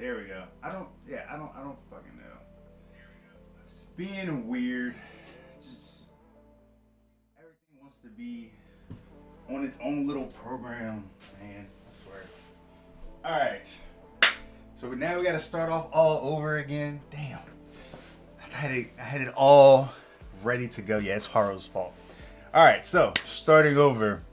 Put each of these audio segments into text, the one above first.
There we go. I don't fucking know. It's being weird. It's just everything wants to be on its own little program, man. I swear. All right. So now we got to start off all over again. Damn. I had it all ready to go. Yeah, it's Haru's fault. All right. So starting over.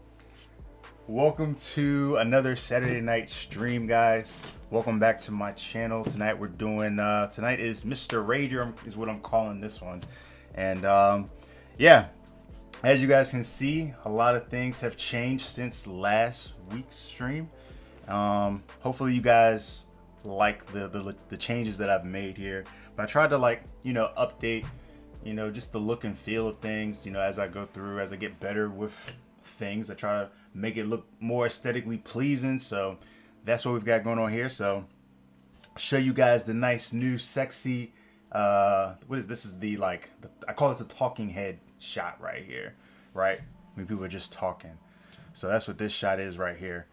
Welcome to another Saturday night stream, guys. Welcome back to my channel. Tonight we're doing tonight is Mr. Rager is what I'm calling this one. And yeah, as you guys can see, a lot of things have changed since last week's stream. Hopefully you guys like the changes that I've made here. But I tried to, like, you know, update, you know, just the look and feel of things, you know, as I go through, as I get better with things. I try to make it look more aesthetically pleasing. So that's what we've got going on here. So show you guys the nice new sexy what is this? Is the I call it the talking head shot right here, right? When people are just talking. So that's what this shot is right here.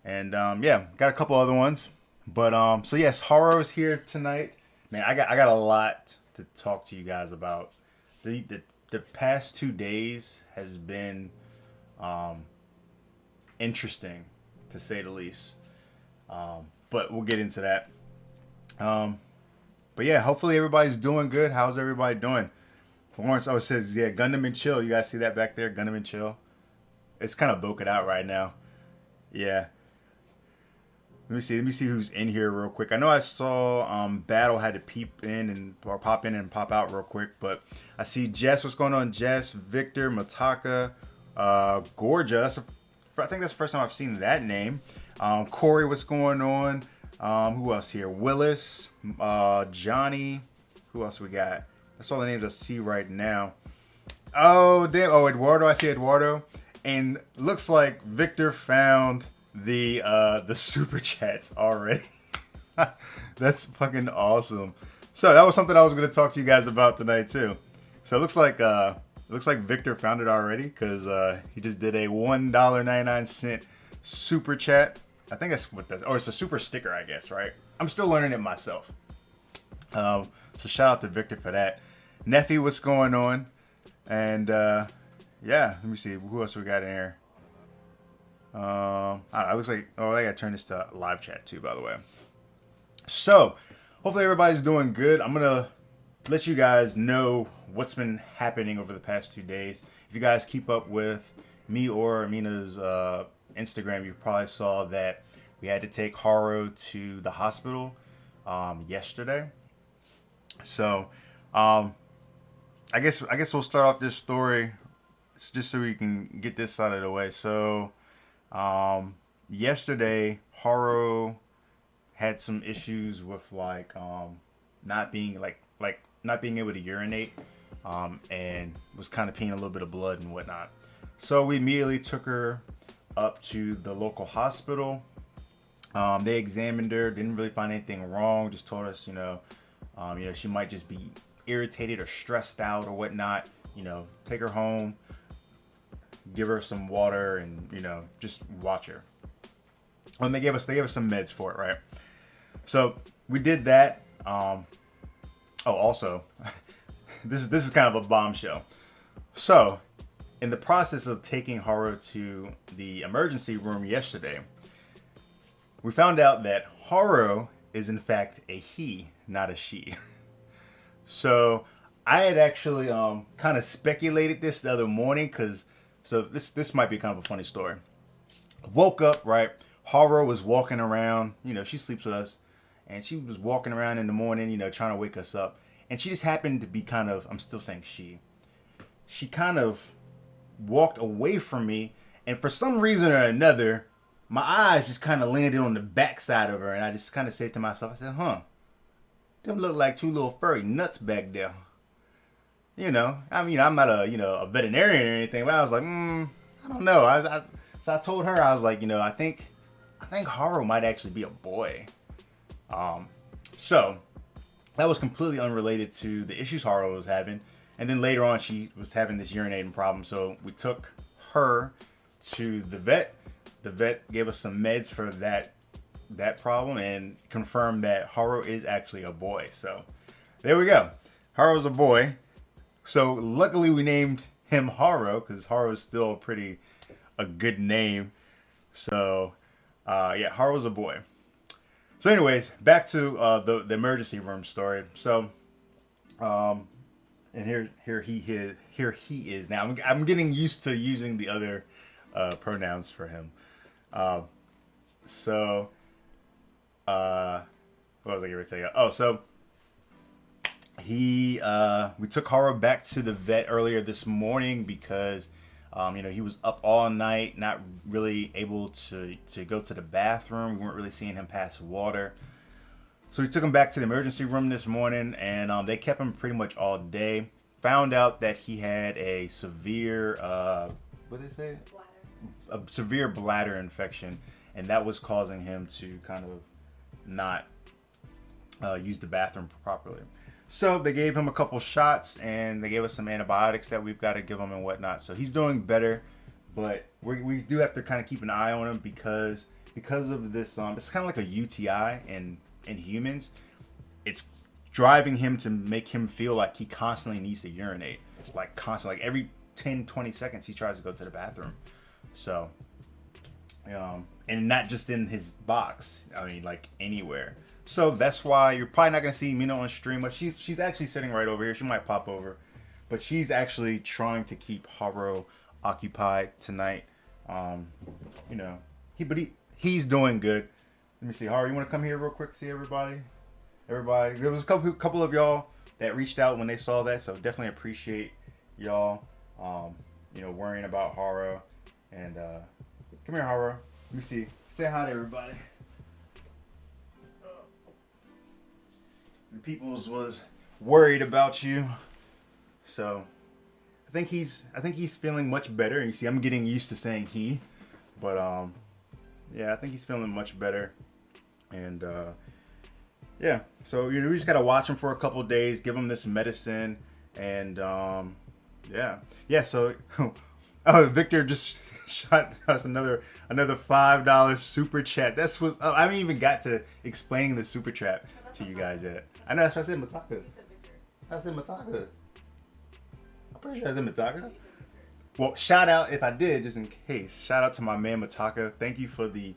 And yeah, got a couple other ones. But so yes, Haru is here tonight. Man, I got a lot to talk to you guys about. The past 2 days has been interesting, to say the least. But we'll get into that. But yeah, hopefully everybody's doing good. How's everybody doing? Lawrence always says, yeah, Gundam and chill. You guys see that back there? Gundam and chill. It's kind of bokeh out right now. Yeah. Let me see who's in here real quick. I know I saw Battle had to peep in or pop in and pop out real quick, but I see Jess. What's going on, Jess? Victor, Mataka, Gorgia. I think that's the first time I've seen that name. Corey, what's going on? Who else here? Willis, Johnny. Who else we got? That's all the names I see right now. Oh, damn. Oh, Eduardo. I see Eduardo. And looks like Victor found the super chats already. That's fucking awesome. So that was something I was going to talk to you guys about tonight too. So it looks like Victor found it already, because he just did a $1.99 super chat. I think that's what that's, or it's a super sticker, I guess, right? I'm still learning it myself. So shout out to Victor for that. Neffy, what's going on? And yeah, let me see who else we got in here. I don't know, it looks like, oh, I gotta turn this to live chat too, by the way. So hopefully everybody's doing good. I'm gonna let you guys know what's been happening over the past 2 days. If you guys keep up with me or Amina's Instagram, you probably saw that we had to take Haru to the hospital yesterday. So I guess we'll start off this story just so we can get this out of the way. So yesterday Haru had some issues with not being not being able to urinate, and was kind of peeing a little bit of blood and whatnot. So we immediately took her up to the local hospital. They examined her, didn't really find anything wrong, just told us, you know, she might just be irritated or stressed out or whatnot. You know, take her home, give her some water, and, you know, just watch her. And they gave us some meds for it, right? So we did that. Oh, also, this is kind of a bombshell. So, in the process of taking Haru to the emergency room yesterday, we found out that Haru is in fact a he, not a she. So, I had actually kind of speculated this the other morning, so this might be kind of a funny story. Woke up, right? Haru was walking around, you know, she sleeps with us. And she was walking around in the morning, you know, trying to wake us up. And she just happened to be kind of, I'm still saying she kind of walked away from me. And for some reason or another, my eyes just kind of landed on the backside of her. And I just kind of said to myself, I said, them look like two little furry nuts back there. You know, I mean, I'm not a veterinarian or anything, but I was like, I don't know. So I told her, I was like, you know, I think Haru might actually be a boy. So that was completely unrelated to the issues Haru was having. And then later on, she was having this urinating problem. So we took her to the vet. The vet gave us some meds for that that problem and confirmed that Haro is actually a boy. So there we go. Haro's a boy. So luckily we named him Haro because Haro is still a good name. So yeah, Haro's a boy. So anyways, back to the emergency room story. So and here he is now. I'm getting used to using the other pronouns for him. So what was I going to say? Oh, so we took Haro back to the vet earlier this morning because he was up all night, not really able to go to the bathroom. We weren't really seeing him pass water. So we took him back to the emergency room this morning, and they kept him pretty much all day. Found out that he had a severe, what did they say? Bladder. A severe bladder infection, and that was causing him to kind of not use the bathroom properly. So they gave him a couple shots, and they gave us some antibiotics that we've got to give him and whatnot. So he's doing better, but we do have to kind of keep an eye on him because of this. It's kind of like a UTI in humans. It's driving him to make him feel like he constantly needs to urinate, like constantly, like every 10-20 seconds he tries to go to the bathroom. So and not just in his box, I mean like anywhere. So that's why you're probably not going to see Mina on stream, but she's actually sitting right over here. She might pop over, but she's actually trying to keep Haro occupied tonight. He's doing good. Let me see, Haro, you want to come here real quick, see everybody? There was a couple of y'all that reached out when they saw that, so definitely appreciate y'all worrying about Haro. And come here, Haro. Let me see. Say hi to everybody. The peoples was worried about you, so I think he's feeling much better. You see, I'm getting used to saying he, but yeah, I think he's feeling much better, and yeah. So we just gotta watch him for a couple days, give him this medicine, and yeah. So Victor just shot us another $5 super chat. That's what I haven't even got to explaining the super chat to you guys yet. I know that's what I said, Mataka. I said Mataka. I'm pretty sure I said Mataka. Well, shout out if I did, just in case. Shout out to my man Mataka. Thank you for the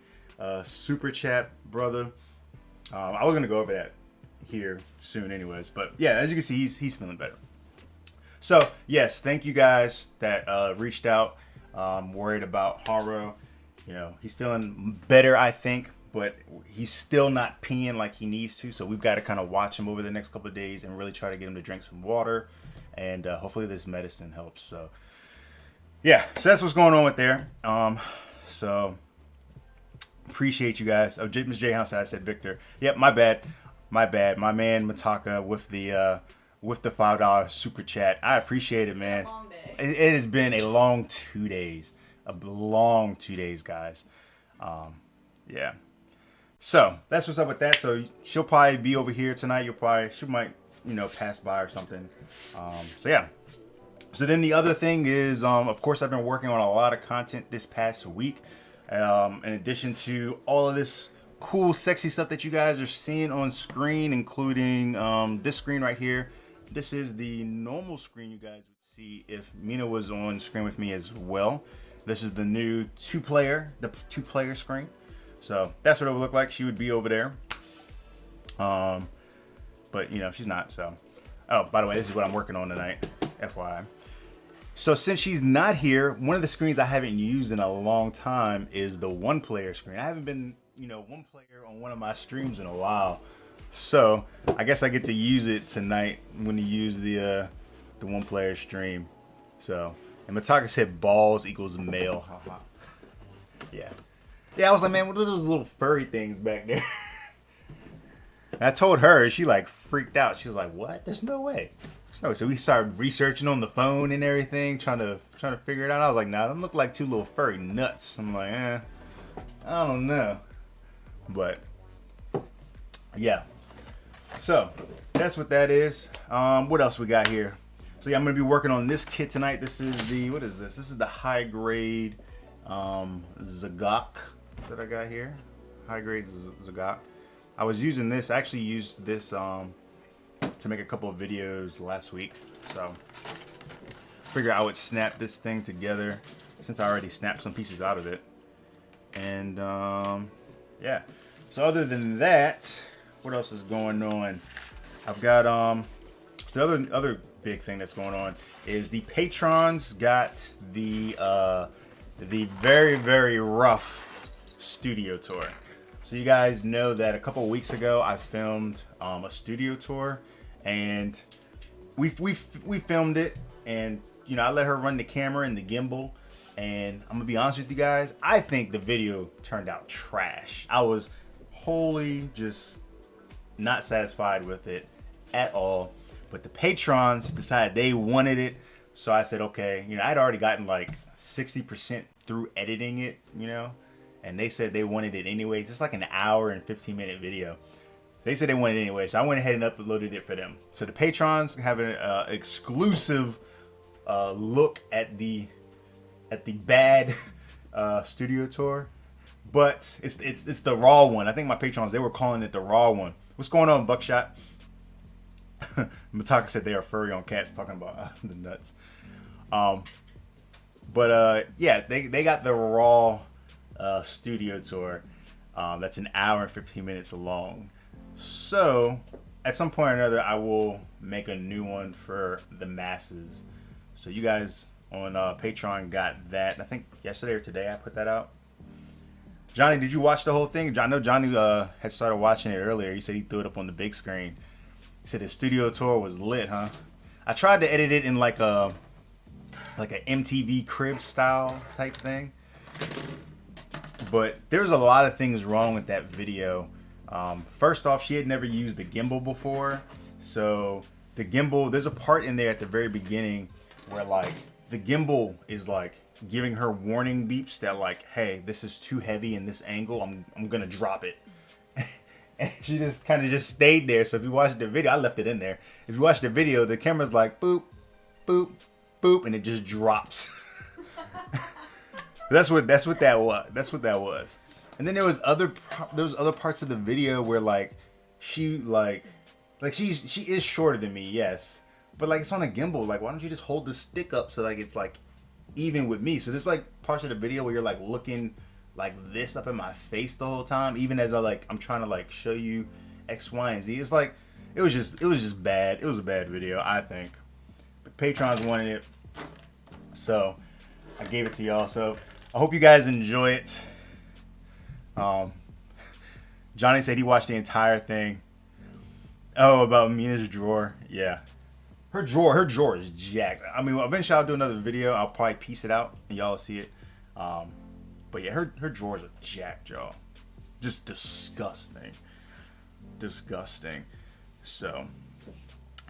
super chat, brother. I was gonna go over that here soon, anyways. But yeah, as you can see, he's feeling better. So yes, thank you guys that reached out, worried about Haro. He's feeling better, I think. But he's still not peeing like he needs to, so we've got to kind of watch him over the next couple of days and really try to get him to drink some water, and hopefully this medicine helps. So yeah, so that's what's going on with there. So appreciate you guys. Oh, Miss J House, I said Victor. Yep, my bad. My man Mataka with the $5 super chat. I appreciate it, man. It has been a long 2 days, guys. Yeah. So that's what's up with that. So she'll probably be over here tonight. She might pass by or something. So yeah. So then the other thing is, of course, I've been working on a lot of content this past week. In addition to all of this cool, sexy stuff that you guys are seeing on screen, including this screen right here. This is the normal screen you guys would see if Mina was on screen with me as well. This is the new two-player screen. So that's what it would look like. She would be over there. But she's not. So, oh, by the way, this is what I'm working on tonight, FYI. So since she's not here, one of the screens I haven't used in a long time is the one-player screen. I haven't been, one player on one of my streams in a while. So I guess I get to use it tonight when you use the one-player stream. So, and Mataka said balls equals male. Yeah. Yeah, I was like, man, what are those little furry things back there? And I told her, she like freaked out. She was like, what? There's no way. So we started researching on the phone and everything, trying to figure it out. I was like, nah, them look like two little furry nuts. I'm like, I don't know. But yeah. So that's what that is. What else we got here? So yeah, I'm gonna be working on this kit tonight. This is what is this? This is the high grade Zagok that I got here. high grade Zagok. I was using this. I actually used this to make a couple of videos last week. So figure I would snap this thing together since I already snapped some pieces out of it. And yeah. So other than that, what else is going on? I've got so the other big thing that's going on is the patrons got the very, very rough studio tour. So you guys know that a couple of weeks ago I filmed a studio tour, and we filmed it, and you know, I let her run the camera and the gimbal, and I'm gonna be honest with you guys, I think the video turned out trash. I was wholly just not satisfied with it at all. But the patrons decided they wanted it, so I said, okay. You know, I'd already gotten like 60% through editing it, you know, and they said they wanted it anyways. It's like an hour and 15-minute video. They said they wanted it anyway, so I went ahead and uploaded it for them. So the patrons have an exclusive look at the bad studio tour, but it's the raw one. I think my patrons, they were calling it the raw one. What's going on, Buckshot? Mataka said they are furry on cats, talking about the nuts. Yeah, they got the raw studio tour. That's an hour and 15 minutes long. So at some point or another, I will make a new one for the masses. So you guys on Patreon got that. I think yesterday or today I put that out. Johnny, did you watch the whole thing? I know Johnny had started watching it earlier. He said he threw it up on the big screen. He said his studio tour was lit, huh? I tried to edit it in like an MTV Cribs style type thing, but there's a lot of things wrong with that video. First off, she had never used the gimbal before, so the gimbal, there's a part in there at the very beginning where like the gimbal is like giving her warning beeps that like, hey, this is too heavy in this angle, I'm gonna drop it. And she just kind of just stayed there. So if you watch the video, I left it in there. If you watch the video, the camera's like boop, boop, boop, and it just drops. That's what that was. That's what that was. And then there was other parts of the video where like she is shorter than me, yes, but like it's on a gimbal. Like, why don't you just hold the stick up so like it's like even with me? So there's like parts of the video where you're like looking like this up in my face the whole time, even as I'm trying to like show you X, Y, and Z. It's like it was just bad. It was a bad video, I think. But patrons wanted it, so I gave it to y'all. So I hope you guys enjoy it. Johnny said he watched the entire thing. Oh, about Mina's drawer. Yeah, her drawer is jacked. I mean, eventually I'll do another video. I'll probably piece it out and y'all see it. But yeah, her drawers are jacked, y'all. Just disgusting. Disgusting. So,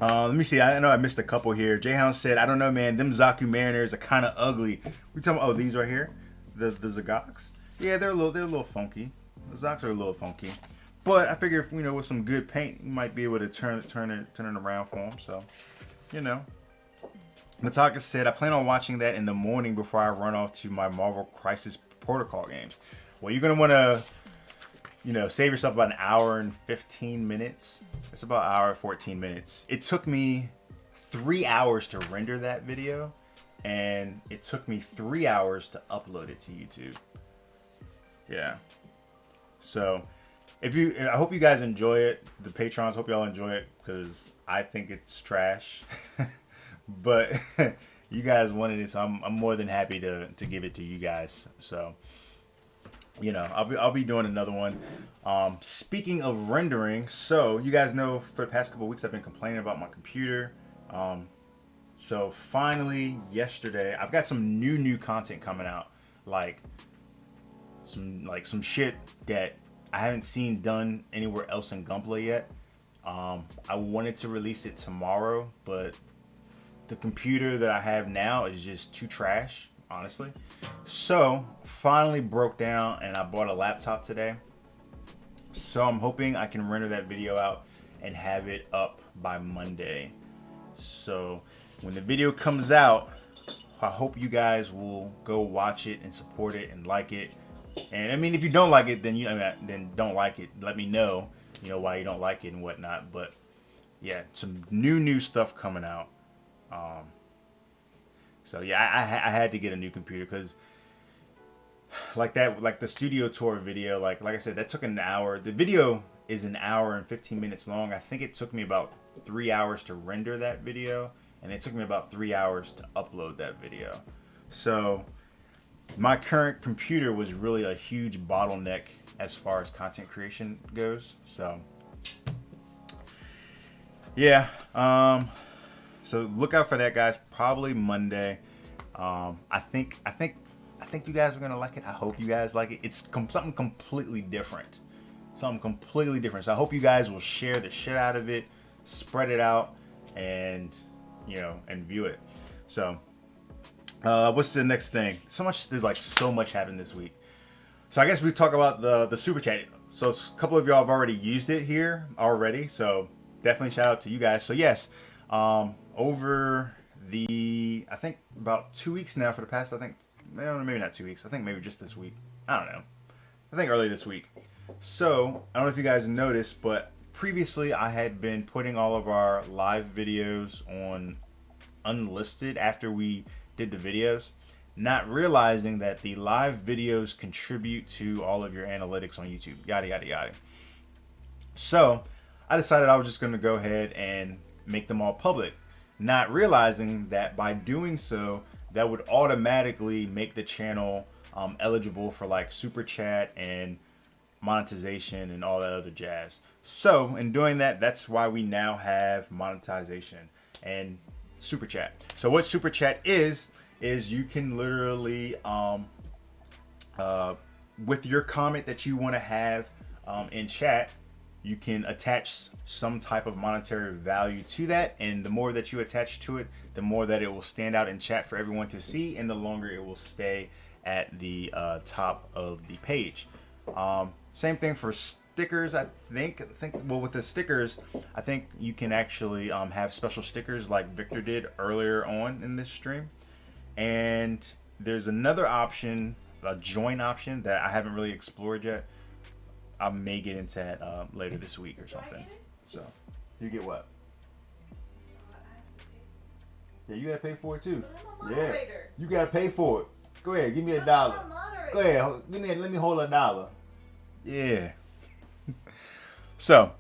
let me see. I know I missed a couple here. Jayhound said, I don't know, man. Them Zaku Mariners are kind of ugly. We talking about, these right here? The Zagoks? Yeah, they're a little funky. The Zocs are a little funky. But I figure, you know, with some good paint, you might be able to turn it around for them. So, you know. Mataka said, I plan on watching that in the morning before I run off to my Marvel Crisis Protocol games. Well, you're going to want to, you know, save yourself about an hour and 15 minutes. It's about an hour and 14 minutes. It took me 3 hours to render that video, and it took me 3 hours to upload it to YouTube. Yeah. So, I hope you guys enjoy it. The patrons, hope y'all enjoy it, because I think it's trash. But you guys wanted it, so I'm more than happy to give it to you guys. So, you know, I'll be doing another one. Speaking of rendering, so you guys know for the past couple of weeks I've been complaining about my computer. So finally yesterday I've got some new content coming out, like some shit that I haven't seen done anywhere else in Gunplay yet. I wanted to release it tomorrow, but the computer that I have now is just too trash, honestly. So finally broke down and I bought a laptop today. So I'm hoping I can render that video out and have it up by Monday. So when the video comes out, I hope you guys will go watch it and support it and like it. And I mean, if you don't like it, then then don't like it. Let me know, why you don't like it and whatnot. But yeah, some new stuff coming out. So yeah, I had to get a new computer because like the studio tour video, like I said, that took an hour. The video is an hour and 15 minutes long. I think it took me about 3 hours to render that video, and it took me about 3 hours to upload that video. So my current computer was really a huge bottleneck as far as content creation goes. So yeah, so look out for that, guys. Probably Monday. I think you guys are gonna like it. I hope you guys like it. It's something completely different. Something completely different. So I hope you guys will share the shit out of it, spread it out, and and view it. So what's the next thing? There's so much happened this week. So I guess we talk about the super chat. So a couple of y'all have already used it here already. So definitely shout out to you guys. So yes, over I think about 2 weeks now, for the past, I think maybe not 2 weeks. I think maybe just this week. I don't know. I think early this week. So I don't know if you guys noticed, but previously I had been putting all of our live videos on unlisted after we did the videos, not realizing that the live videos contribute to all of your analytics on YouTube, yada yada yada. So I decided I was just going to go ahead and make them all public, not realizing that by doing so, that would automatically make the channel eligible for like super chat and monetization and all that other jazz. So in doing that, that's why we now have monetization and super chat. So what super chat is you can literally with your comment that you want to have in chat, you can attach some type of monetary value to that, and the more that you attach to it, the more that it will stand out in chat for everyone to see, and the longer it will stay at the top of the page. Same thing for stickers. I think well, with the stickers, I think you can actually have special stickers like Victor did earlier on in this stream. And there's another option, a join option, that I haven't really explored yet. I may get into that later this week or something. So you get what? Yeah, you gotta pay for it too. Yeah, you gotta pay for it. Go ahead, give me $1. Go ahead, let me hold $1. Yeah. So,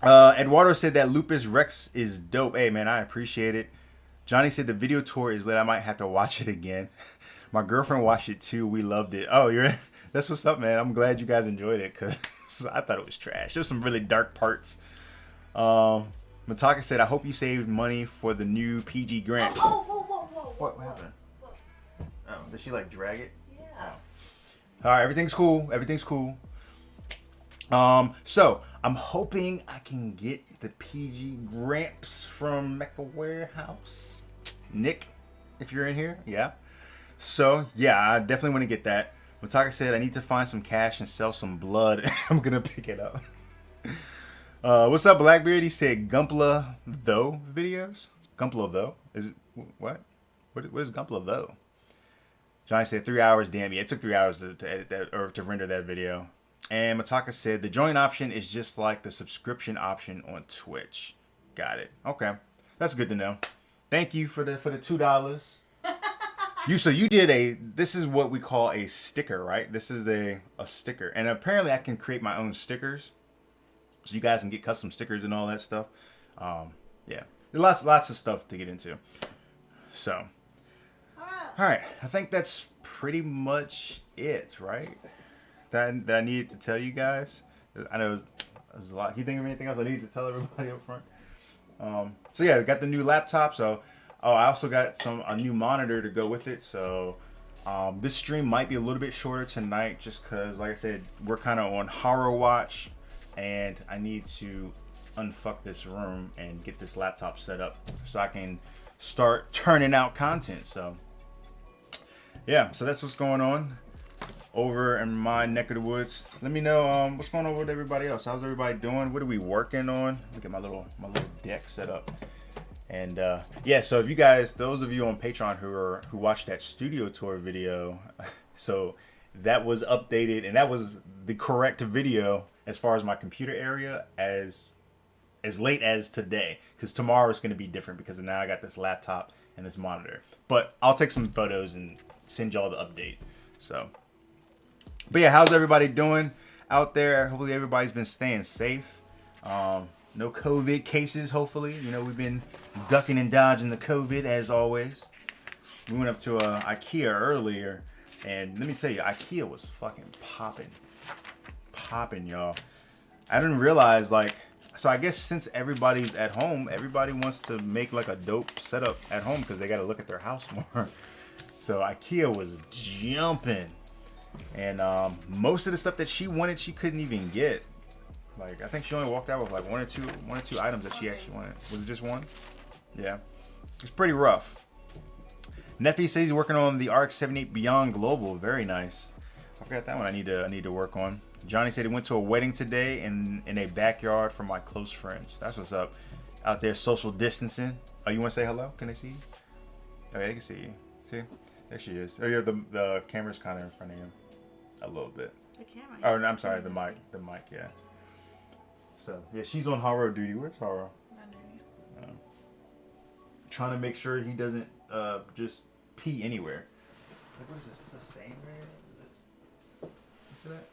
Eduardo said that Lupus Rex is dope. Hey man, I appreciate it. Johnny said the video tour is lit. I might have to watch it again. My girlfriend watched it too. We loved it. Oh, that's what's up, man. I'm glad you guys enjoyed it because I thought it was trash. There's some really dark parts. Mataka said, I hope you saved money for the new PG Gramps. Whoa. What happened? Oh, did she like drag it? Yeah. Oh. All right, everything's cool. Everything's cool. So I'm hoping I can get the PG Gramps from Mecha Warehouse. Nick, if you're in here, yeah. So yeah, I definitely want to get that. Mataka said I need to find some cash and sell some blood. I'm gonna pick it up. What's up, Blackbeard? He said Gumpla though videos. Gumpla though is it what? What is Gumpla though? Johnny said 3 hours. Damn, yeah, it took 3 hours to edit that or to render that video. And Mataka said the join option is just like the subscription option on Twitch. Got it. Okay, that's good to know. Thank you for the $2. You did this is what we call a sticker, right? This is a sticker, and apparently I can create my own stickers, so you guys can get custom stickers and all that stuff. Yeah, there's lots of stuff to get into. So, all right, I think that's pretty much it, right? That I needed to tell you guys. I know it was a lot. Can you think of anything else I needed to tell everybody up front? So yeah, we got the new laptop. So, I also got a new monitor to go with it. So, this stream might be a little bit shorter tonight, just because, like I said, we're kind of on horror watch, and I need to unfuck this room and get this laptop set up so I can start turning out content. So, yeah, so that's what's going on over in my neck of the woods. Let me know what's going on with everybody else. How's everybody doing? What are we working on? Look at my little deck set up. And yeah, so if you guys, those of you on Patreon who watched that studio tour video, so that was updated, and that was the correct video as far as my computer area as late as today, because tomorrow is going to be different because now I got this laptop and this monitor. But I'll take some photos and send y'all the update. So, but yeah, how's everybody doing out there? Hopefully everybody's been staying safe. No COVID cases, hopefully. You know, we've been ducking and dodging the COVID as always. We went up to IKEA earlier, and let me tell you, IKEA was fucking popping, y'all. I didn't realize, like, so I guess since everybody's at home, everybody wants to make like a dope setup at home because they got to look at their house more. So IKEA was jumping, and most of the stuff that she wanted, she couldn't even get. Like, I think she only walked out with like one or two items that she actually wanted. Was it just one? Yeah, it's pretty rough. Neffy says he's working on the RX-78 Beyond Global. Very nice. I forgot that one. I need to work on. Johnny said he went to a wedding today in a backyard for my close friends. That's what's up. Out there social distancing. Oh, you want to say hello? Can they see you? Oh, yeah, they can see you. See? There she is. Oh, yeah, the camera's kind of in front of you. A little bit. The camera? Oh, no, I'm sorry. The mic. The mic, yeah. So, yeah, she's on Haro duty. Where's Haro? Trying to make sure he doesn't just pee anywhere. Like, what is this? Is this a stain right here? What is this? You see that?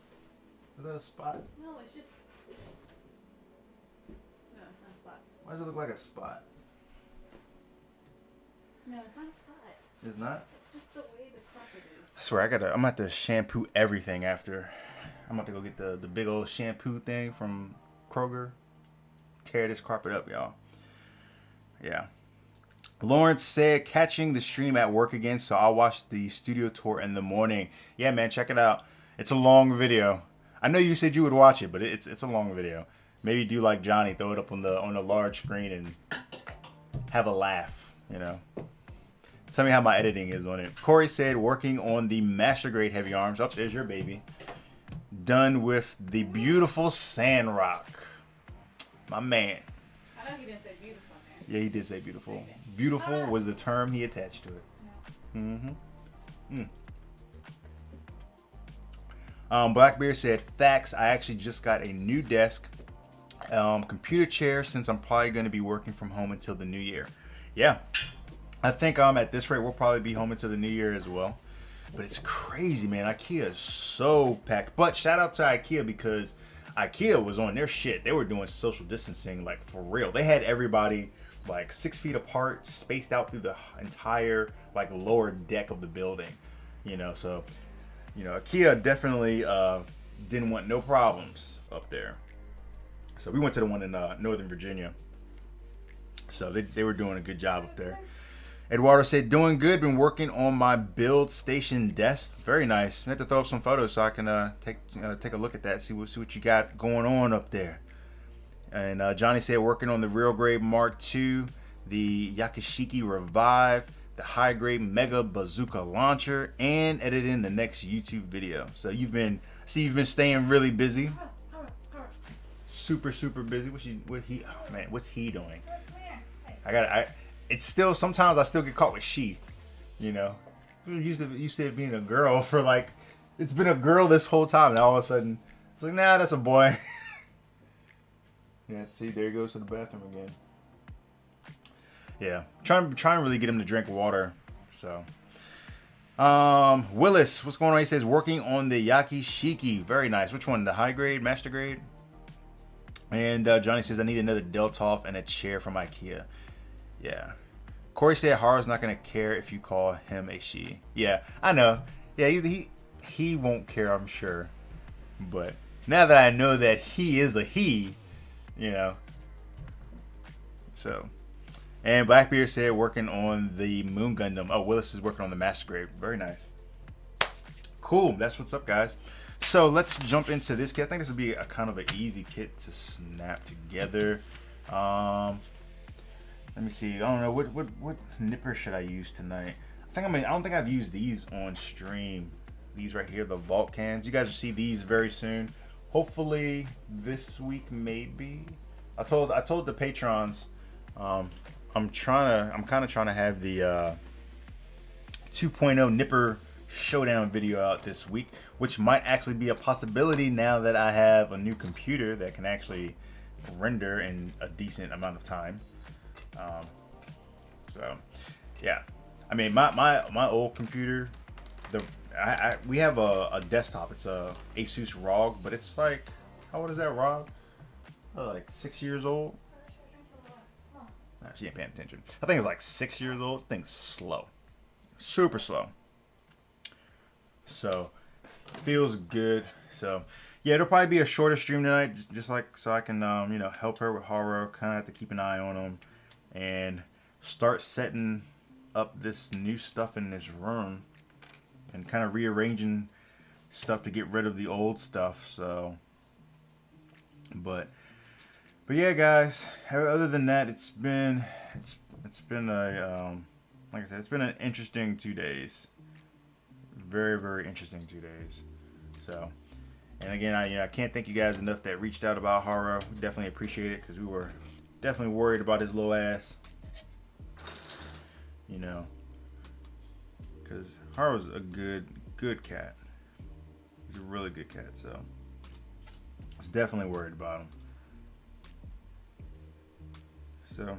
Is that a spot? No, it's just. No, it's not a spot. Why does it look like a spot? No, it's not a spot. It's not? It's just the way the carpet is. I swear, I'm gonna have to shampoo everything after. I'm about to go get the big old shampoo thing from Kroger. Tear this carpet up, y'all. Yeah. Lawrence said, catching the stream at work again, so I'll watch the studio tour in the morning. Yeah, man, check it out. It's a long video. I know you said you would watch it, but it's a long video. Maybe do like Johnny, throw it up on the large screen and have a laugh, you know. Tell me how my editing is on it. Corey said, working on the master grade heavy arms. Oh, there's your baby. Done with the beautiful Sandrock. My man. I know he didn't say beautiful, man. Yeah, he did say beautiful. Beautiful was the term he attached to it. Blackbeard said, facts, I actually just got a new desk, computer chair, since I'm probably going to be working from home until the new year. Yeah, I think at this rate, we'll probably be home until the new year as well. But it's crazy, man. IKEA is so packed. But shout out to IKEA, because IKEA was on their shit. They were doing social distancing, like, for real. They had everybody like 6 feet apart, spaced out through the entire like lower deck of the building, you know. So, you know, IKEA definitely didn't want no problems up there. So we went to the one in Northern Virginia. So they were doing a good job up there. Eduardo said, doing good, been working on my build station desk. Very nice. I have to throw up some photos so I can take a look at that, see what you got going on up there. And Johnny said, working on the real grade Mark II, the Yakashiki Revive, the high grade Mega Bazooka launcher, and editing the next YouTube video. So you've been staying really busy. Super busy. What's he doing? It's still, sometimes I still get caught with she, you know. You said being a girl for like, it's been a girl this whole time. Now all of a sudden, it's like, nah, that's a boy. Yeah, see, there he goes to the bathroom again. Yeah, trying to really get him to drink water. So, Willis, what's going on? He says, working on the Yakashiki. Very nice. Which one? The high grade, master grade? And Johnny says, I need another Deltoff and a chair from IKEA. Yeah. Corey said, Haru's not going to care if you call him a she. Yeah, I know. Yeah, he won't care, I'm sure. But now that I know that he is a he, you know. So, and Blackbeard said, working on the Moon Gundam. Oh, Willis is working on the Master Grade. Very nice. Cool. That's what's up, guys. So let's jump into this kit. I think this will be a kind of an easy kit to snap together. Let me see. I don't know what nipper should I use tonight. I don't think I've used these on stream. These right here, the Vault cans. You guys will see these very soon. Hopefully this week, maybe. I told the patrons, I'm kind of trying to have the 2.0 nipper showdown video out this week, which might actually be a possibility now that I have a new computer that can actually render in a decent amount of time. So yeah, I mean my old computer, we have a desktop. It's a Asus ROG, but it's like, how old is that ROG? Like 6 years old. Nah, she ain't paying attention. I think it's like 6 years old. The thing's slow, super slow. So feels good. So yeah, it'll probably be a shorter stream tonight, just like so I can help her with horror. Kind of have to keep an eye on them and start setting up this new stuff in this room and kind of rearranging stuff to get rid of the old stuff. So, but yeah, guys. Other than that, it's been a like I said, it's been an interesting 2 days. Very, very interesting 2 days. So, and again, I can't thank you guys enough that reached out about horror. We definitely appreciate it because we were definitely worried about his little ass. Because Haro's a good cat. He's a really good cat, so I was definitely worried about him. So,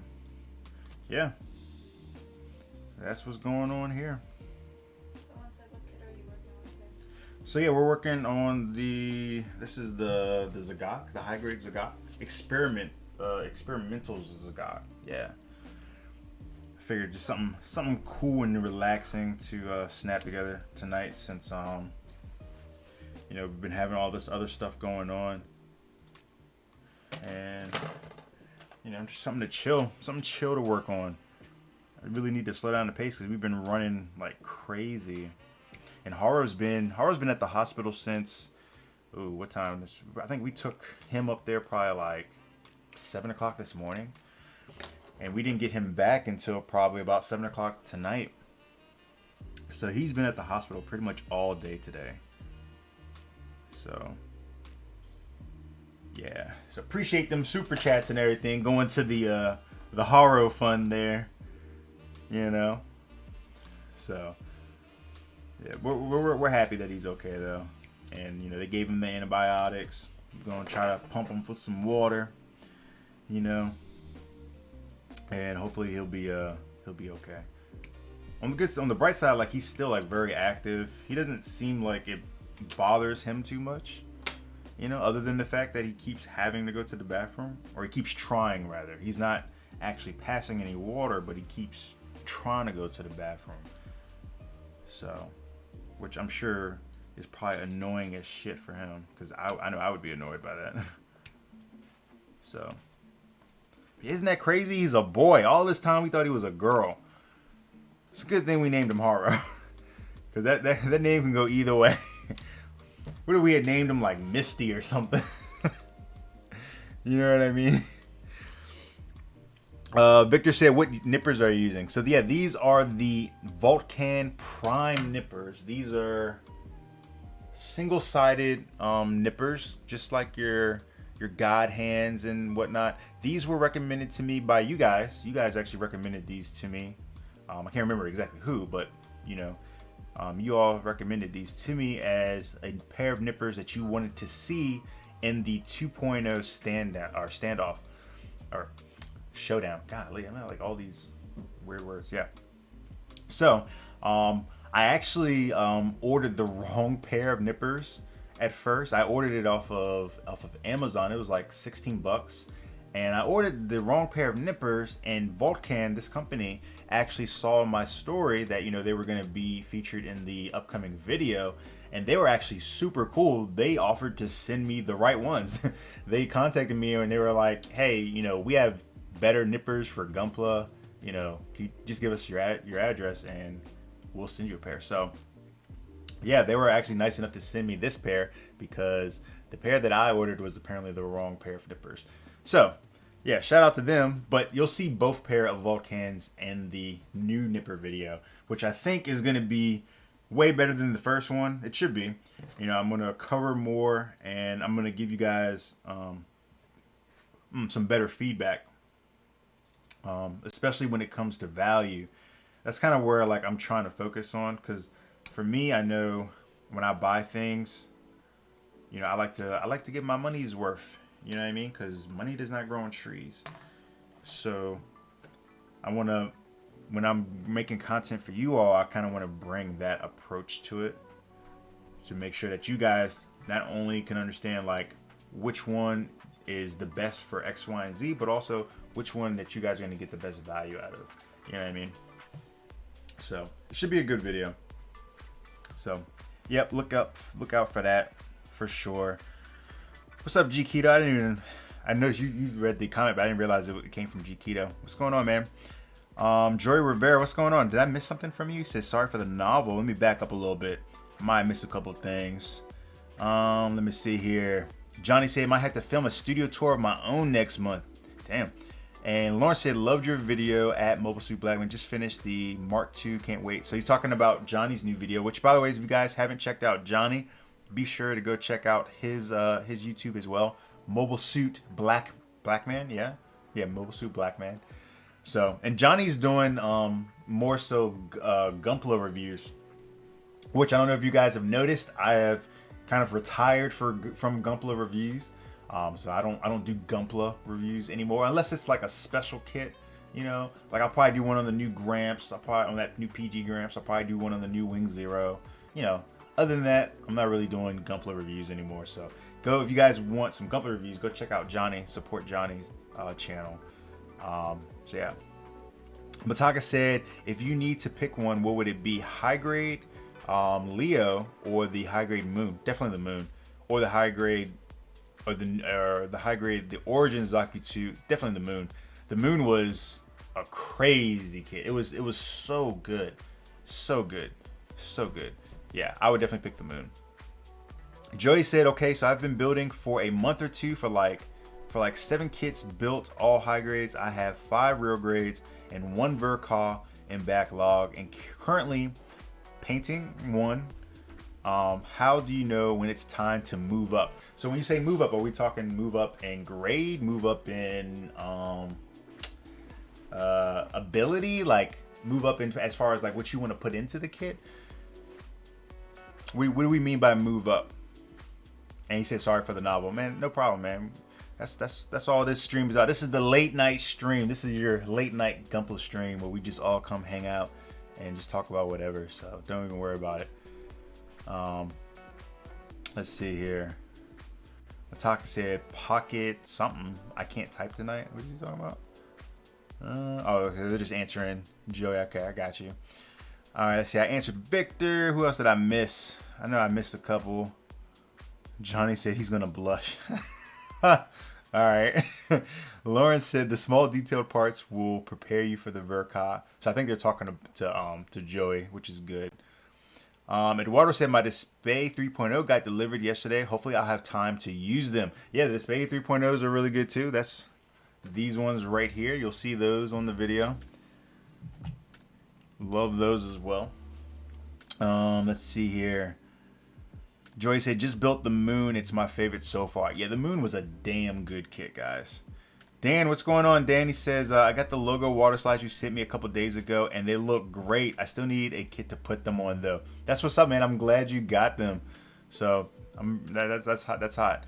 yeah, that's what's going on here. So yeah, we're working on this is the Zagok, the high grade Zagok experimental Zagok. Yeah. Figured just something cool and relaxing to snap together tonight since we've been having all this other stuff going on, and just something chill to work on. I really need to slow down the pace because we've been running like crazy, and Horror's been at the hospital since what time? I think we took him up there probably like 7 o'clock this morning. And we didn't get him back until probably about 7 o'clock tonight. So he's been at the hospital pretty much all day today. So, yeah. So appreciate them super chats and everything going to the horror fund there. So, yeah, we're happy that he's okay though. And they gave him the antibiotics. We're gonna try to pump him with some water. And hopefully he'll be okay. On the bright side, like he's still like very active. He doesn't seem like it bothers him too much, other than the fact that he keeps having to go to the bathroom, or he keeps trying rather. He's not actually passing any water, but he keeps trying to go to the bathroom. So, which I'm sure is probably annoying as shit for him, because I know I would be annoyed by that. So. Isn't that crazy? He's a boy. All this time we thought he was a girl. It's a good thing we named him Horror. Because that name can go either way. What if we had named him like Misty or something? You know what I mean? Victor said, what nippers are you using? So yeah, these are the Vulcan Prime nippers. These are single-sided nippers, just like your God hands and whatnot. These were recommended to me by you guys. You guys actually recommended these to me. I can't remember exactly who, but you all recommended these to me as a pair of nippers that you wanted to see in the 2.0 standoff or showdown. Golly, I'm not like all these weird words. Yeah. So, I actually ordered the wrong pair of nippers. At first, I ordered it off of Amazon. It was like $16, and I ordered the wrong pair of nippers. And Vulcan, this company, actually saw my story that they were going to be featured in the upcoming video, and they were actually super cool. They offered to send me the right ones. They contacted me and they were like, "Hey, we have better nippers for Gunpla. Can you just give us your address and we'll send you a pair." So. Yeah, they were actually nice enough to send me this pair because the pair that I ordered was apparently the wrong pair of nippers. So, yeah, shout out to them. But you'll see both pair of Vulcans in the new nipper video, which I think is going to be way better than the first one. It should be. I'm going to cover more, and I'm going to give you guys some better feedback, especially when it comes to value. That's kind of where I'm trying to focus on, because for me, I know when I buy things, you know, I like to get my money's worth. You know what I mean? Because money does not grow on trees. So I want to, when I'm making content for you all, I kind of want to bring that approach to it to make sure that you guys not only can understand like which one is the best for X, Y, and Z, but also which one that you guys are going to get the best value out of. You know what I mean? So it should be a good video. So, yep, look out for that for sure. What's up, G Keto? I know you read the comment, but I didn't realize it came from G Keto. What's going on, man? Joy Rivera, what's going on? Did I miss something from you? He says sorry for the novel. Let me back up a little bit. Might miss a couple of things. Let me see here. Johnny said might have to film a studio tour of my own next month. Damn. And Lawrence said loved your video at Mobile Suit Blackman. Just finished the Mark II. Can't wait. So he's talking about Johnny's new video, which by the way, if you guys haven't checked out Johnny, be sure to go check out his YouTube as well. Mobile Suit Blackman. Yeah, Mobile Suit Blackman. So, and Johnny's doing more so Gunpla reviews, which I don't know if you guys have noticed. I have kind of retired from Gunpla reviews. So I don't do Gunpla reviews anymore unless it's like a special kit, you know. Like I'll probably do one on the new Gramps. I'll probably on that new PG Gramps. I'll probably do one on the new Wing Zero. You know, other than that, I'm not really doing Gunpla reviews anymore. So go if you guys want some Gunpla reviews, go check out Johnny. Support Johnny's channel. So yeah. Mataka said, if you need to pick one, what would it be? High grade Leo or the high grade Moon? Definitely the Moon, or the high grade. Or the high grade, the Origin Zaki 2, definitely the Moon. The Moon was a crazy kit. It was so good, so good. Yeah, I would definitely pick the Moon. Joey said, okay, so I've been building for a month or two for like 7 kits built, all high grades. I have 5 real grades and 1 Verca in backlog, and currently painting 1. How do you know when it's time to move up? So when you say move up, are we talking move up in grade, move up in ability, like move up in as far as like what you want to put into the kit? What do we mean by move up? And he said sorry for the novel, man. No problem, man. That's all this stream is about. This is the late night stream. This is your late night Gunpla stream where we just all come hang out and just talk about whatever. So don't even worry about it. Let's see here. Mataka said pocket something. I can't type tonight. What is he talking about? Oh, okay, they're just answering. Joey, okay, I got you. All right, let's see. I answered Victor. Who else did I miss? I know I missed a couple. Johnny said he's gonna blush. All right. Lauren said the small detailed parts will prepare you for the Verca. So I think they're talking to Joey, which is good. Eduardo said my Display 3.0 got delivered yesterday. Hopefully I'll have time to use them. Yeah, the Display 3.0s are really good too. That's these ones right here. You'll see those on the video. Love those as well. Let's see here. Joy said just built the Moon. It's my favorite so far. Yeah, the Moon was a damn good kit, guys. Dan, what's going on? Dan, he says, I got the logo water slides you sent me a couple days ago, and they look great. I still need a kit to put them on, though. That's what's up, man. I'm glad you got them. So that's hot. That's hot.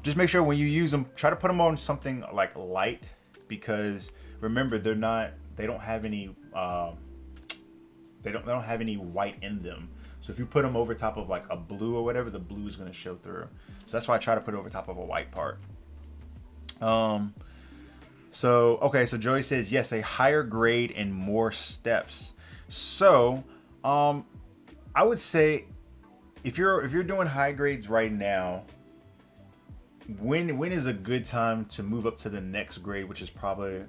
Just make sure when you use them, try to put them on something like light, because remember they don't have any they don't have any white in them. So if you put them over top of like a blue or whatever, the blue is going to show through. So that's why I try to put it over top of a white part. So Joey says, yes, a higher grade and more steps. So, I would say if you're doing high grades right now, when is a good time to move up to the next grade, which is probably,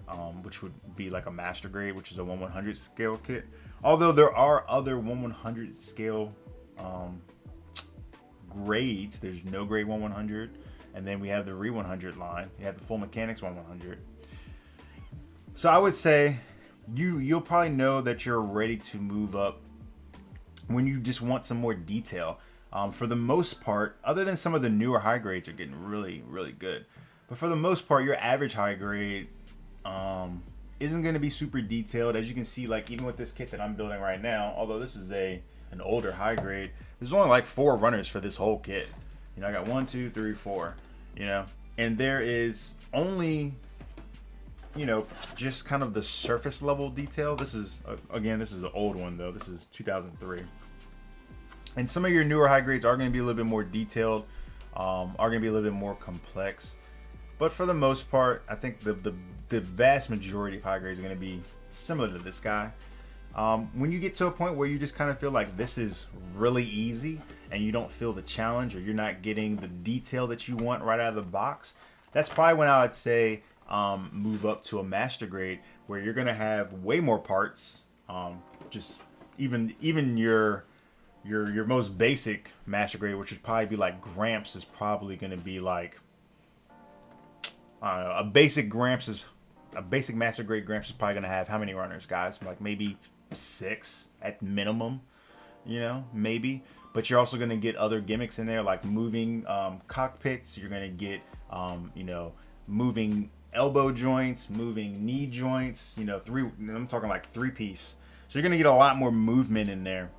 which would be like a master grade, which is a 1/100 scale kit. Although there are other 1/100 scale, grades. There's no grade 1/100. And then we have the Re-100 line. You have the Full Mechanics 1/100. So I would say you'll probably know that you're ready to move up when you just want some more detail. For the most part, other than some of the newer high grades are getting really, really good. But for the most part, your average high grade isn't going to be super detailed. As you can see, like even with this kit that I'm building right now, although this is a an older high grade, there's only like 4 runners for this whole kit. You know, I got 1, 2, 3, 4, you know, and there is only, you know, just kind of the surface level detail. This is, again, this is an old one though. This is 2003. And some of your newer high grades are going to be a little bit more detailed, are going to be a little bit more complex. But for the most part, I think the vast majority of high grades are going to be similar to this guy. When you get to a point where you just kind of feel like this is really easy and you don't feel the challenge, or you're not getting the detail that you want right out of the box, that's probably when I would say move up to a master grade, where you're going to have way more parts. Just even your most basic master grade, which would probably be like Gramps, is probably going to be like, I don't know, a basic master grade Gramps is probably going to have how many runners, guys? Like maybe 6 at minimum, you know, maybe. But you're also going to get other gimmicks in there, like moving cockpits. You're going to get, you know, moving elbow joints, moving knee joints, you know, I'm talking like 3-piece. So you're going to get a lot more movement in there.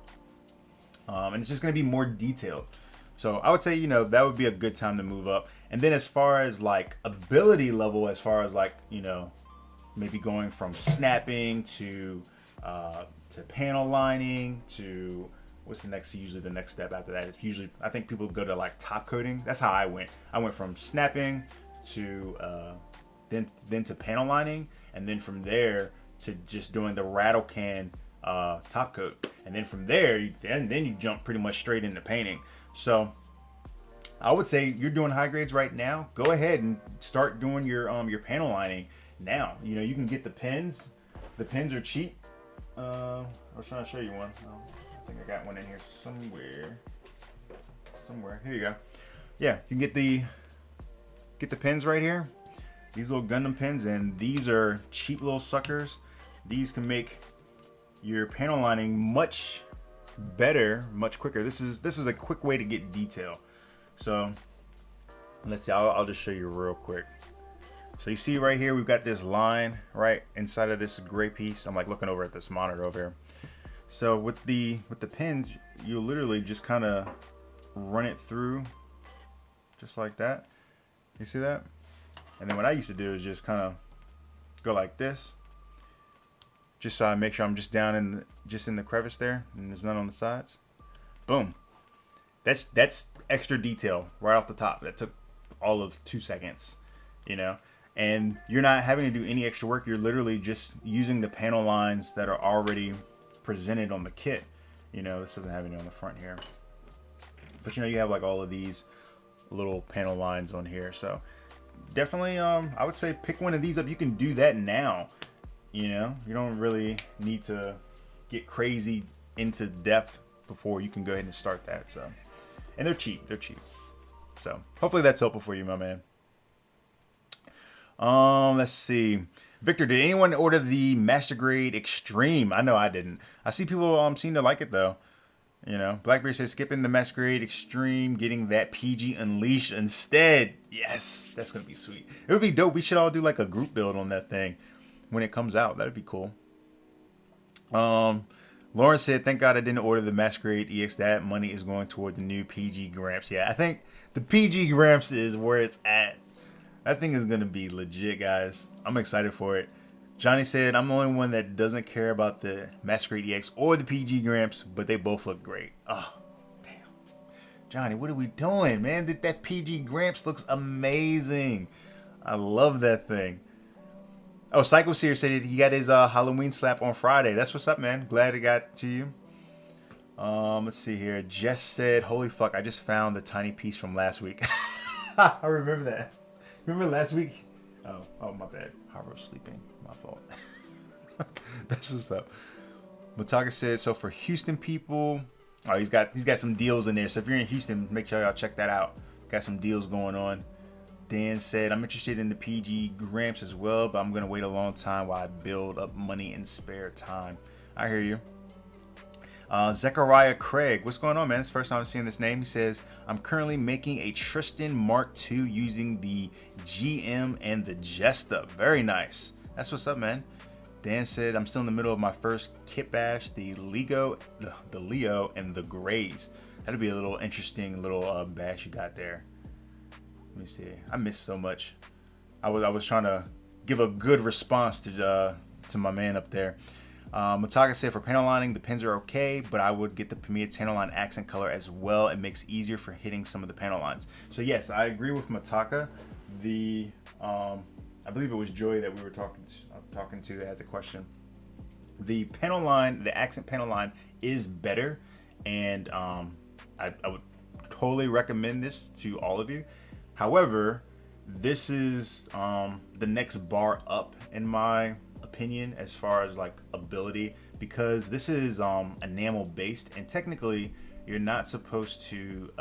And it's just going to be more detailed. So I would say, you know, that would be a good time to move up. And then as far as like ability level, as far as like, you know, maybe going from snapping to panel lining to what's the next, usually the next step after that. It's usually, I think people go to like top coating. That's how I went. I went from snapping to then to panel lining, and then from there to just doing the rattle can top coat, and then from there then you jump pretty much straight into painting. So I would say you're doing high grades right now, go ahead and start doing your panel lining now. You know, you can get the pins. The pins are cheap. I was trying to show you one. I think I got one in here somewhere. Here you go. Yeah, you can get the pins right here. These little Gundam pins, and these are cheap little suckers. These can make your panel lining much better, much quicker. This is a quick way to get detail. So let's see, I'll just show you real quick. So you see right here, we've got this line right inside of this gray piece. I'm like looking over at this monitor over here. So with the pins, you literally just kind of run it through just like that. You see that? And then what I used to do is just kind of go like this, just so I make sure I'm just down in the crevice there, and there's none on the sides. Boom. That's extra detail right off the top. That took all of 2 seconds, you know. And you're not having to do any extra work. You're literally just using the panel lines that are already presented on the kit. You know, this doesn't have any on the front here, but you know, you have like all of these little panel lines on here. So definitely, I would say pick one of these up. You can do that now. You know, you don't really need to get crazy into depth before you can go ahead and start that. So, and they're cheap. So hopefully that's helpful for you, my man. Let's see. Victor, did anyone order the Master Grade Extreme? I know I didn't. I see people seem to like it though. You know, Blackbeard says skipping the Master Grade Extreme, getting that PG Unleashed instead. Yes, that's gonna be sweet. It would be dope. We should all do like a group build on that thing when it comes out. That'd be cool. Lauren said, thank God I didn't order the Master Grade EX. That money is going toward the new PG Gramps. Yeah, I think the PG Gramps is where it's at. That thing is going to be legit, guys. I'm excited for it. Johnny said, I'm the only one that doesn't care about the Master Grade EX or the PG Gramps, but they both look great. Oh, damn. Johnny, what are we doing, man? That PG Gramps looks amazing. I love that thing. Oh, Psycho Seer said he got his Halloween slap on Friday. That's what's up, man. Glad it got to you. Let's see here. Jess said, holy fuck, I just found the tiny piece from last week. I remember that. Remember last week? Oh, my bad. Haru's sleeping. My fault. That's what's up. Mataga said, so for Houston people, oh, he's got some deals in there. So if you're in Houston, make sure y'all check that out. Got some deals going on. Dan said, I'm interested in the PG Gramps as well, but I'm going to wait a long time while I build up money and spare time. I hear you. Zechariah Craig, what's going on, man? It's the first time I'm seeing this name. He says, I'm currently making a Tristan Mark II using the GM and the Jesta. Very nice. That's what's up, man. Dan said, I'm still in the middle of my first kit bash, the Leo, the Leo and the Grays. That'll be a little interesting little bash you got there. Let me see. I missed so much. I was trying to give a good response to my man up there. Mataka said, for panel lining, the pins are okay, but I would get the Premier panel line accent color as well. It makes it easier for hitting some of the panel lines. So yes, I agree with Mataka. The I believe it was Joy that we were talking to that had the question. The panel line, the accent panel line is better, and I would totally recommend this to all of you. However, this is the next bar up in my opinion as far as like ability, because this is enamel based, and technically you're not supposed to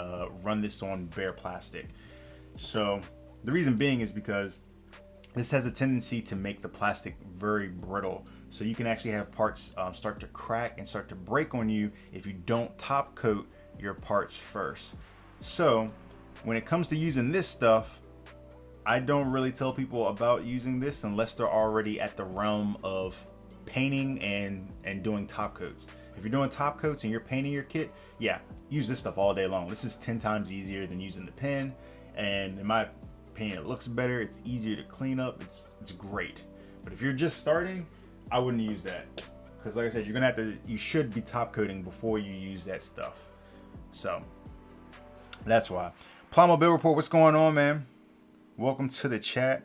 run this on bare plastic. So the reason being is because this has a tendency to make the plastic very brittle. So you can actually have parts start to crack and start to break on you if you don't top coat your parts first. So when it comes to using this stuff, I don't really tell people about using this unless they're already at the realm of painting and doing top coats. If you're doing top coats and you're painting your kit, yeah, use this stuff all day long. This is 10 times easier than using the pen, and in my opinion, it looks better. It's easier to clean up. It's great. But if you're just starting, I wouldn't use that, because like I said, you should be top coating before you use that stuff. So that's why. Plamo Bill Report, what's going on, man? Welcome to the chat.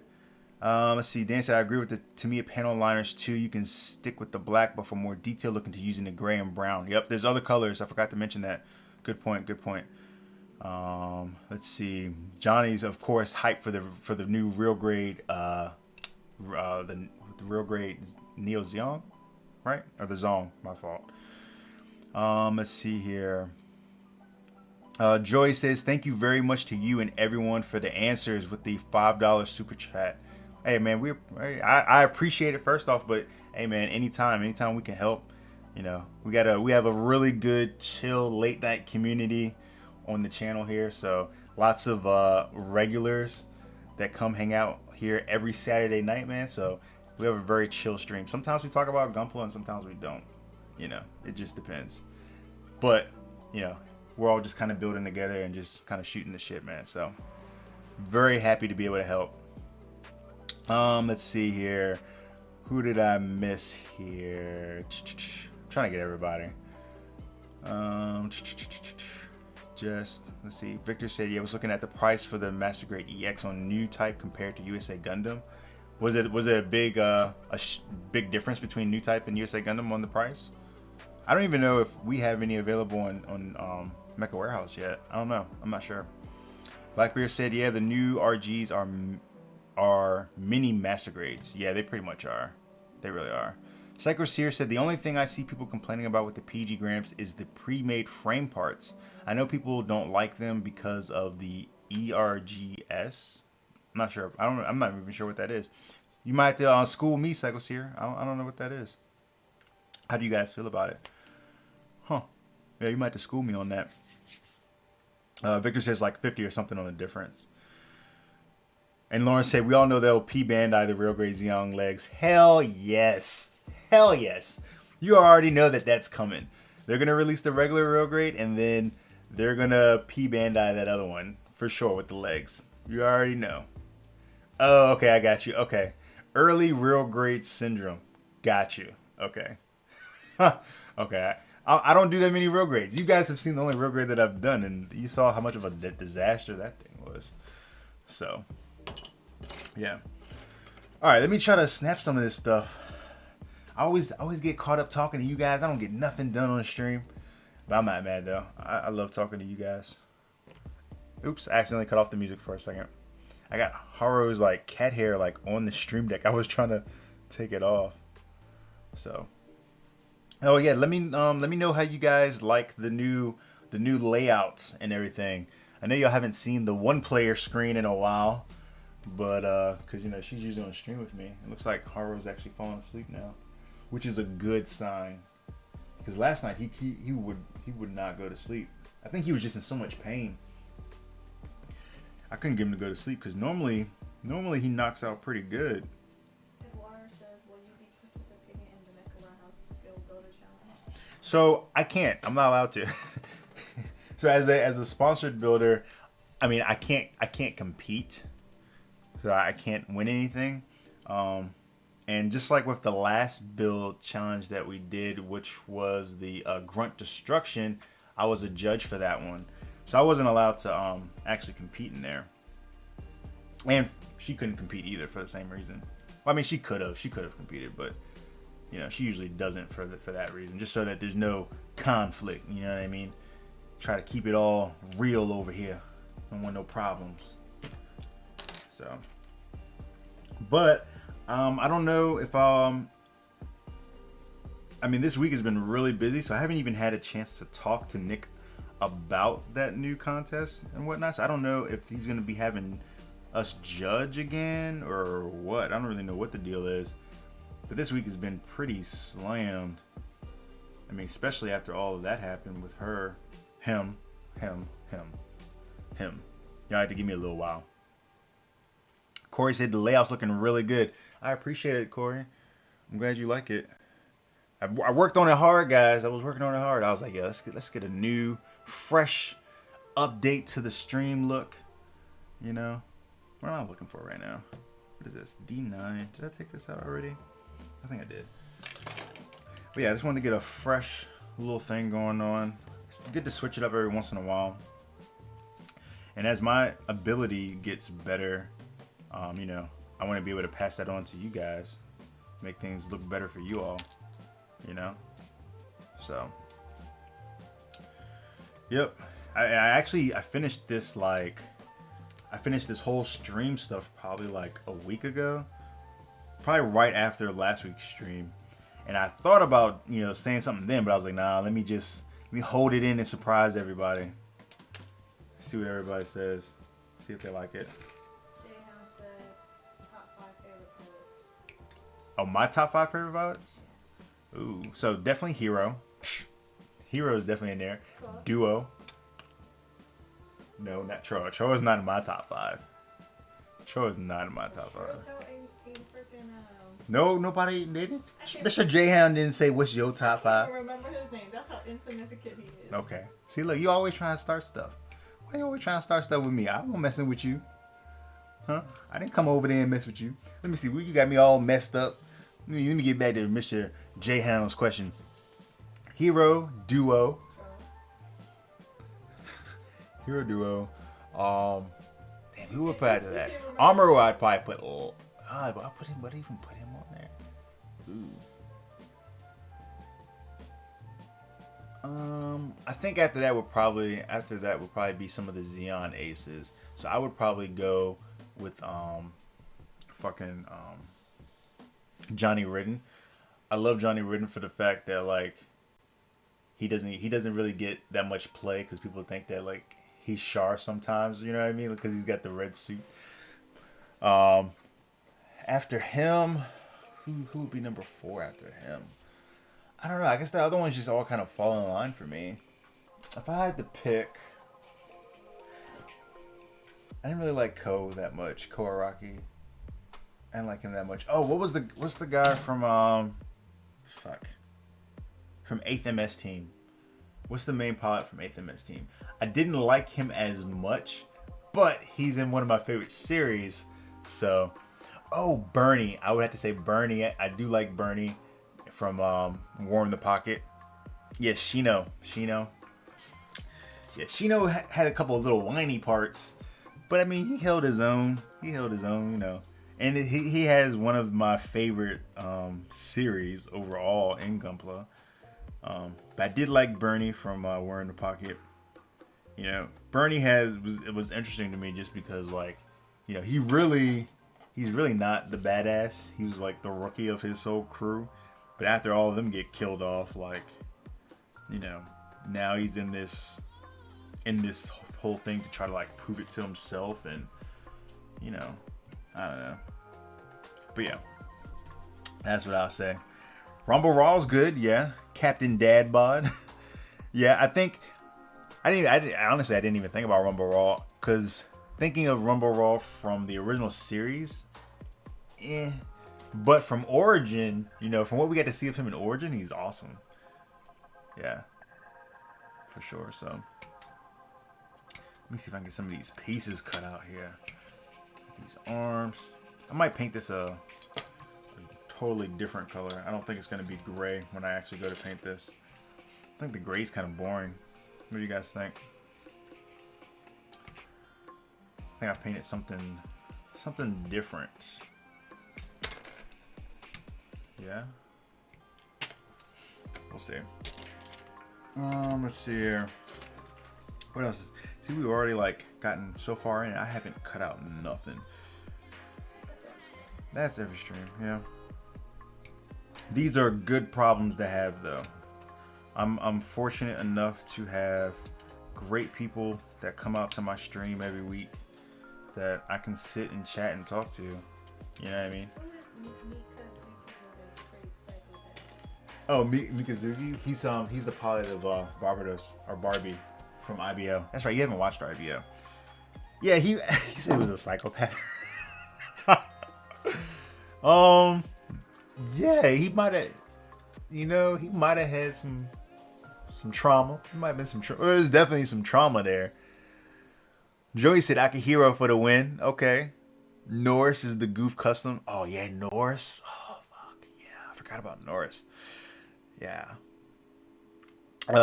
Let's see. Dan said, I agree with the Tamiya panel liners too. You can stick with the black, but for more detail, look into using the gray and brown. Yep, there's other colors. I forgot to mention that. Good point. Good point. Let's see. Johnny's of course hyped for the new real grade the real grade Neo Zeon, right? Or the Zong, my fault. Let's see here. Joy says, thank you very much to you and everyone for the answers with the $5 super chat. Hey man, I appreciate it first off, but hey man, anytime we can help, you know, we have a really good chill late night community on the channel here. So lots of regulars that come hang out here every Saturday night, man. So we have a very chill stream. Sometimes we talk about Gunpla and sometimes we don't. You know, it just depends. But, you know, we're all just kind of building together and just kind of shooting the shit, man. So very happy to be able to help. Let's see here. Who did I miss here? I'm trying to get everybody. Just let's see. Victor said, yeah, I was looking at the price for the Master Grade EX on new type compared to USA Gundam. Was it a big difference between new type and USA Gundam on the price? I don't even know if we have any available on Mecha Warehouse yet. I don't know. I'm not sure. Blackbeard said, yeah, the new RGs are mini Master Grades. Yeah, they pretty much are. They really are. Psycho Seer said, the only thing I see people complaining about with the PG Gramps is the pre-made frame parts. I know people don't like them because of the ERGS. I'm not sure. I'm not even sure what that is. You might have to school me, Psycho Seer. I don't know what that is. How do you guys feel about it? Huh. Yeah, you might have to school me on that. Victor says like 50 or something on the difference. And Lauren said, we all know they'll P-Bandai the real grade Xeon legs. Hell yes. Hell yes. You already know that that's coming. They're going to release the regular real grade, and then they're going to P-Bandai that other one for sure with the legs. You already know. Oh, okay. I got you. Okay. Early real grade syndrome. Got you. Okay. Okay. I don't do that many real grades. You guys have seen the only real grade that I've done, and you saw how much of a disaster that thing was. So, yeah. All right, let me try to snap some of this stuff. I always get caught up talking to you guys. I don't get nothing done on the stream, but I'm not mad though. I love talking to you guys. Oops, I accidentally cut off the music for a second. I got Haru's like cat hair like on the stream deck. I was trying to take it off. So. Oh yeah, let me know how you guys like the new layouts and everything. I know y'all haven't seen the one player screen in a while, but because you know she's usually on stream with me. It looks like Haru's actually falling asleep now, which is a good sign. Because last night he would not go to sleep. I think he was just in so much pain. I couldn't get him to go to sleep because normally he knocks out pretty good. Water. says, will you be participating in the Nicola House Skill Builder Challenge? So I can't. I'm not allowed to. So as a sponsored builder, I mean I can't compete. So I can't win anything. And just like with the last build challenge that we did, which was the Grunt Destruction, I was a judge for that one. So I wasn't allowed to actually compete in there. And she couldn't compete either for the same reason. Well, I mean, she could have competed, but you know, she usually doesn't for that reason, just so that there's no conflict. You know what I mean? Try to keep it all real over here. Don't want no problems. So, but I don't know if I mean, this week has been really busy, so I haven't even had a chance to talk to Nick about that new contest and whatnot. So I don't know if he's gonna be having us judge again or what. I don't really know what the deal is. But this week has been pretty slammed. I mean, especially after all of that happened with her, him. Y'all had to give me a little while. Corey said the layout's looking really good. I appreciate it, Corey. I'm glad you like it. I worked on it hard, guys. I was working on it hard. I was like, yeah, let's get a new, fresh update to the stream look. You know, what am I looking for right now? What is this? D9. Did I take this out already? I think I did. But yeah, I just wanted to get a fresh little thing going on. It's good to switch it up every once in a while. And as my ability gets better, you know, I want to be able to pass that on to you guys, make things look better for you all, you know. So, yep. I finished this this whole stream stuff probably like a week ago, probably right after last week's stream. And I thought about, you know, saying something then, but I was like, nah, let me hold it in and surprise everybody. See what everybody says. See if they like it. Jayhan said top 5 favorite pilots. Oh, my top 5 favorite pilots? Ooh, so definitely Hero. Hero is definitely in there. Cool. Duo. No, not Troy. Troy is not in my top 5. Troy is not in my top 5. No, nobody did it. Mr. Jayhan didn't say what's your top 5. I can't remember his name. That's how insignificant he is. Okay. See, look, you always trying to start stuff. Why you always trying to start stuff with me? I wasn't messing with you. Huh? I didn't come over there and mess with you. Let me see. You got me all messed up. Let me get back to Mr. Jayhan's question. Hero, duo. Hero, duo. Damn, who would put after that? Armor, I'd probably put. But I put him. But even put him on there. Ooh. I think after that would probably be some of the Xeon aces. So I would probably go with Johnny Ridden. I love Johnny Ridden for the fact that like he doesn't really get that much play because people think that like he's Char sometimes. You know what I mean? Because he's got the red suit. After him, who would be number 4 after him? I don't know. I guess the other ones just all kind of fall in line for me. If I had to pick, I didn't really like Ko that much. Ko Araki. I didn't like him that much. Oh, what's the guy from from 8th MS team? What's the main pilot from 8th MS team? I didn't like him as much, but he's in one of my favorite series. So, Bernie. I would have to say Bernie. I do like Bernie from Warm the Pocket. Yeah, Shino. Yeah, Shino had a couple of little whiny parts, but I mean, he held his own. You know. And he has one of my favorite series overall in Gunpla. But I did like Bernie from Warm the Pocket. You know, Bernie was interesting to me just because, like, you know, he's really not the badass. He was like the rookie of his whole crew. But after all of them get killed off, like, you know, now he's in this whole thing to try to like prove it to himself, and you know, I don't know. But yeah, that's what I'll say. Rumble Raw's good, yeah. Captain Dad Bod. Yeah, I think honestly I didn't even think about Rumble Raw, because thinking of Rumble Raw from the original series, But from Origin, you know, from what we got to see of him in Origin, he's awesome. Yeah, for sure. So let me see if I can get some of these pieces cut out here. These arms. I might paint this a totally different color. I don't think it's going to be gray when I actually go to paint this. I think the gray's kind of boring. What do you guys think? I think I painted something different. Yeah. We'll see. Let's see here. What else? See, we've already like gotten so far in. I haven't cut out nothing. That's every stream. Yeah. These are good problems to have, though. I'm fortunate enough to have great people that come out to my stream every week that I can sit and chat and talk to. You know what I mean? Oh, Mikazuki, he's the pilot of Barbados or Barbie from IBO. That's right, you haven't watched IBO. Yeah, he said he was a psychopath. Yeah, he might have, you know, he might have had some trauma. There might have been some trauma. There's definitely some trauma there. Joey said Akihiro for the win. Okay. Norris is the goof custom. Oh yeah, Norris. Oh fuck yeah, I forgot about Norris. Yeah.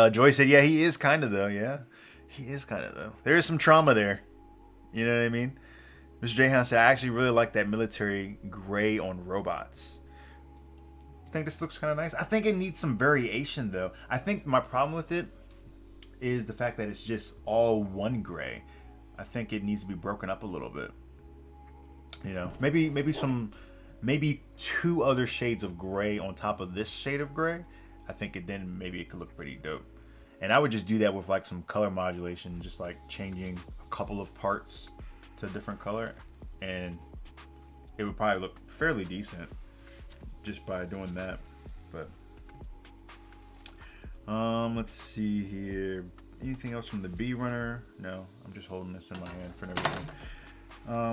Joy said, yeah, he is kind of though. Yeah, he is kind of though. There is some trauma there. You know what I mean? Mr. Jayhan said, I actually really like that military gray on robots. I think this looks kind of nice. I think it needs some variation though. I think my problem with it is the fact that it's just all one gray. I think it needs to be broken up a little bit. You know, maybe two other shades of gray on top of this shade of gray. I think then maybe it could look pretty dope. And I would just do that with like some color modulation, just like changing a couple of parts to a different color, and it would probably look fairly decent just by doing that. But let's see here. Anything else from the B runner? No, I'm just holding this in my hand for everything.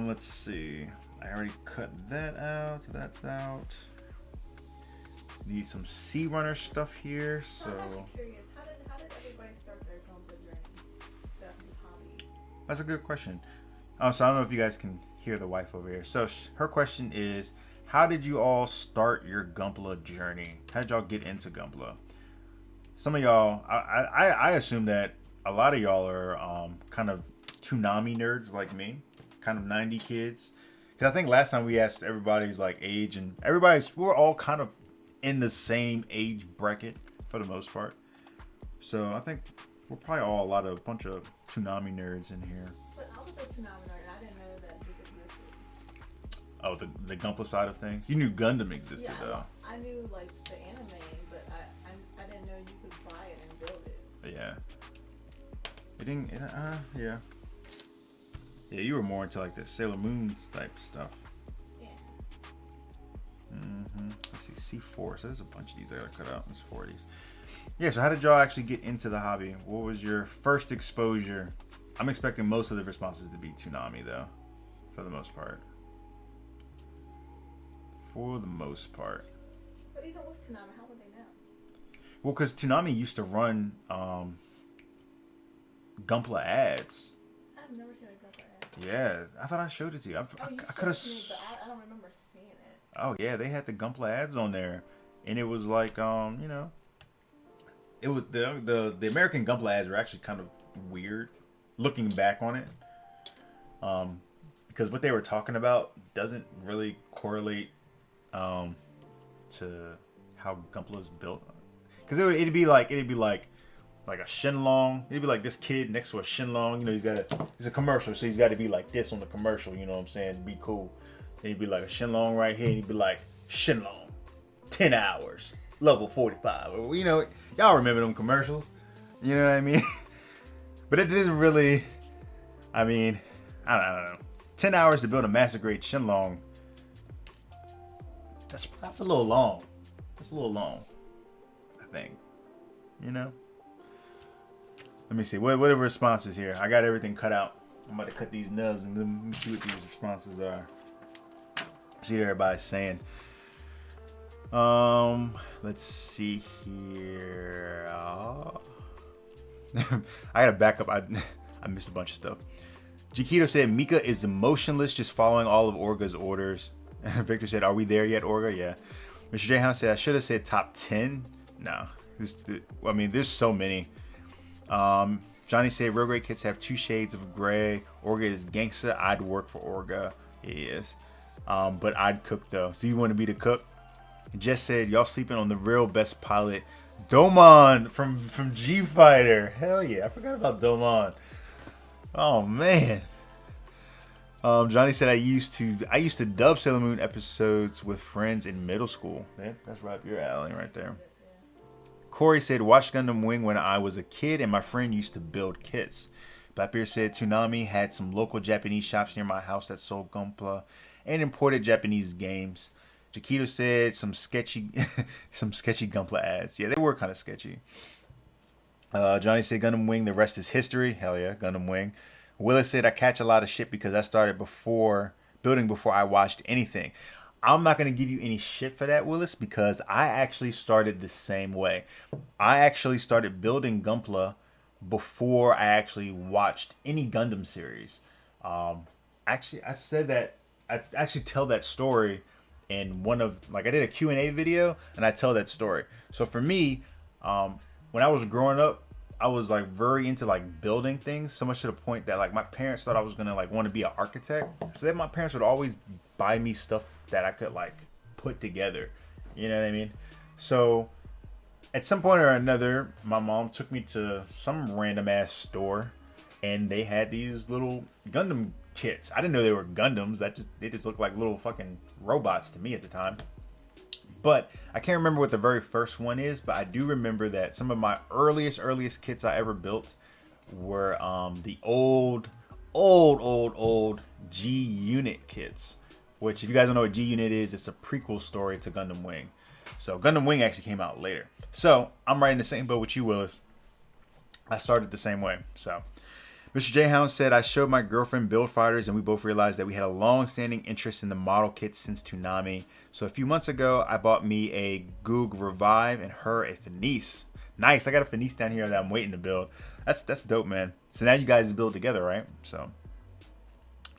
Let's see. I already cut that out. That's out. Need some C runner stuff here. So I'm curious. How did everybody start their Gunpla journey? This hobby. That's a good question. So I don't know if you guys can hear the wife over here. So her question is, how did you all start your Gunpla journey? How did y'all get into Gunpla? Some of y'all, I assume that a lot of y'all are kind of Toonami nerds like me, kind of 90 kids. Because I think last time we asked everybody's like age, and we're all kind of in the same age bracket for the most part. So I think we're probably all a bunch of Toonami nerds in here. But I was a Toonami nerd, and I didn't know that this existed. Oh, the Gunpla side of things? You knew Gundam existed, yeah, though. I knew like the anime, but I didn't know you could buy it and build it. But yeah. It didn't, yeah. Yeah, you were more into like the Sailor Moon type stuff. Yeah. Let's see, C4. So there's a bunch of these I gotta cut out. There's 4 of these. Yeah, so how did y'all actually get into the hobby? What was your first exposure? I'm expecting most of the responses to be Toonami, though, for the most part. For the most part. But even with Toonami, how would they know? Well, because Toonami used to run Gunpla ads. I've never seen a Gunpla ad. Yeah, I thought I showed it to you. I could have. But I don't remember seeing it. Oh yeah, they had the Gunpla ads on there, and it was like you know, it was the American Gunpla ads were actually kind of weird, looking back on it, because what they were talking about doesn't really correlate to how Gunpla is built. Because it'd be like a Shenlong. It'd be like this kid next to a Shenlong. You know, it's a commercial, so he's got to be like this on the commercial. You know what I'm saying? To be cool. And he'd be like a Shenlong right here. And he'd be like Shenlong, 10 hours, level 45. Or, you know, y'all remember them commercials? You know what I mean? But it isn't really. I mean, I don't know. 10 hours to build a master grade Shenlong. That's a little long. That's a little long, I think. You know? Let me see. What are the responses here? I got everything cut out. I'm about to cut these nubs and let me see what these responses are. See what everybody's saying. Let's see here. I gotta back up. I missed a bunch of stuff. Jakito said Mika is emotionless, just following all of Orga's orders. Victor said, "Are we there yet, Orga?" Yeah. Mr. J Hound said, "I should have said top 10." No, there's so many. Johnny said, "Real great kids have 2 shades of gray. Orga is gangsta. I'd work for Orga." He is. But I'd cook though. So you want me to cook? Jess said, "Y'all sleeping on the real best pilot, Domon from G Fighter." Hell yeah, I forgot about Domon. Oh man. Johnny said, I used to dub Sailor Moon episodes with friends in middle school. Yeah, that's right up your alley right there. Corey said, "Watched Gundam Wing when I was a kid and my friend used to build kits." Blackbeard said, "Toonami had some local Japanese shops near my house that sold Gunpla and imported Japanese games." Jakito said some sketchy Gunpla ads. Yeah, they were kind of sketchy. Johnny said Gundam Wing, the rest is history. Hell yeah, Gundam Wing. Willis said, "I catch a lot of shit because I started building before I watched anything." I'm not going to give you any shit for that, Willis, because I actually started the same way. I actually started building Gunpla before I actually watched any Gundam series. Actually, I said that, I actually tell that story in I did a Q&A video, and I tell that story. So for me, when I was growing up, I was like very into like building things, so much to the point that like my parents thought I was gonna like want to be an architect. So then my parents would always buy me stuff that I could like put together. You know what I mean? So at some point or another, my mom took me to some random ass store, and they had these little Gundam kits. I didn't know they were Gundams. They just looked like little fucking robots to me at the time. But I can't remember what the very first one is, but I do remember that some of my earliest kits I ever built were the old G Unit kits. Which, if you guys don't know what G Unit is, it's a prequel story to Gundam Wing. So Gundam Wing actually came out later. So I'm right in the same boat with you, Willis. I started the same way. So Mr. J Hound said, "I showed my girlfriend build fighters and we both realized that we had a long-standing interest in the model kits since Toonami. So a few months ago, I bought me a Goog Revive and her a Fenice." Nice. I got a Fenice down here that I'm waiting to build. That's dope, man. So now you guys build together, right? So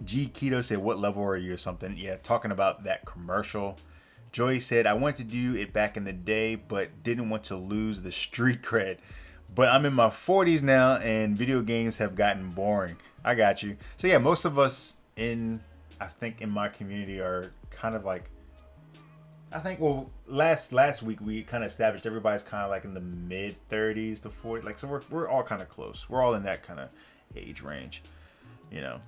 G Keto said, "What level are you?" or something. Yeah, talking about that commercial. Joey said, "I wanted to do it back in the day, but didn't want to lose the street cred. But I'm in my 40s now, and video games have gotten boring." I got you. So yeah, most of us I think in my community are kind of like, last week we kind of established everybody's kind of like in the mid 30s to 40s. Like, so we're all kind of close. We're all in that kind of age range, you know.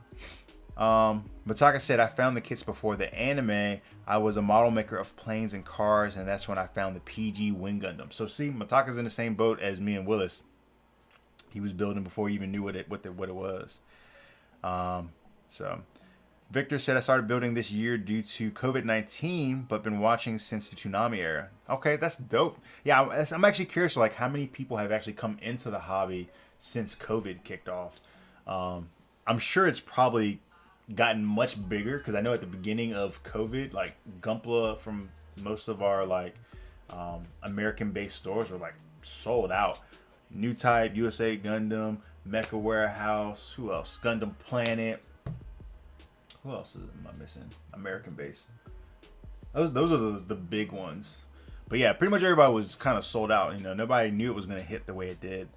Mataka said, "I found the kits before the anime. I was a model maker of planes and cars, and that's when I found the PG Wing Gundam." So see, Mataka's in the same boat as me and Willis. He was building before he even knew what it was. So Victor said, "I started building this year due to COVID-19, but been watching since the Toonami era." Okay, that's dope. Yeah, I'm actually curious, like, how many people have actually come into the hobby since COVID kicked off. I'm sure it's probably gotten much bigger, because I know at the beginning of COVID, like, Gunpla from most of our like American-based stores were like sold out. New Type, USA Gundam, Mecha Warehouse, who else? Gundam Planet. Who else am I missing? American-based. Those are the big ones. But yeah, pretty much everybody was kind of sold out. You know, nobody knew it was going to hit the way it did.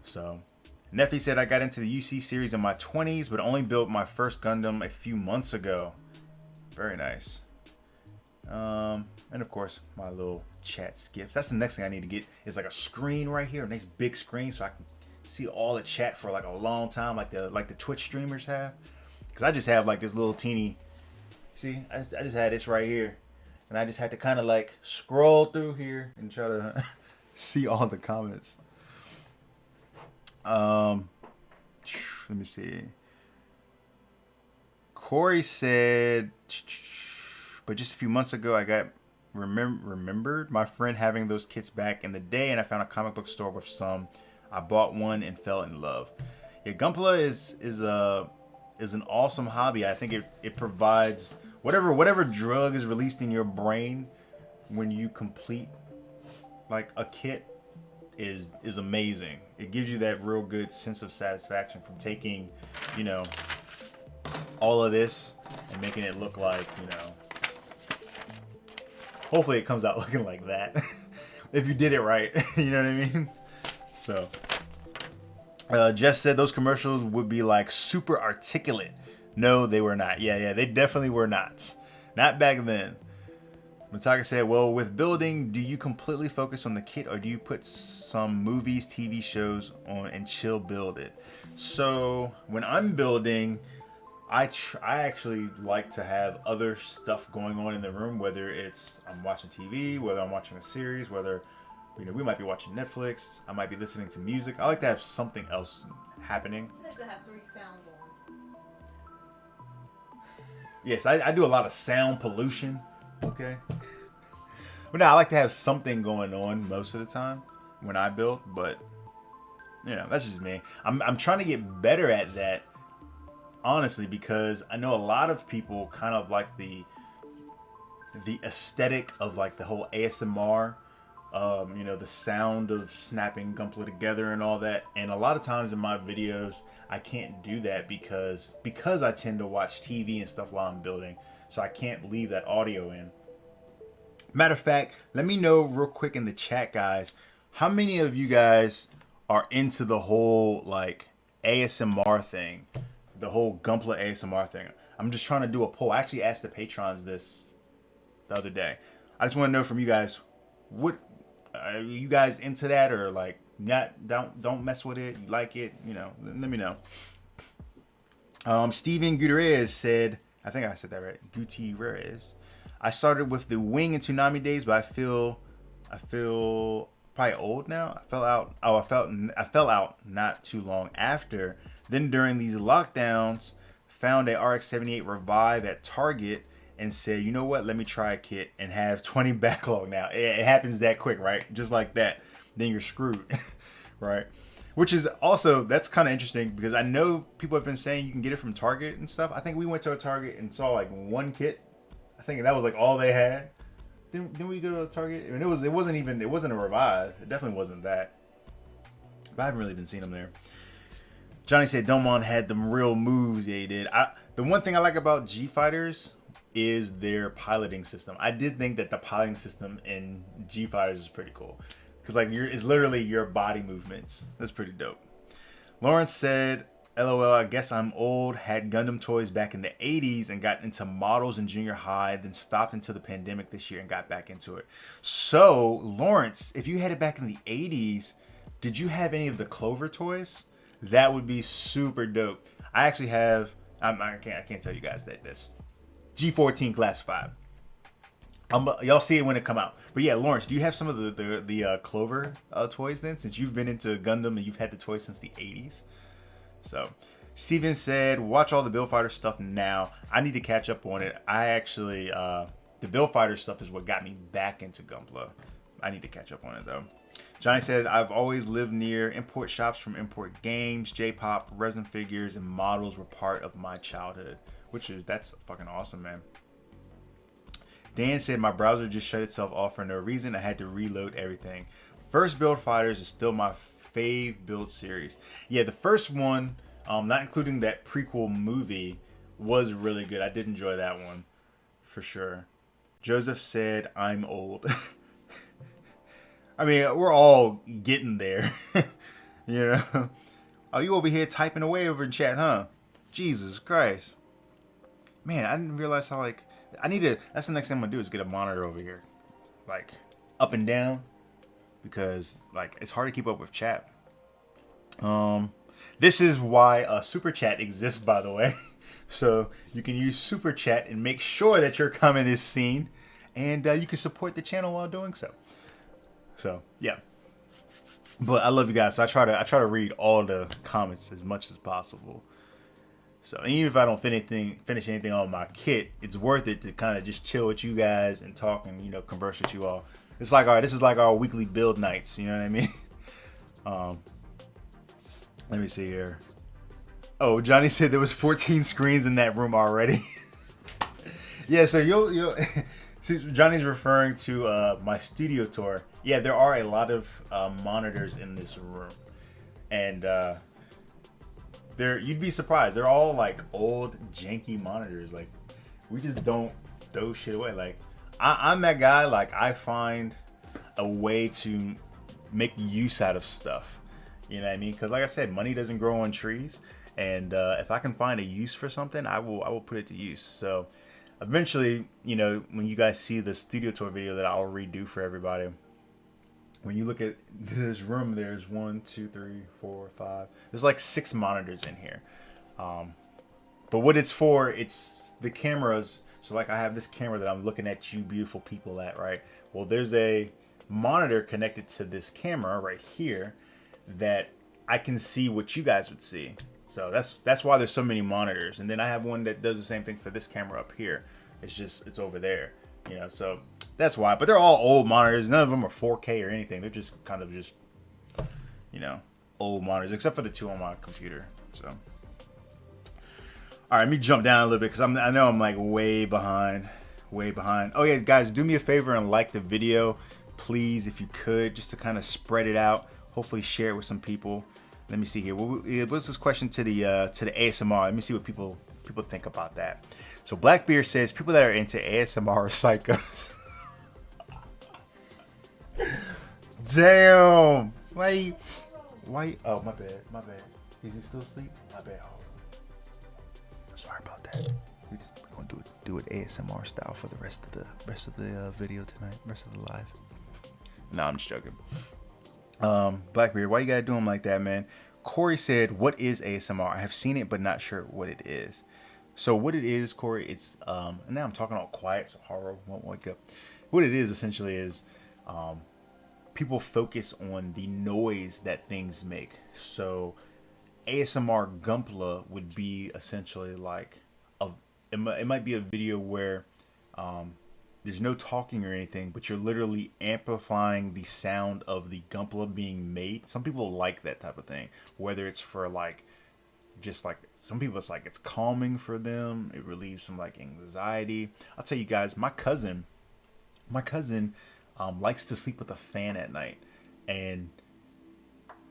So Neffy said, "I got into the UC series in my 20s, but only built my first Gundam a few months ago." Very nice. And of course, my little chat skips. That's the next thing I need to get, is like a screen right here, a nice big screen, so I can see all the chat for like a long time, like the Twitch streamers have. Because I just have like this little teeny. See, I just had this right here, and I just had to kind of like scroll through here and try to see all the comments. Let me see. Corey said, "But just a few months ago, I got remembered my friend having those kits back in the day, and I found a comic book store with some. I bought one and fell in love." Yeah, Gunpla is an awesome hobby. I think it provides whatever drug is released in your brain when you complete like a kit is amazing. It gives you that real good sense of satisfaction from taking, you know, all of this and making it look like, you know, hopefully it comes out looking like that. If you did it right, you know what I mean? So, Jess said those commercials would be like super articulate. No, they were not. Yeah, they definitely were not. Not back then. Mataka said, well, with building, do you completely focus on the kit or do you put some movies, TV shows on and chill build it? So when I'm building, I actually like to have other stuff going on in the room, whether it's I'm watching TV, whether I'm watching a series, whether, you know, we might be watching Netflix, I might be listening to music. I like to have something else happening. I like to have 3 sounds on. Yes, I do a lot of sound pollution. Okay. But no, I like to have something going on most of the time when I build, but you know, that's just me. I'm trying to get better at that, honestly, because I know a lot of people kind of like the aesthetic of like the whole ASMR, you know, the sound of snapping Gunpla together and all that. And a lot of times in my videos, I can't do that because I tend to watch TV and stuff while I'm building. So I can't leave that audio in. Matter of fact, let me know real quick in the chat, guys, how many of you guys are into the whole like ASMR thing, the whole Gunpla ASMR thing. I'm just trying to do a poll. I actually asked the patrons this the other day. I just want to know from you guys, what are you guys into that, or like not? Don't mess with it. You like it? You know, let me know. Steven Gutierrez said, I think I said that right. Gutierrez. I started with the Wing and Tsunami days, but I feel probably old now. I fell out. Oh, I fell out not too long after. Then during these lockdowns, found a RX-78 Revive at Target and said, you know what? Let me try a kit and have 20 backlog now. It happens that quick, right? Just like that. Then you're screwed, right? Which is also, that's kind of interesting because I know people have been saying you can get it from Target and stuff. I think we went to a Target and saw like one kit. I think that was like all they had. Didn't we go to a Target? I mean, it wasn't a Revive. It definitely wasn't that. But I haven't really been seeing them there. Johnny said Domon had them real moves. Yeah, he did. The one thing I like about G Fighters is their piloting system. I did think that the piloting system in G Fighters is pretty cool. Because like it's literally your body movements. That's pretty dope. Lawrence said, LOL, I guess I'm old, had Gundam toys back in the 80s and got into models in junior high, then stopped until the pandemic this year and got back into it. So, Lawrence, if you had it back in the 80s, did you have any of the Clover toys? That would be super dope. I actually have, I can't tell you guys that this G14 Classified. Y'all see it when it come out. But yeah, Lawrence, do you have some of the Clover toys then? Since you've been into Gundam and you've had the toys since the 80s. So, Steven said, watch all the Build Fighter stuff now. I need to catch up on it. I actually, the Build Fighter stuff is what got me back into Gunpla. I need to catch up on it though. Johnny said, I've always lived near import shops from import games, J-pop, resin figures, and models were part of my childhood. That's fucking awesome, man. Dan said, my browser just shut itself off for no reason. I had to reload everything. First Build Fighters is still my fave build series. Yeah, the first one, not including that prequel movie, was really good. I did enjoy that one for sure. Joseph said, I'm old. I mean, we're all getting there. You know? Oh, you over here typing away over in chat, huh? Jesus Christ. Man, I didn't realize how, like, that's the next thing I'm gonna do is get a monitor over here. Like, up and down. Because, like, it's hard to keep up with chat. This is why Super Chat exists, by the way. So, you can use Super Chat and make sure that your comment is seen. And you can support the channel while doing so. So, yeah. But I love you guys. So I try to read all the comments as much as possible. So, and even if I don't finish anything on my kit, it's worth it to kind of just chill with you guys and talk and, you know, converse with you all. It's like, all right, this is like our weekly build nights. You know what I mean? Let me see here. Oh, Johnny said there was 14 screens in that room already. Yeah, so you'll See, Johnny's referring to my studio tour. Yeah, there are a lot of monitors in this room, and you'd be surprised. They're all like old, janky monitors. Like, we just don't throw shit away. Like, I'm that guy. Like, I find a way to make use out of stuff. You know what I mean? Because, like I said, money doesn't grow on trees, and if I can find a use for something, I will put it to use. So, eventually, you know, when you guys see the studio tour video that I'll redo for everybody, when you look at this room, there's 1, 2, 3, 4, 5. There's like 6 monitors in here. But what it's for, it's the cameras. So like I have this camera that I'm looking at you beautiful people at, right? Well, there's a monitor connected to this camera right here that I can see what you guys would see. So that's why there's so many monitors. And then I have one that does the same thing for this camera up here. It's over there, you know, so that's why. But they're all old monitors. None of them are 4K or anything. They're just kind of just, you know, old monitors, except for the 2 on my computer. So, all right, let me jump down a little bit because I know I'm like way behind. Oh yeah, guys, do me a favor and like the video, please, if you could, just to kind of spread it out. Hopefully, share it with some people. Let me see here. What's this question to the ASMR? Let me see what people think about that. So Blackbeard says people that are into ASMR are psychos. Damn. Why? Oh, my bad. Is he still asleep? My bad. Oh. Sorry about that. We're gonna do it ASMR style for the rest of the video tonight, rest of the live. No, I'm just joking. Blackbeard, why you gotta do him like that, man? Corey said, "What is ASMR? I have seen it, but not sure what it is." So what it is, Corey, it's and now I'm talking all quiet, so horror won't wake up. What it is essentially is people focus on the noise that things make. So ASMR Gumpla would be essentially like it might be a video where there's no talking or anything, but you're literally amplifying the sound of the Gumpla being made. Some people like that type of thing, whether it's for like just like some people it's calming for them, it relieves some like anxiety. I'll tell you guys, my cousin likes to sleep with a fan at night, and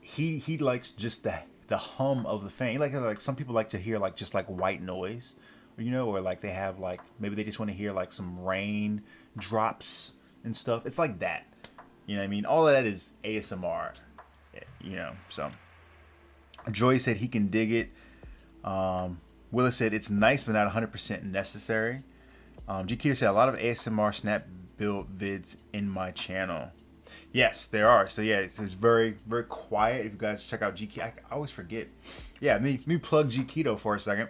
he likes just the hum of the fan. Like some people like to hear like just like white noise, you know, or like they have like maybe they just want to hear like some rain drops and stuff. It's like that, you know what I mean? All of that is ASMR, you know. So Joy said he can dig it. Willis said it's nice but not 100% necessary. G said a lot of ASMR snap build vids in my channel. Yes, there are. So yeah, it's very, very quiet. If you guys check out I always forget. Yeah, let me plug G Keto for a second.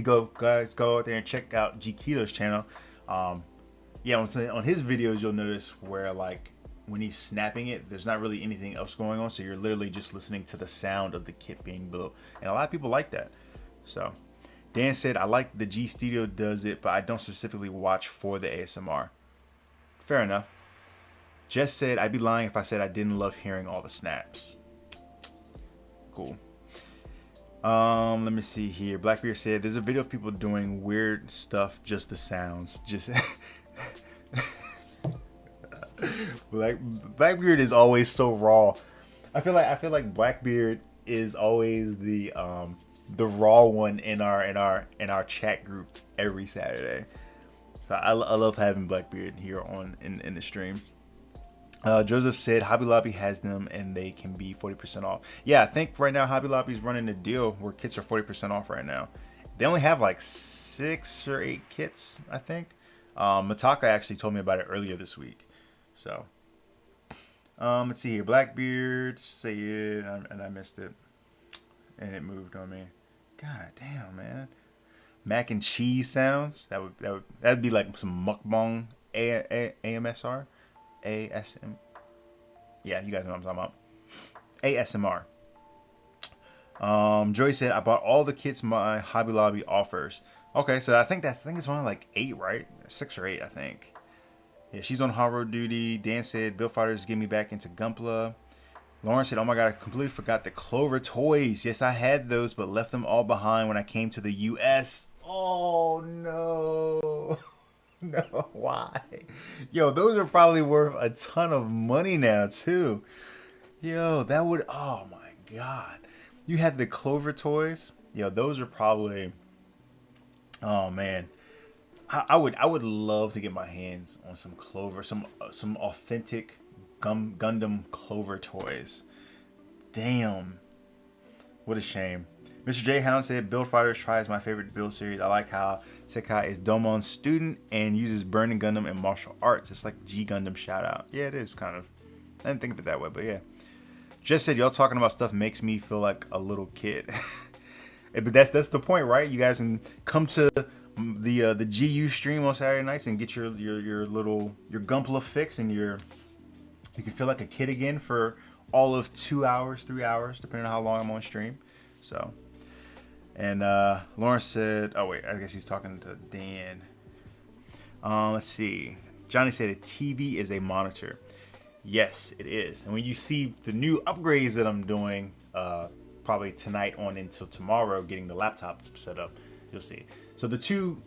Go out there and check out G Keto's channel. Yeah, on his videos you'll notice where like when he's snapping it, there's not really anything else going on, so you're literally just listening to the sound of the kit being built, and a lot of people like that. So Dan said, I like the G Studio does it, but I don't specifically watch for the ASMR. Fair enough. Jess said, I'd be lying if I said I didn't love hearing all the snaps. Cool. Let me see here. Blackbeard said, there's a video of people doing weird stuff, just the sounds. Just Blackbeard is always so raw. I feel like Blackbeard is always the raw one in our chat group every Saturday. So I love having Blackbeard here in the stream. Joseph said Hobby Lobby has them and they can be 40% off. Yeah, I think right now Hobby Lobby's running a deal where kits are 40% off right now. They only have like 6 or 8 kits, I think. Mataka actually told me about it earlier this week. So, let's see here. Blackbeard say it, and I missed it, and it moved on me. God damn, man. Mac and cheese sounds. That'd be like some mukbang AMSR, ASM. Yeah, you guys know what I'm talking about. ASMR. Joey said I bought all the kits my Hobby Lobby offers. Okay, so I think it's only like 8, right? 6 or 8, I think. Yeah, she's on horror duty. Dan said, Bill Fighters get me back into Gunpla. Lauren said, oh my god, I completely forgot the Clover toys. Yes, I had those, but left them all behind when I came to the U.S. Oh, no. No, why? Yo, those are probably worth a ton of money now too. Yo, that would. Oh my god. You had the Clover toys. Yo, those are probably. Oh man, I would love to get my hands on some Clover, some authentic Gundam Clover toys. Damn, what a shame. Mr. J Hound said, Build Fighters Try is my favorite build series. I like how Sekai is Domon's student and uses Burning Gundam and martial arts. It's like G Gundam shout out. Yeah, it is kind of. I didn't think of it that way, but yeah. Just said, y'all talking about stuff makes me feel like a little kid. But that's the point, right? You guys can come to the GU stream on Saturday nights and get your Gumpla fix, and you can feel like a kid again for all of 2 hours, 3 hours, depending on how long I'm on stream. So, and Lawrence said, oh wait, I guess he's talking to Dan. Let's see. Johnny said a TV is a monitor. Yes, it is. And when you see the new upgrades that I'm doing, probably tonight on until tomorrow, getting the laptop set up, you'll see. So the two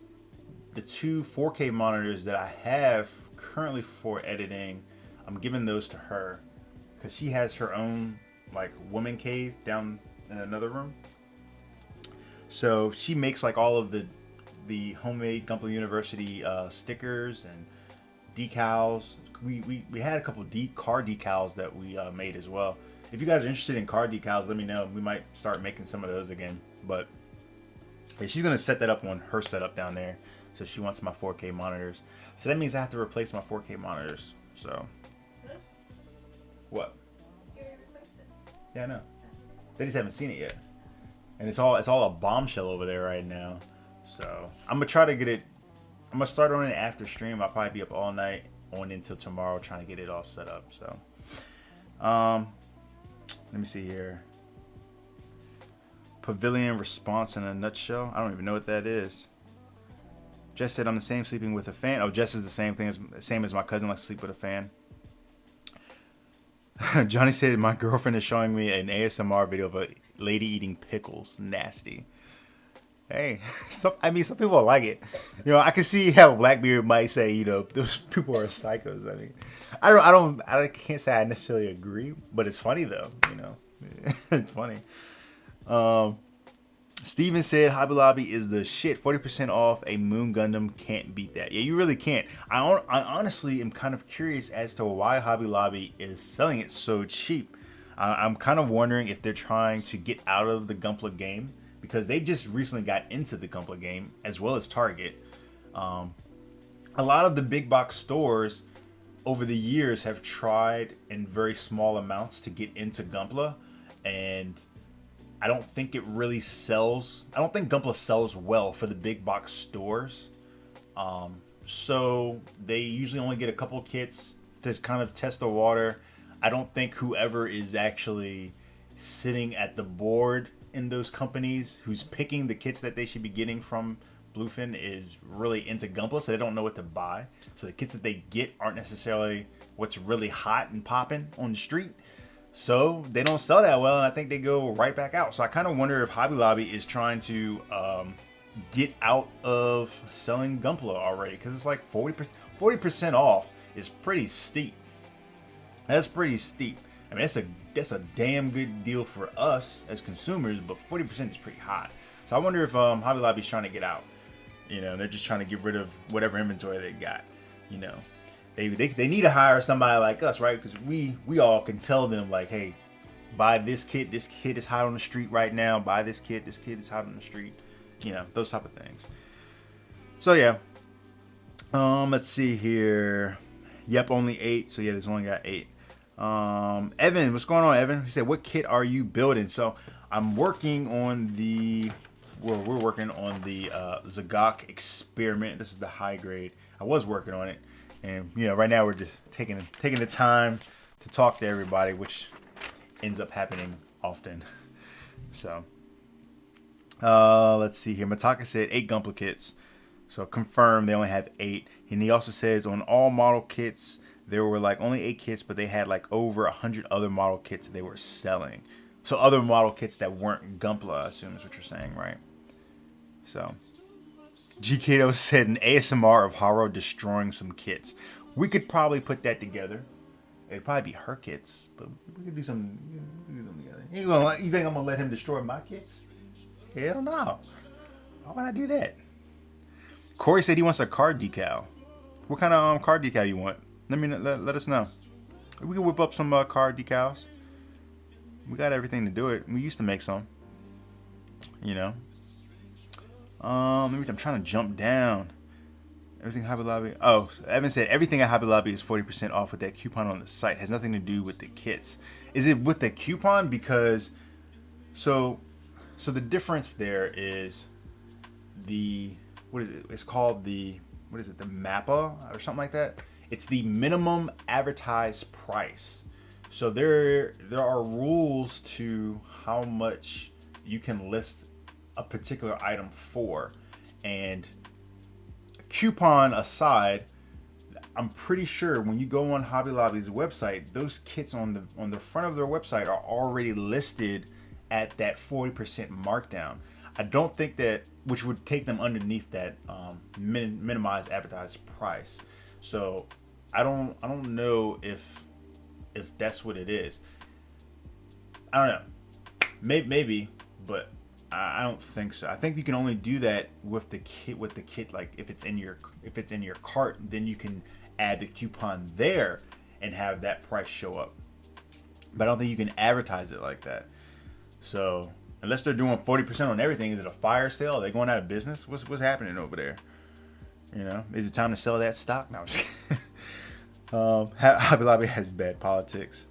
4K monitors that I have currently for editing, I'm giving those to her because she has her own like woman cave down in another room. So she makes like all of the homemade Gumpla University stickers and decals. We had a couple car decals that we made as well. If you guys are interested in car decals, let me know. We might start making some of those again. But yeah, she's gonna set that up on her setup down there. So she wants my 4K monitors. So that means I have to replace my 4K monitors. So what? Yeah, I know. They just haven't seen it yet. And it's all a bombshell over there right now. So I'm gonna try to get it. I'm gonna start on it after stream. I'll probably be up all night on until tomorrow trying to get it all set up. So let me see here. Pavilion response in a nutshell. I don't even know what that is. Jess said I'm the same sleeping with a fan. Oh, Jess is the same as my cousin likes to sleep with a fan. Johnny said my girlfriend is showing me an ASMR video of a lady eating pickles. Nasty. Hey, some people like it. You know, I can see how Blackbeard might say, you know, those people are psychos. I mean, I can't say I necessarily agree, but it's funny though. You know, it's funny. Steven said Hobby Lobby is the shit. 40% off a Moon Gundam, can't beat that. Yeah, you really can't. I honestly am kind of curious as to why Hobby Lobby is selling it so cheap. I'm kind of wondering if they're trying to get out of the Gunpla game, because they just recently got into the Gunpla game as well as Target. A lot of the big box stores over the years have tried in very small amounts to get into Gunpla, and I don't think it really sells. I don't think Gunpla sells well for the big box stores. So they usually only get a couple kits to kind of test the water. I don't think whoever is actually sitting at the board in those companies who's picking the kits that they should be getting from Bluefin is really into Gunpla, so they don't know what to buy. So the kits that they get aren't necessarily what's really hot and popping on the street. So they don't sell that well, and I think they go right back out. So I kind of wonder if Hobby Lobby is trying to get out of selling Gunpla already, because it's like 40% off is pretty steep. That's pretty steep. I mean, that's a damn good deal for us as consumers, but 40% is pretty hot. So I wonder if Hobby Lobby is trying to get out. You know, they're just trying to get rid of whatever inventory they got. You know. They need to hire somebody like us, right? Because we all can tell them, like, hey, buy this kit. This kit is hot on the street right now. Buy this kit. This kit is hot on the street. You know, those type of things. So yeah. Let's see here. Yep, only 8. So yeah, there's only got 8. Evan, what's going on, Evan? He said, what kit are you building? So I'm working on we're working on the Zagok Experiment. This is the high grade. I was working on it. And, you know, right now we're just taking the time to talk to everybody, which ends up happening often. So, let's see here. Mataka said 8 Gunpla kits. So, confirmed they only have 8. And he also says on all model kits, there were like only 8 kits, but they had like over 100 other model kits they were selling. So, other model kits that weren't Gunpla, I assume is what you're saying, right? So, GKO said an ASMR of Haro destroying some kits. We could probably put that together. It'd probably be her kits, but we could do some. We could do them together. You think I'm gonna let him destroy my kits? Hell no. Why would I do that? Corey said he wants a card decal. What kind of card decal you want? Let us know. We can whip up some card decals. We got everything to do it. We used to make some. You know. I'm trying to jump down. Everything Hobby Lobby. Oh, Evan said everything at Hobby Lobby is 40% off with that coupon on the site. Has nothing to do with the kits. Is it with the coupon? Because so the difference there is what is it? It's called the MAPA or something like that. It's the minimum advertised price. So there are rules to how much you can list a particular item for, and coupon aside, I'm pretty sure when you go on Hobby Lobby's website, those kits on the front of their website are already listed at that 40% markdown. I don't think that, which would take them underneath that minimized advertised price. So I don't know if that's what it is. I don't know. Maybe, but I don't think so. I think you can only do that with the kit. Like if it's in your cart, then you can add the coupon there and have that price show up. But I don't think you can advertise it like that. So unless they're doing 40% on everything, is it a fire sale? Are they going out of business? What's happening over there? You know, is it time to sell that stock? No, I'm just kidding. Hobby Lobby has bad politics.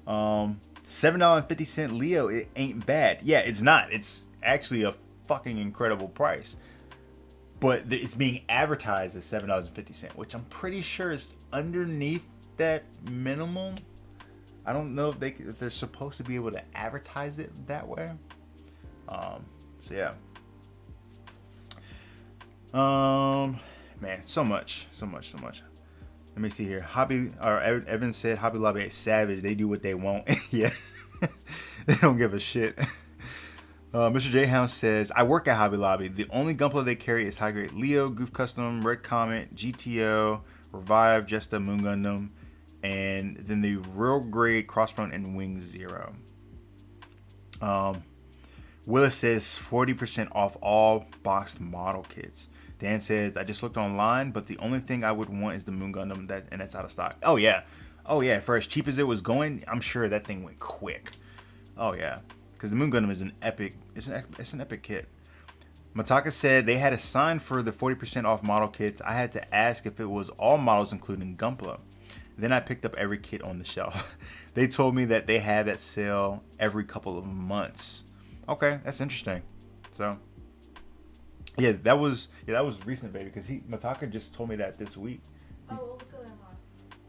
$7.50 Leo, it ain't bad. Yeah, it's not. It's actually a fucking incredible price. But it's being advertised as $7.50, which I'm pretty sure is underneath that minimum. I don't know if they're supposed to be able to advertise it that way. So yeah. Man, so much. Let me see here. Evan said Hobby Lobby is savage. They do what they want. Yeah. They don't give a shit. Mr. J House says, I work at Hobby Lobby. The only Gunpla they carry is High Grade Leo, Goof Custom, Red Comet, GTO, Revive, Jesta, Moon Gundam, and then the real grade Crossbone and Wing Zero. Willis says 40% off all boxed model kits. Dan says, I just looked online, but the only thing I would want is the Moon Gundam, and that's out of stock. Oh yeah. For as cheap as it was going, I'm sure that thing went quick. Oh yeah, because the Moon Gundam is an epic. It's an epic kit. Mataka said they had a sign for the 40% off model kits. I had to ask if it was all models, including Gunpla. Then I picked up every kit on the shelf. They told me that they had that sale every couple of months. Okay, that's interesting. So. Yeah, that was recent, baby. Because Mataka just told me that this week. What was going on?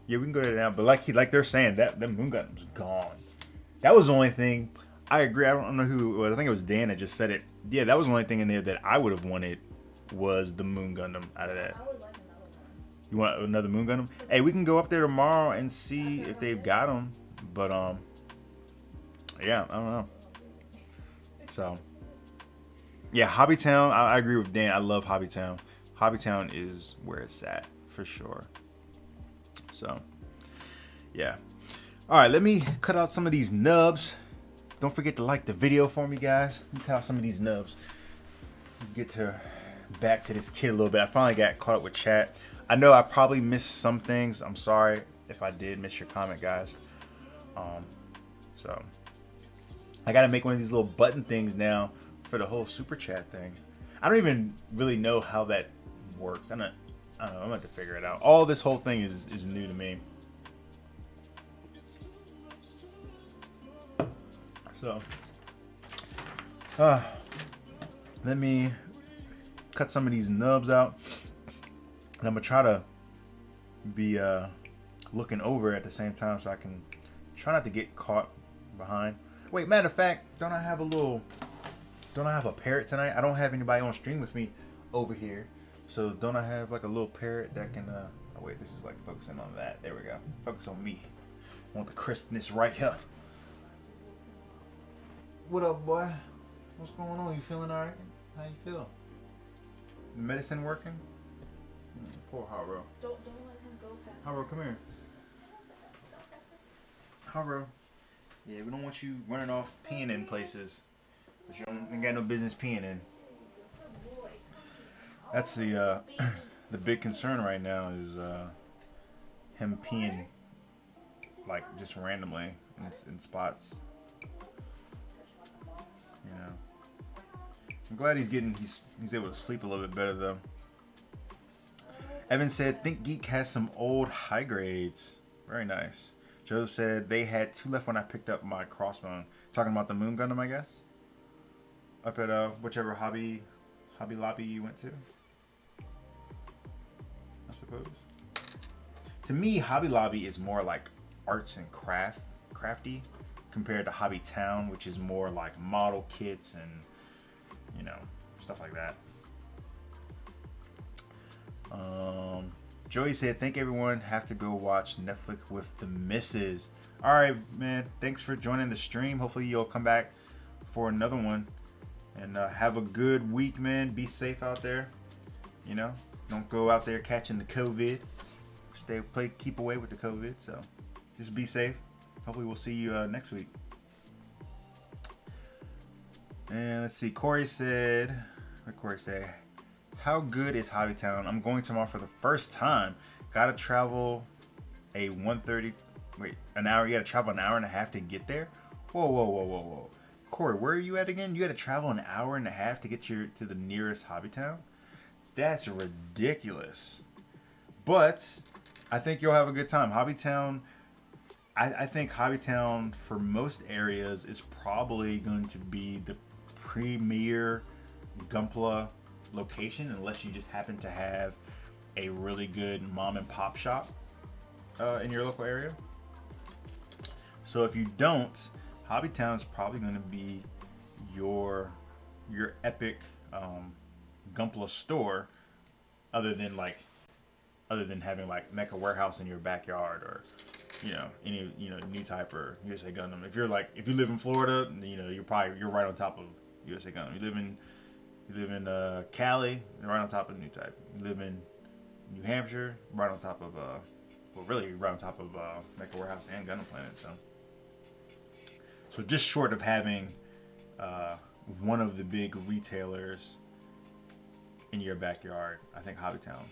Yeah, we can go to that now. But like they're saying, that Moon Gundam's gone. That was the only thing. I agree. I don't know who it was. I think it was Dan that just said it. Yeah, that was the only thing in there that I would have wanted was the Moon Gundam out of that. I would like another one. You want another Moon Gundam? Hey, we can go up there tomorrow and see if they've got them. But yeah, I don't know. So. Yeah, Hobbytown, I agree with Dan. I love Hobbytown. Hobbytown is where it's at, for sure. So, yeah. All right, let me cut out some of these nubs. Don't forget to like the video for me, guys. Let me cut out some of these nubs. Get back to this kid a little bit. I finally got caught up with chat. I know I probably missed some things. I'm sorry if I did miss your comment, guys. So, I got to make one of these little button things now for the whole super chat thing. I don't even really know how that works. I don't know. I'm gonna have to figure it out. All this whole thing is new to me. So, let me cut some of these nubs out, and I'm gonna try to be looking over at the same time so I can try not to get caught behind. Wait, matter of fact, don't I have a parrot tonight? I don't have anybody on stream with me over here. So don't I have like a little parrot that can, oh wait, this is like focusing on that. There we go. Focus on me. I want the crispness right here. What up, boy? What's going on? You feeling all right? How you feel? The medicine working? Poor Haro. Don't let him go past. Haro, come here. Haro. Yeah, we don't want you running off peeing in places that you ain't got no business peeing in. That's the the big concern right now is him peeing like just randomly in spots. You know. I'm glad he's able to sleep a little bit better though. Evan said, "Think Geek has some old high grades." Very nice. Joe said they had 2 left when I picked up my crossbone. Talking about the Moon Gundam, I guess. Up at whichever Hobby Lobby you went to. I suppose. To me, Hobby Lobby is more like arts and crafty, compared to Hobby Town, which is more like model kits and, you know, stuff like that. Joey said, "Thank everyone. Have to go watch Netflix with the missus." All right, man. Thanks for joining the stream. Hopefully you'll come back for another one. And have a good week, man. Be safe out there. You know, don't go out there catching the COVID. Keep away with the COVID. So just be safe. Hopefully we'll see you next week. And let's see. Corey said, "How good is Hobbytown? I'm going tomorrow for the first time. Gotta travel an hour. You gotta travel an hour and a half to get there. Whoa. Corey, where are you at again? You gotta travel an hour and a half to get to the nearest Hobbytown? That's ridiculous. But I think you'll have a good time. Hobbytown, I think Hobbytown for most areas is probably going to be the premier Gunpla location, unless you just happen to have a really good mom and pop shop in your local area. So if you don't, Hobbytown is probably going to be your epic Gunpla store, other than having like Mecha Warehouse in your backyard, or any New Type or USA Gundam. If you live in Florida, you're right on top of USA Gundam. You live in Cali, you're right on top of New Type. You live in New Hampshire, right on top of right on top of Mecha Warehouse and Gundam Planet. So just short of having one of the big retailers in your backyard, I think Hobbytown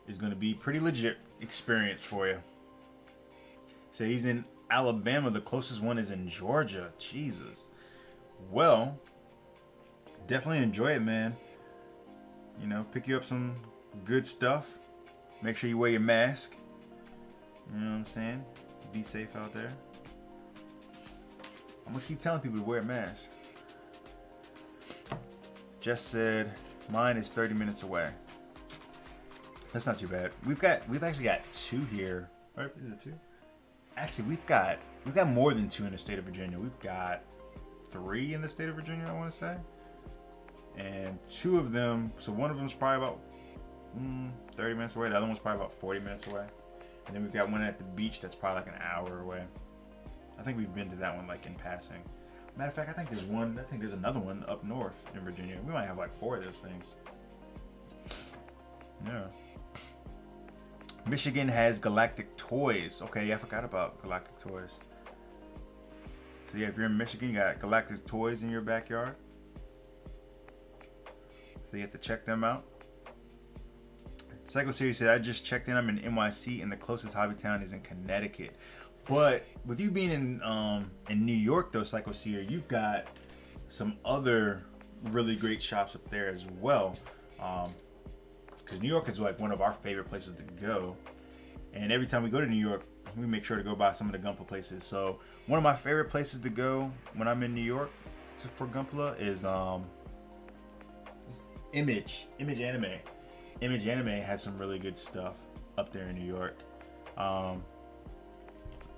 is going to be pretty legit experience for you. So he's in Alabama. The closest one is in Georgia. Jesus. Well, definitely enjoy it, man. Pick you up some good stuff. Make sure you wear your mask. You know what I'm saying? Be safe out there. I'm gonna keep telling people to wear a mask. Jess said, "Mine is 30 minutes away." That's not too bad. We've actually got 2 here. Right? Is it 2? Actually, we've got more than 2 in the state of Virginia. We've got 3 in the state of Virginia, I want to say. And 2 of them, so one of them is probably about 30 minutes away. The other one's probably about 40 minutes away. And then we've got one at the beach that's probably like an hour away. I think we've been to that one like in passing. Matter of fact, I think there's another one up north in Virginia. We might have like 4 of those things. Yeah. Michigan has Galactic Toys. Okay, yeah, I forgot about Galactic Toys. So yeah, if you're in Michigan, you got Galactic Toys in your backyard. So you have to check them out. Psycho Series said, "I just checked in. I'm in NYC, and the closest Hobbytown is in Connecticut." But with you being in New York, though, Psycho Seer, you've got some other really great shops up there as well. Because New York is like one of our favorite places to go. And every time we go to New York, we make sure to go by some of the Gunpla places. So one of my favorite places to go when I'm in New York for Gunpla is Image Anime. Image Anime has some really good stuff up there in New York.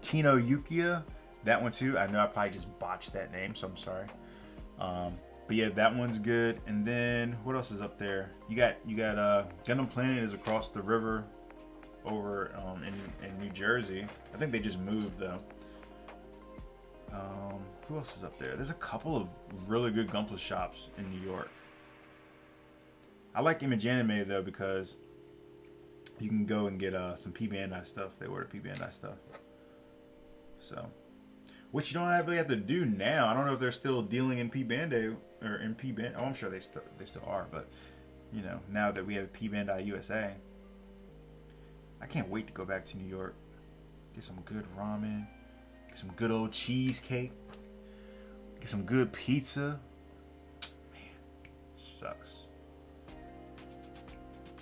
Kino Yukiya, that one too. I know I probably just botched that name, so I'm sorry. But yeah, that one's good. And then what else is up there? You got Gundam Planet is across the river over in New Jersey. I think they just moved though. Who else is up there? There's a couple of really good Gunpla shops in New York. I like Image Anime though because you can go and get some P Bandai stuff. They order P Bandai stuff. So, which you don't really have to do now. I don't know if they're still dealing in P Bandai or in P Band. Oh, I'm sure they still are. But you know, now that we have P Bandai USA, I can't wait to go back to New York. Get some good ramen. Get some good old cheesecake. Get some good pizza. Man, sucks.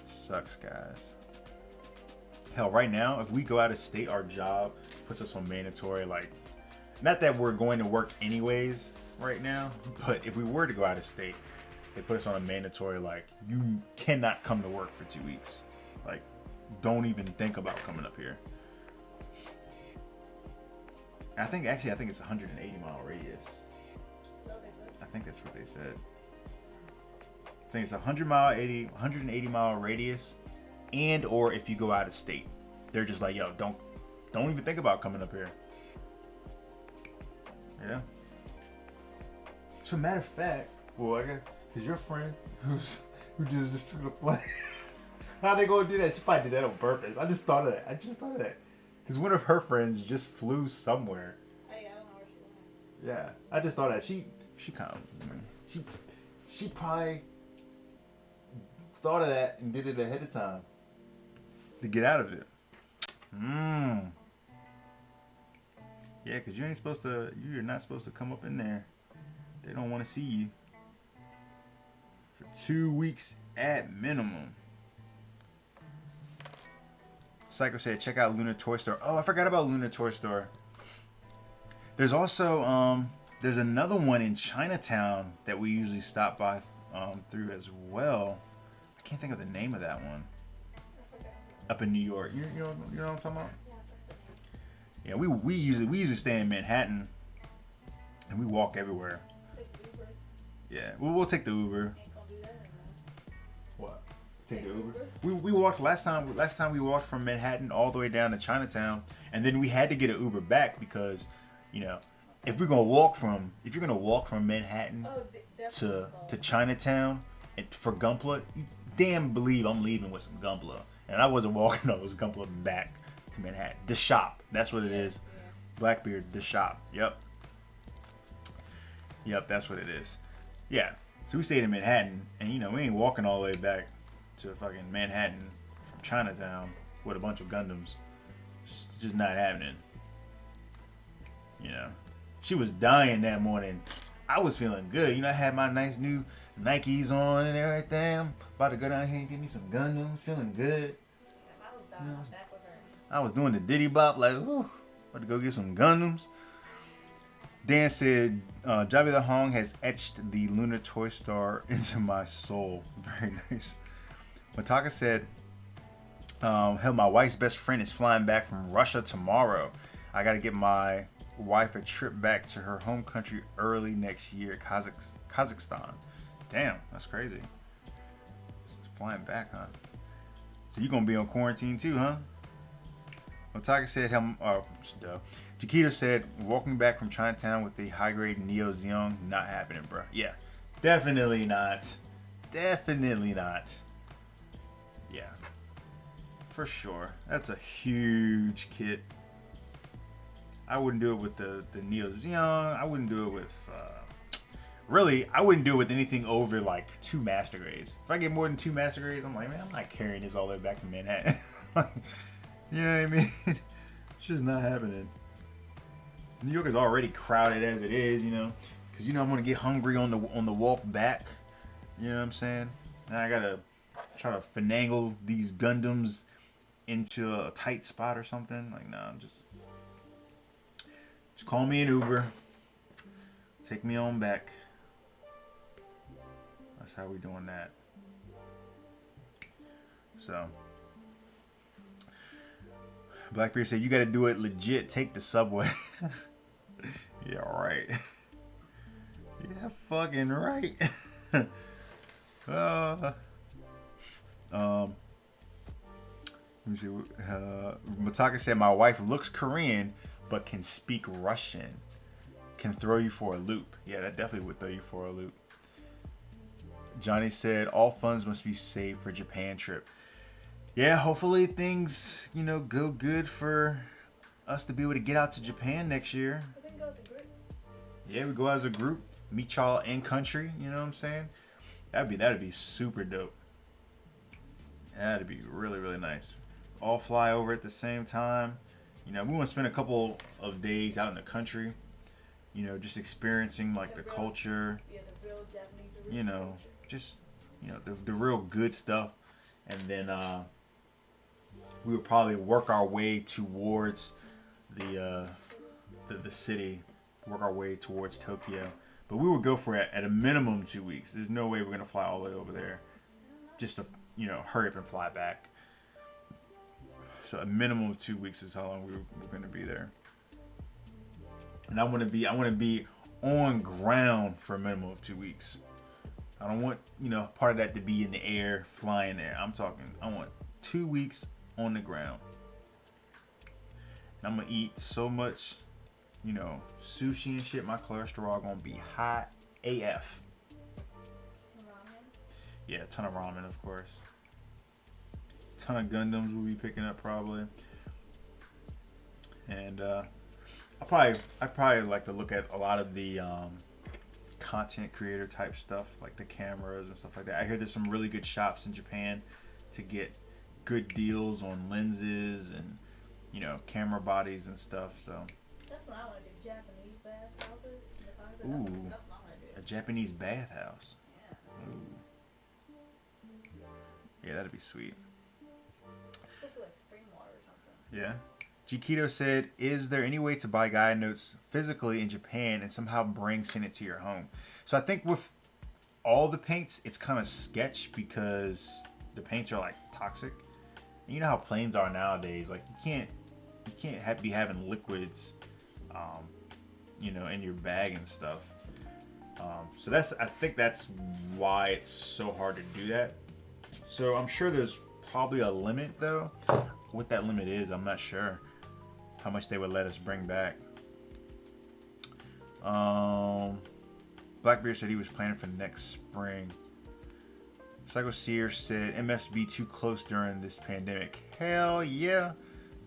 Sucks, guys. Hell, right now, if we go out of state, our job puts us on mandatory, like, not that we're going to work anyways right now, but if we were to go out of state, they put us on a mandatory, like, you cannot come to work for 2 weeks. Like, don't even think about coming up here. I think it's a 180-mile radius. I think that's what they said. I think it's 180-mile radius, and or if you go out of state, they're just like, yo, don't even think about coming up here. Yeah. So matter of fact, well, I guess because your friend who just took the flight, how they gonna do that? She probably did that on purpose. I just thought of that. Because one of her friends just flew somewhere. Oh yeah, I don't know where she went. Yeah, I just thought that she kind of she probably thought of that and did it ahead of time to get out of it. Yeah, because you're not supposed to come up in there. They don't want to see you for 2 weeks at minimum. Psycho said, check out Lunar Toy Store. Oh, I forgot about Lunar Toy Store. There's also there's another one in Chinatown that we usually stop by through as well. I can't think of the name of that one. Up in New York, you know what I'm talking about? Yeah, we usually stay in Manhattan, and we walk everywhere. Yeah, we'll take the Uber. What? Take the Uber? We walked last time we walked from Manhattan all the way down to Chinatown, and then we had to get an Uber back because, you know, if you're gonna walk from Manhattan to Chinatown and for Gunpla, you damn believe I'm leaving with some Gunpla, and I wasn't walking. It was Gunpla back to Manhattan. The shop, that's what it is. Blackbeard, the shop. Yep, that's what it is. Yeah. So we stayed in Manhattan, and you know we ain't walking all the way back to fucking Manhattan from Chinatown with a bunch of Gundams. It's just not happening. You know, she was dying that morning. I was feeling good. You know, I had my nice new Nikes on and everything. I'm about to go down here and get me some Gundams. Feeling good. You know, I was doing the Diddy Bop like, ooh, about to go get some Gundams. Dan said, Javi the Hong has etched the Lunar Toy Store into my soul. Very nice. Mataka said, hell, my wife's best friend is flying back from Russia tomorrow. I got to get my wife a trip back to her home country early next year, Kazakhstan. Damn, that's crazy. Flying back, huh? So you're going to be on quarantine too, huh? Otaka said, Chiquito said, walking back from Chinatown with the high-grade Neo Zeon, not happening, bro. Yeah, definitely not. Definitely not. Yeah, for sure. That's a huge kit. I wouldn't do it with the Neo Zeon. I wouldn't do it with, really, I wouldn't do it with anything over like 2 master grades. If I get more than 2 master grades, I'm like, man, I'm not carrying this all the way back to Manhattan. You know what I mean? It's just not happening. New York is already crowded as it is, you know, because you know I'm gonna get hungry on the walk back. You know what I'm saying? Now I gotta try to finagle these Gundams into a tight spot or something. Like, nah, I'm just call me an Uber. Take me on back. That's how we doing that. So. Blackbeard said, you got to do it legit. Take the subway. Yeah, right. Yeah, fucking right. Let me see. Mataka said, my wife looks Korean, but can speak Russian. Can throw you for a loop. Yeah, that definitely would throw you for a loop. Johnny said all funds must be saved for Japan trip. Yeah, hopefully things, go good for us to be able to get out to Japan next year. We can go as a group. Yeah, we go as a group, meet y'all in country, you know what I'm saying? That'd be super dope. That'd be really, really nice. All fly over at the same time. We want to spend a couple of days out in the country, just experiencing like the culture, Yeah, the real Japanese culture. just, the real good stuff. And then we would probably work our way towards the city, work our way towards Tokyo. But we would go for it at a minimum 2 weeks. There's no way we're going to fly all the way over there just to, hurry up and fly back. So a minimum of 2 weeks is how long we're going to be there. And I want to be on ground for a minimum of 2 weeks. I don't want, part of that to be in the air, flying there. I want 2 weeks on the ground. And I'm going to eat so much, sushi and shit. My cholesterol going to be high AF. Ramen. Yeah, a ton of ramen, of course. Ton of Gundams we'll be picking up probably. And I'd probably like to look at a lot of the content creator type stuff, like the cameras and stuff like that. I hear there's some really good shops in Japan to get good deals on lenses and camera bodies and stuff. So That's what I want to do. Japanese bathhouses. Ooh. That's what I want to do. a Japanese bathhouse. Yeah. Ooh. Yeah, that'd be sweet. Especially like spring water or something. Yeah. Gketo said, is there any way to buy guide notes physically in Japan and somehow send it to your home? So I think with all the paints, it's kind of sketch because the paints are like toxic. And you know how planes are nowadays. Like you can't be having liquids, in your bag and stuff. So I think that's why it's so hard to do that. So I'm sure there's probably a limit though. What that limit is, I'm not sure. How much they would let us bring back. Blackbeard said he was planning for next spring. Psycho Seer said MFs be too close during this pandemic. Hell yeah.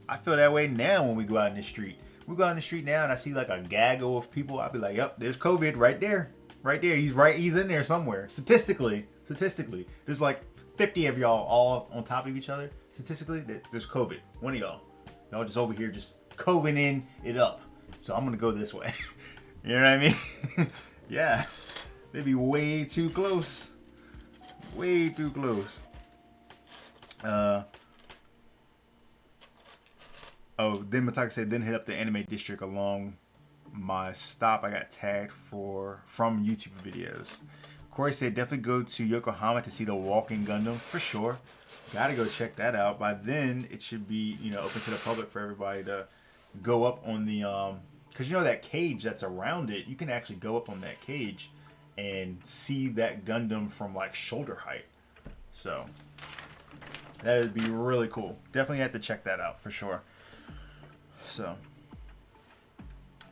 I feel that way now when we go out in the street. We go out in the street now and I see like a gaggle of people. I'll be like, yep, there's COVID right there. Right there. He's in there somewhere. Statistically. There's like 50 of y'all all on top of each other. Statistically, there's COVID. One of y'all just over here just COVIDing it up. So I'm gonna go this way. You know what I mean? Yeah. They'd be way too close. Way too close. Then Mataka said, then hit up the anime district along my stop. I got tagged from YouTube videos. Corey said, definitely go to Yokohama to see the Walking Gundam for sure. Gotta go check that out. By then, it should be, open to the public for everybody to go up on the, because that cage that's around it, you can actually go up on that cage and see that Gundam from like shoulder height. So that would be really cool. Definitely have to check that out for sure. So,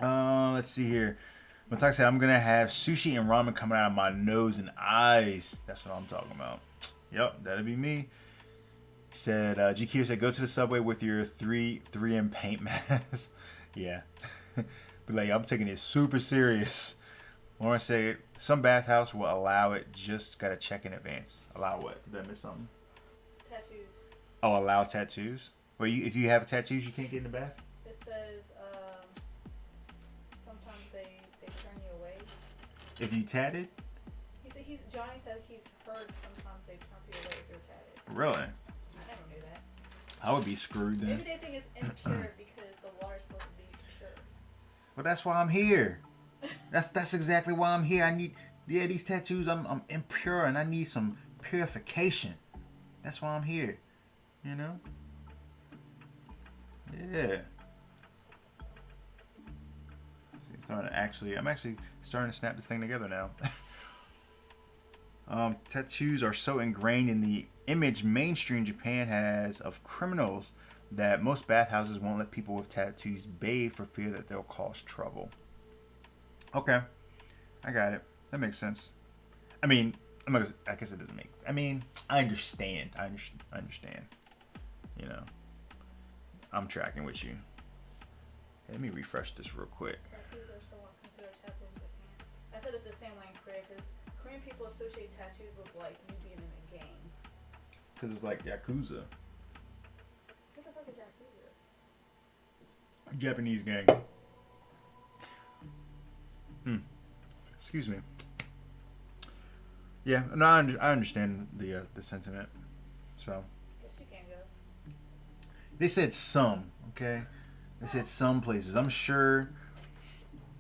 let's see here. Mataka said, I'm gonna have sushi and ramen coming out of my nose and eyes. That's what I'm talking about. Yep, that'd be me. He said, GQ said, go to the subway with your 3M paint mask. Yeah. Be like, I'm taking it super serious. Lauren said, some bathhouse will allow it, just gotta check in advance. Allow what? Did I miss something? Tattoos. Oh, allow tattoos? Well, if you have tattoos, you can't get in the bath? It says sometimes they turn you away. If you tatted? Johnny said he's heard sometimes they turn you away if you're tatted. Really? I never knew that. I would be screwed then. Maybe they think it's impure because the water's supposed to be pure. Well, that's why I'm here. That's exactly why I'm here. I need, these tattoos, I'm impure and I need some purification. That's why I'm here. Yeah. See, I'm actually starting to snap this thing together now. Tattoos are so ingrained in the image mainstream Japan has of criminals that most bathhouses won't let people with tattoos bathe for fear that they'll cause trouble. Okay, I got it. That makes sense. I mean, I'm not gonna, I guess it doesn't make. I mean, I understand. I understand. You know, I'm tracking with you. Let me refresh this real quick. Tattoos are somewhat considered taboo in Japan. I said it's the same way in Korea because Korean people associate tattoos with like you being in a gang. Cause it's like Yakuza, What the fuck is Yakuza? Japanese gang. Excuse me. Yeah, no, I understand the sentiment. So Guess you can't go. they said some, okay. They said some places. I'm sure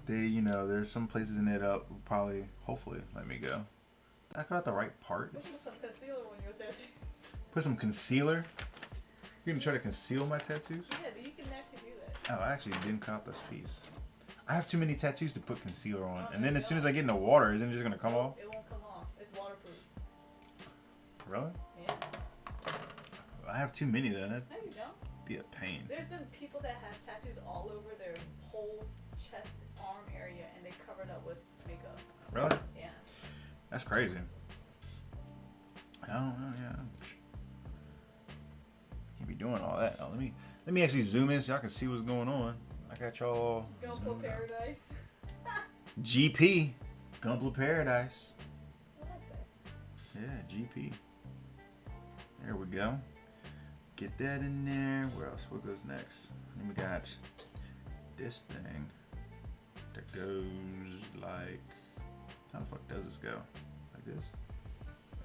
they, you know, there's some places in it up. Probably, hopefully, let me go. I got the right part. Put some concealer on your tattoos. Put some concealer. You're gonna try to conceal my tattoos? Yeah, you can actually do that. Oh, I actually didn't cut this piece. I have too many tattoos to put concealer on, and then as soon as I get in the water, isn't it just gonna come off? It won't come off. It's waterproof. Really? Yeah. I have too many then. That'd No, you don't. be a pain. There's been people that have tattoos all over their whole chest, arm area, and they cover it up with makeup. Really? Yeah. That's crazy. I don't know. Yeah. Can't be doing all that. Oh, let me actually zoom in so y'all can see what's going on. I got y'all. Gumbo Paradise. GP, Gunpla Paradise. I like that. Yeah, GP. There we go. Get that in there. Where else? What goes next? Then we got this thing that goes like. How the fuck does this go? Like this?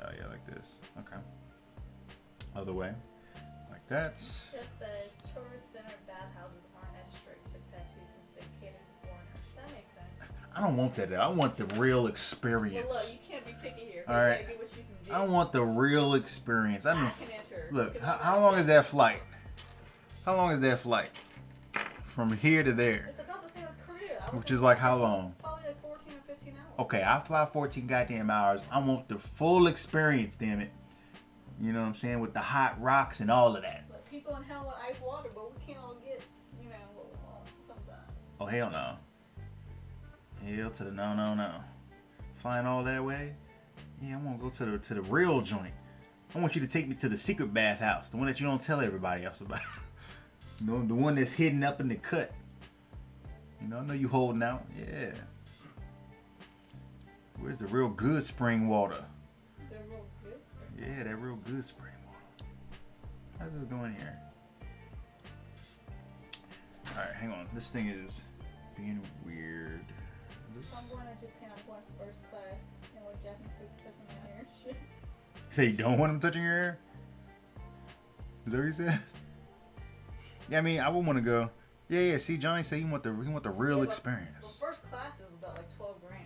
Oh yeah, like this. Okay. Other way. Like that. Just says tourist-centered bathhouses aren't as strict to tattoos since they cater to foreigners. That makes sense. I don't want that. I want the real Well, experience. look, you can't be picky here. All right. You gotta get what you can get. I want the real experience. I can enter. Look, Because how long is that flight? How long is that flight? From here to there. It's about the same as Korea. I would Which think is like how long? Probably like 14 or 15 hours. Okay, I fly 14 goddamn hours. I want the full experience, damn it. You know what I'm saying? With the hot rocks and all of that. But people in hell with ice water, but we can't all get, you know, what we want sometimes. Oh, hell no. Hell to the no. Flying all that way? Yeah, I want to go to the real joint. I want you to take me to the secret bathhouse. The one that you don't tell everybody else about. The one that's hidden up in the cut. You know, I know you holding out. Yeah. Where's the real good spring water? They're real good spring. Yeah, that real good spring water. How's this going here? Alright, hang on. This thing is being weird. If I'm going to Japan, I'm going first class. And what Japanese folks touching my hair and shit. You say you don't want him touching your hair? Is that what you said? Yeah, I mean, I would want to go. Yeah. See, Johnny said he want the real experience. Well, first class is about like 12 grand.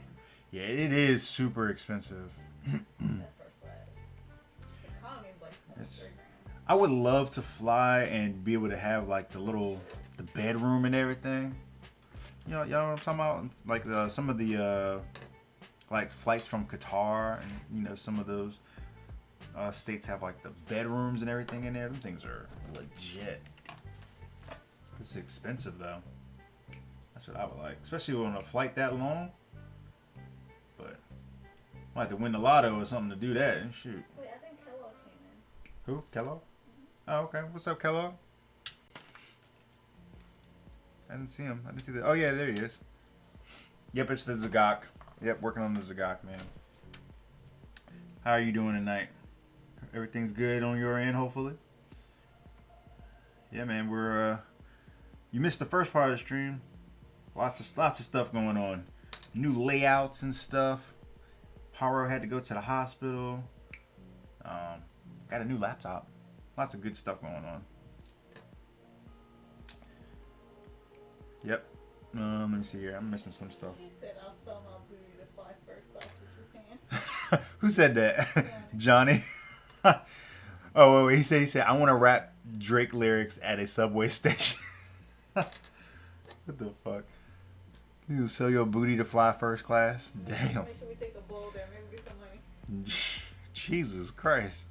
Yeah, it is super expensive. That's first class. Economy is like almost 3 grand. I would love to fly and be able to have like the bedroom and everything. You know, y'all know what I'm talking about? Like some of the like flights from Qatar, and you know some of those states have like the bedrooms and everything in there. Them things are legit. It's expensive though. That's what I would like, especially on a flight that long. But I like to win the lotto or something to do that and shoot. Wait, I think Kellogg came in. Who? Kellogg? Oh, okay. What's up, Kellogg? I didn't see him. I didn't see that. Oh, yeah, there he is. Yep, it's the Zagok. Yep, working on the Zagok, man. How are you doing tonight? Everything's good on your end, hopefully? Yeah, man, we're, you missed the first part of the stream. Lots of stuff going on. New layouts and stuff. Haro had to go to the hospital. Got a new laptop. Lots of good stuff going on. Yep. Let me see here. I'm missing some stuff. He said, I'll sell my booty to fly first class to Japan. Who said that? Johnny. Oh, he said, I want to rap Drake lyrics at a subway station. What the fuck? You sell your booty to fly first class? Damn. Make sure we take a bowl there. Maybe get some money. Jesus Christ.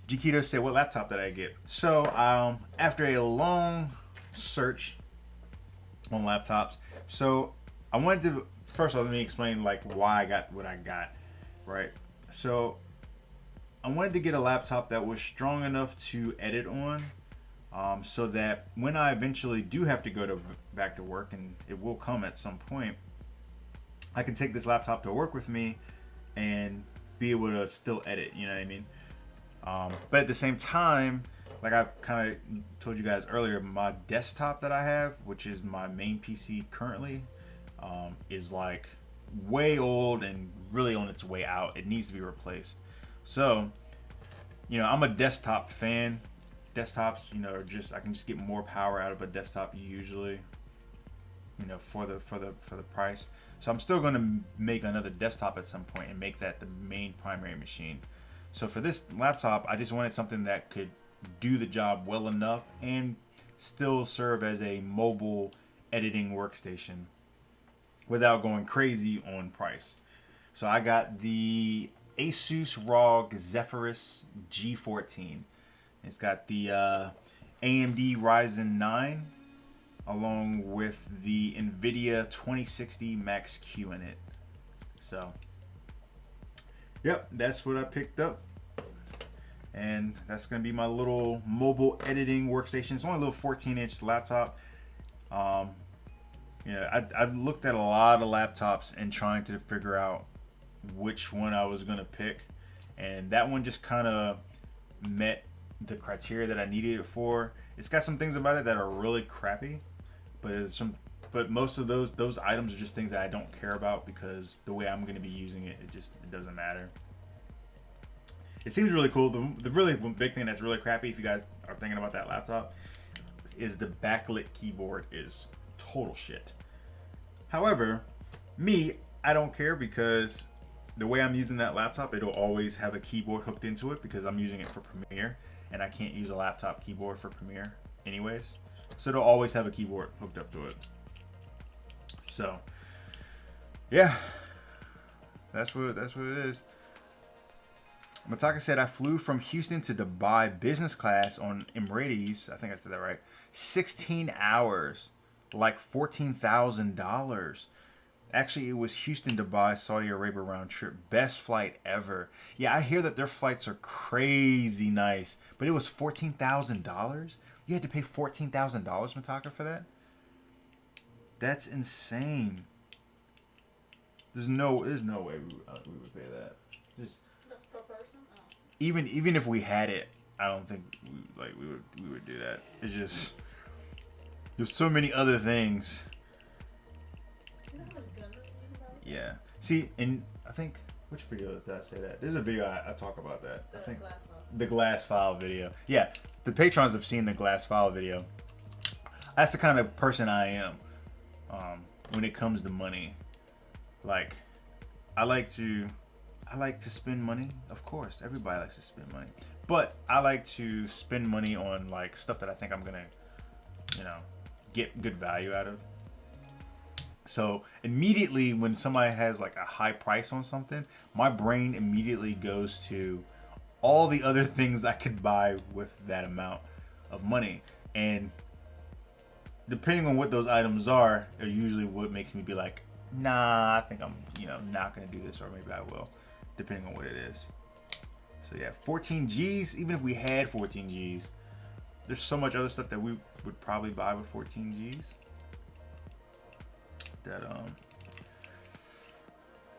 Gketo said, what laptop did I get? So, after a long search on laptops, so I wanted to, first of all, let me explain like why I got what I got. right? So I wanted to get a laptop that was strong enough to edit on, so that when I eventually do have to go back to work, and it will come at some point, I can take this laptop to work with me and be able to still edit. You know what I mean? But at the same time, like I kind of told you guys earlier, my desktop that I have, which is my main PC currently, is like way old and really on its way out. It needs to be replaced. So, you know, I'm a desktop fan. Desktops, you know, are just, I can just get more power out of a desktop usually, you know, for the price. So I'm still going to make another desktop at some point and make that the main primary machine. So for this laptop, I just wanted something that could do the job well enough and still serve as a mobile editing workstation without going crazy on price. So I got the Asus ROG Zephyrus G14. It's got the AMD Ryzen 9 along with the NVIDIA 2060 Max-Q in it. So, yep, that's what I picked up. And that's going to be my little mobile editing workstation. It's only a little 14-inch laptop. You know, I looked at a lot of laptops and trying to figure out which one I was going to pick. And that one just kind of met the criteria that I needed it for. It's got some things about it that are really crappy, but most of those items are just things that I don't care about because the way I'm going to be using it, it doesn't matter. It seems really cool. The really big thing that's really crappy, if you guys are thinking about that laptop, is the backlit keyboard is total shit. However, I don't care because the way I'm using that laptop, it'll always have a keyboard hooked into it because I'm using it for Premiere, and I can't use a laptop keyboard for Premiere anyways. So it'll always have a keyboard hooked up to it. So, yeah, that's what it is. Mataka said, I flew from Houston to Dubai business class on Emirates. I think I said that right. 16 hours, like $14,000. Actually, it was Houston, Dubai, Saudi Arabia round trip. Best flight ever. Yeah, I hear that their flights are crazy nice, but it was $14,000? You had to pay $14,000, Mataka, for that? That's insane. There's no way we would pay that. Just That's per person? Oh. even if we had it, I don't think we would do that. It's just there's so many other things. You know how much guns are being about? Yeah. See, and I think which video did I say that? There's a video I talk about that. I think Glass file. the glass file video. Yeah, the patrons have seen the glass file video. That's the kind of person I am when it comes to money. Like, I like to spend money. Of course, everybody likes to spend money. But I like to spend money on like stuff that I think I'm gonna, you know, get good value out of. So immediately when somebody has like a high price on something, my brain immediately goes to all the other things I could buy with that amount of money. And depending on what those items are usually what makes me be like, nah, I think I'm, you know, not gonna do this, or maybe I will, depending on what it is. So yeah, 14 G's, even if we had 14 G's, there's so much other stuff that we would probably buy with 14 G's. That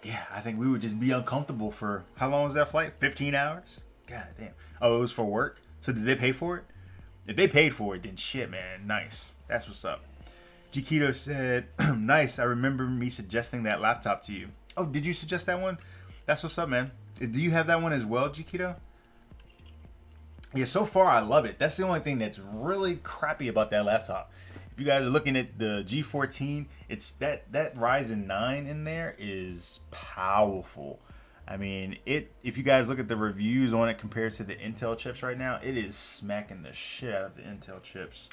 yeah, I think we would just be uncomfortable for, how long was that flight? 15 hours? God damn. Oh, it was for work? So did they pay for it? If they paid for it, then shit, man, nice. That's what's up. G-Keto said, nice, I remember me suggesting that laptop to you. Oh, did you suggest that one? That's what's up, man. Do you have that one as well, G-Keto? Yeah, so far I love it. That's the only thing that's really crappy about that laptop. If you guys are looking at the G14, it's that Ryzen 9 in there is powerful. I mean, if you guys look at the reviews on it compared to the Intel chips right now, it is smacking the shit out of the Intel chips.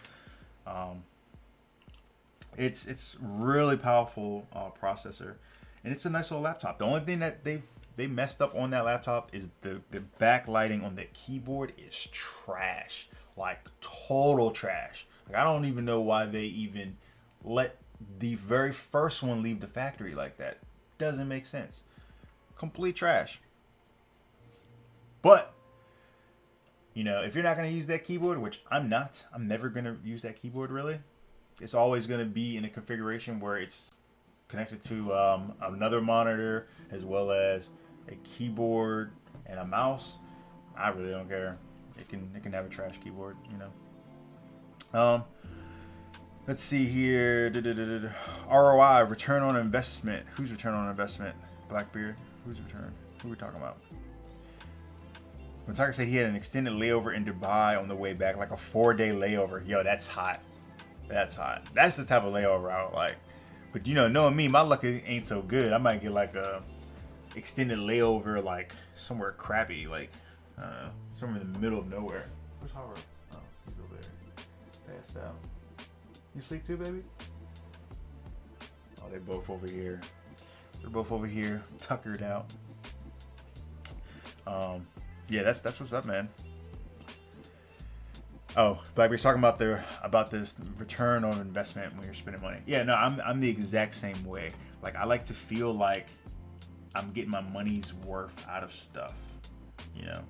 It's really powerful processor, and it's a nice little laptop. The only thing that they messed up on that laptop is the backlighting on the keyboard is trash, like total trash. Like I don't even know why they even let the very first one leave the factory like that. Doesn't make sense. Complete trash. But you know, if you're not going to use that keyboard, which I'm not, I'm never going to use that keyboard really. It's always going to be in a configuration where it's connected to another monitor as well as a keyboard and a mouse. I really don't care. It can have a trash keyboard, you know. Let's see here. ROI, return on investment. Who's return on investment? Blackbeard. Who's return? Who are we talking about? When Tucker said he had an extended layover in Dubai on the way back, like a 4-day layover. Yo, that's hot. That's hot. That's the type of layover I would like. But you know, knowing me, my luck ain't so good. I might get like a extended layover, like somewhere crappy, like somewhere in the middle of nowhere. Where's Howard? Oh, he's over there. Passed out. You sleep too, baby? Oh, they're both over here. They're both over here, tuckered out. Yeah, that's what's up, man. Oh, Blackbeard's talking about this return on investment when you're spending money. Yeah, no, I'm the exact same way. Like, I like to feel like I'm getting my money's worth out of stuff, you know.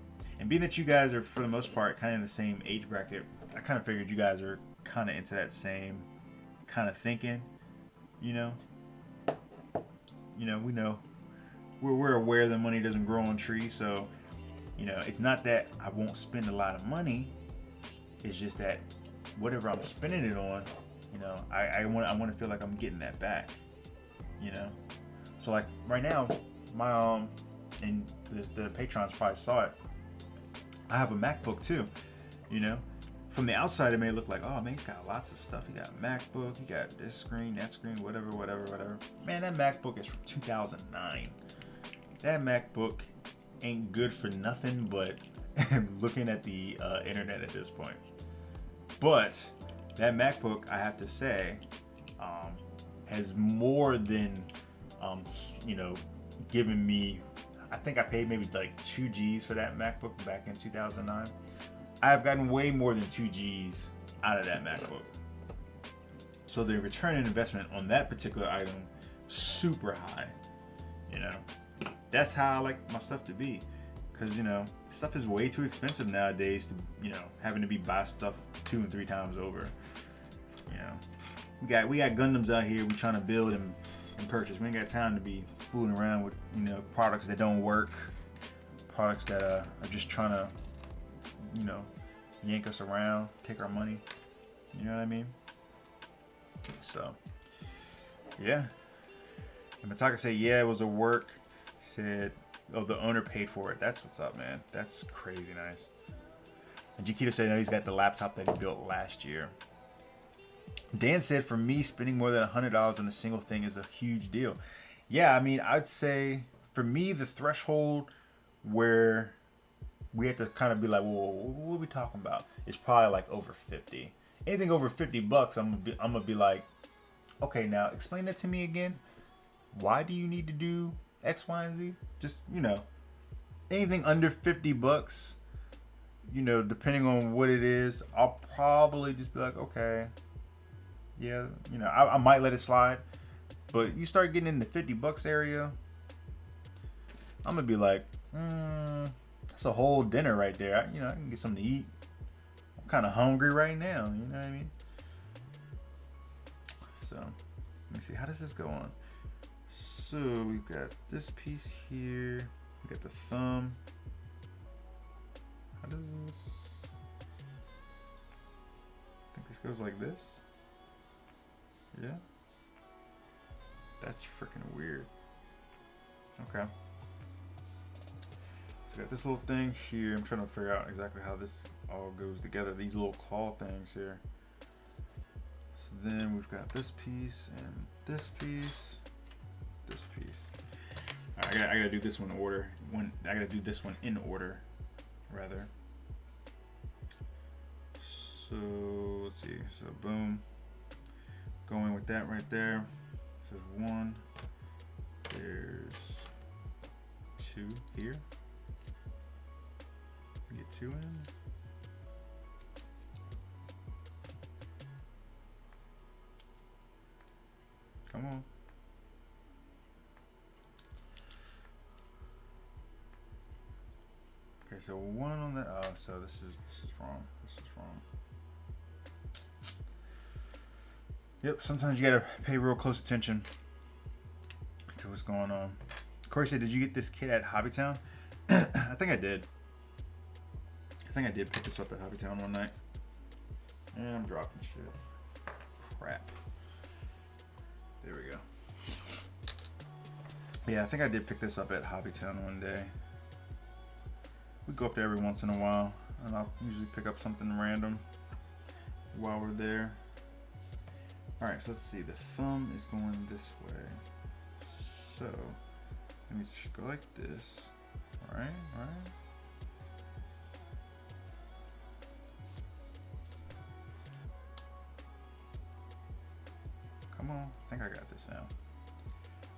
And being that you guys are, for the most part, kind of in the same age bracket, I kind of figured you guys are kind of into that same kind of thinking, you know. You know, we know we're aware that money doesn't grow on trees, so you know, it's not that I won't spend a lot of money. It's just that whatever I'm spending it on, you know, I want to feel like I'm getting that back, you know. So like right now, my and the patrons probably saw it. I have a MacBook too, you know. From the outside, it may look like, oh man, he's got lots of stuff. He got a MacBook, he got this screen, that screen, whatever. Man, that MacBook is from 2009. That MacBook ain't good for nothing but looking at the internet at this point. But that MacBook, I have to say, has more than you know, given me. I think I paid maybe like 2 G's for that MacBook back in 2009. I've gotten way more than 2 G's out of that MacBook. So the return on investment on that particular item, super high. You know, that's how I like my stuff to be. Because, you know, stuff is way too expensive nowadays to, you know, having to buy stuff 2 and 3 times over. You know, we got Gundams out here we trying to build and purchase. We ain't got time to be fooling around with, you know, products that don't work. Products that are just trying to, you know, yank us around, take our money. You know what I mean? So, yeah. And Mataka said, yeah, it was a work. He said, oh, the owner paid for it. That's what's up, man. That's crazy nice. And Chiquito said, no, he's got the laptop that he built last year. Dan said, for me, spending more than $100 on a single thing is a huge deal. Yeah, I mean, I'd say, for me, the threshold where we have to kind of be like, well, what are we talking about? It's probably like over 50. Anything over $50, I'm gonna be like, okay, now explain that to me again. Why do you need to do X, Y, and Z? Just, you know, anything under $50, you know, depending on what it is, I'll probably just be like, okay, yeah, you know, I might let it slide. But you start getting in the $50 area, I'm gonna be like, that's a whole dinner right there. I can get something to eat. I'm kind of hungry right now. You know what I mean? So, let me see. How does this go on? So, we've got this piece here. We got the thumb. How does this? I think this goes like this. Yeah. That's freaking weird. Okay. So got this little thing here. I'm trying to figure out exactly how this all goes together. These little claw things here. So then we've got this piece and this piece, this piece. All right, I gotta do this one in order. I gotta do this one in order, rather. So let's see. So boom. Going with that right there. This is 1. There's 2 here. Get 2 in. Come on. Okay, so one on the. Oh, so this is wrong. This is wrong. Yep. Sometimes you gotta pay real close attention to what's going on. Corey said, "Did you get this kit at Hobbytown?" I think I did. I think I did pick this up at Hobbytown one night. And I'm dropping shit. Crap. There we go. Yeah, I think I did pick this up at Hobbytown one day. We go up there every once in a while, and I'll usually pick up something random while we're there. All right, so let's see. The thumb is going this way. So let me just go like this. All right, all right. Come on, I think I got this now.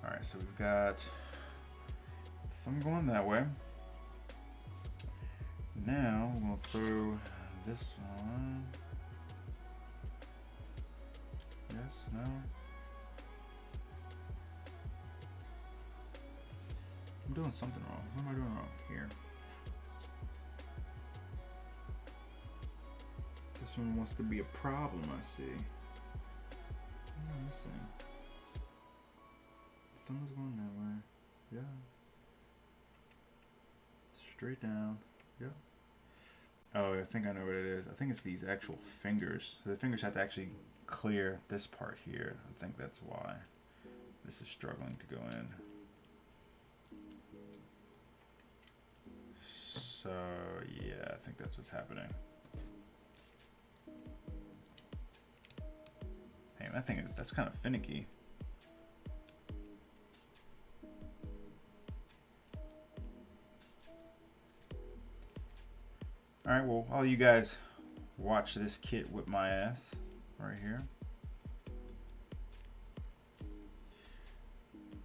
All right, so we've got thumb going that way. Now we'll throw this on. Yes, no. I'm doing something wrong. What am I doing wrong here? This one wants to be a problem, I see. What am I missing? Thumb's going that way. Yeah. Straight down. Yep. Oh, I think I know what it is. I think it's these actual fingers. So the fingers have to actually clear this part here. I think that's why this is struggling to go in. So yeah, I think that's what's happening. Hey, I think that's kind of finicky. All right, well, all you guys watch this kit whip my ass right here.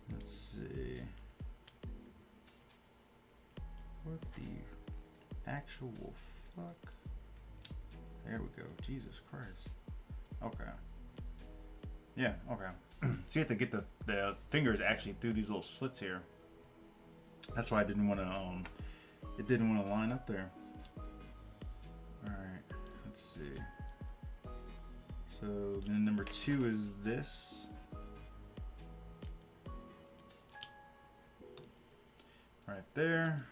Let's see. What the actual fuck? There we go. Jesus Christ. Okay. Yeah, okay. So you have to get the fingers actually through these little slits here. That's why I didn't want to, it didn't want to line up there. Alright, let's see. So then number 2 is this. Right there.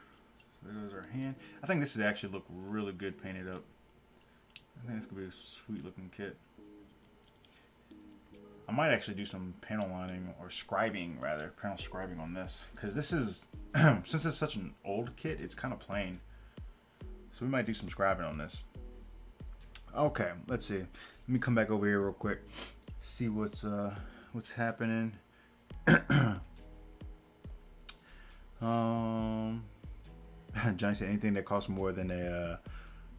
So there goes our hand. I think this would actually look really good painted up. I think this could be a sweet looking kit. I might actually do some panel lining or scribing rather, panel scribing on this. Because this is, since it's such an old kit, it's kind of plain. So we might do some scribing on this. Okay, let's see. Let me come back over here real quick. See what's happening. Johnny said anything that costs more than a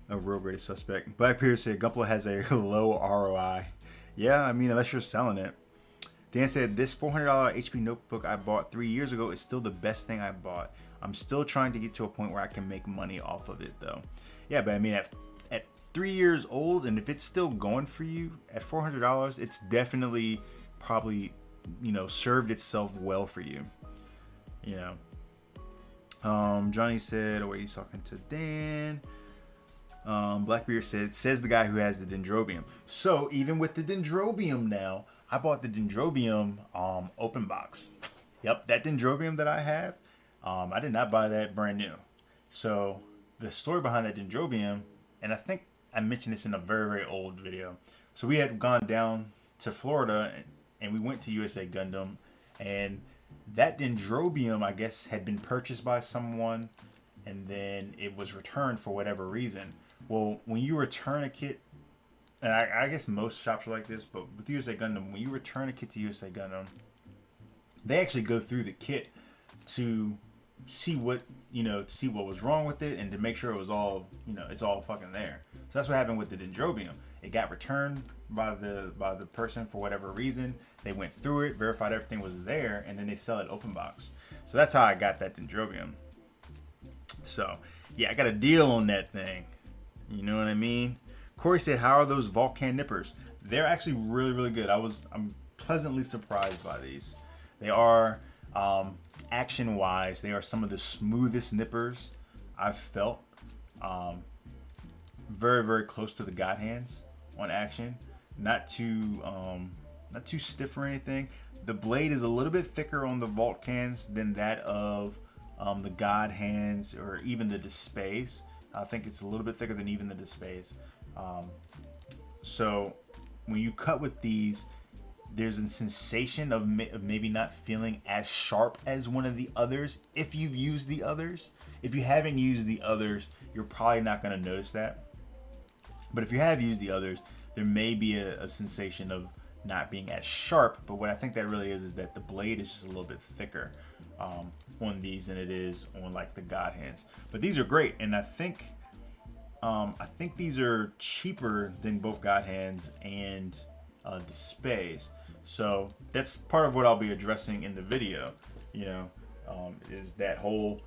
real graded suspect. Black Peter said Gunpla has a low ROI. Yeah, I mean unless you're selling it. Dan said this $400 HP notebook I bought 3 years ago is still the best thing I bought. I'm still trying to get to a point where I can make money off of it though. Yeah, but I mean at 3 years old, and if it's still going for you at $400, it's definitely probably, you know, served itself well for you. You know. Johnny said, oh wait, he's talking to Dan. Blackbeard said, says the guy who has the Dendrobium. So even with the Dendrobium now, I bought the Dendrobium open box. Yep, that Dendrobium that I have, I did not buy that brand new. So the story behind that Dendrobium, and I think I mentioned this in a very, very old video. So we had gone down to Florida and we went to USA Gundam, and that Dendrobium, I guess, had been purchased by someone and then it was returned for whatever reason. Well, when you return a kit, and I guess most shops are like this, but with USA Gundam, when you return a kit to USA Gundam, they actually go through the kit to see what, you know, to see what was wrong with it and to make sure it was all, you know, it's all fucking there. So that's what happened with the Dendrobium. It got returned by the person for whatever reason. They went through it, verified everything was there, and then they sell it open box. So that's how I got that Dendrobium. So yeah, I got a deal on that thing. You know what I mean? Corey said, how are those Vulcan nippers? They're actually really, really good. I'm pleasantly surprised by these. They are, action-wise, they are some of the smoothest nippers I've felt. Very, very close to the God hands on action. Not too stiff or anything. The blade is a little bit thicker on the vault cans than that of the God hands or even the Dispays. I think it's a little bit thicker than even the Dispays. So when you cut with these, there's a sensation of maybe not feeling as sharp as one of the others if you've used the others. If you haven't used the others, you're probably not going to notice that. But if you have used the others, there may be a sensation of not being as sharp. But what I think that really is that the blade is just a little bit thicker on these than it is on like the God hands. But these are great, and I think these are cheaper than both God hands and Dispays. So that's part of what I'll be addressing in the video. You know, is that whole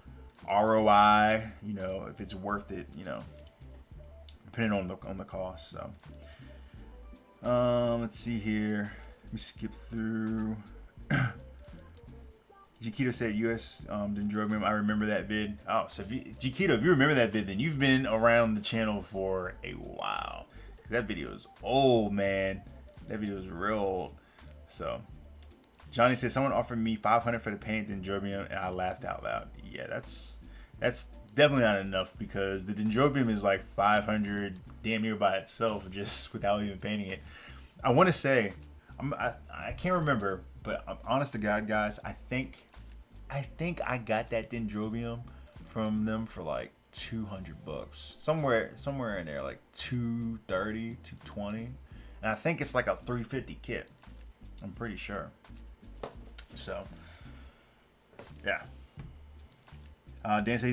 ROI. You know, if it's worth it. You know, depending on the cost. So let's see here. Let me skip through. Jakito said US Dendrobium. I remember that vid. Oh, so Jakito, if you remember that vid, then you've been around the channel for a while. That video is old, man. That video is real old. So Johnny said someone offered me $500 for the painted Dendrobium, and I laughed out loud. Yeah, that's definitely not enough, because the Dendrobium is like $500 damn near by itself, just without even painting it. I want to say, I can't remember, but I'm honest to God, guys, I think I got that Dendrobium from them for like $200, somewhere in there, like $230, $220, and I think it's like a $350 kit. I'm pretty sure. So yeah. Dan said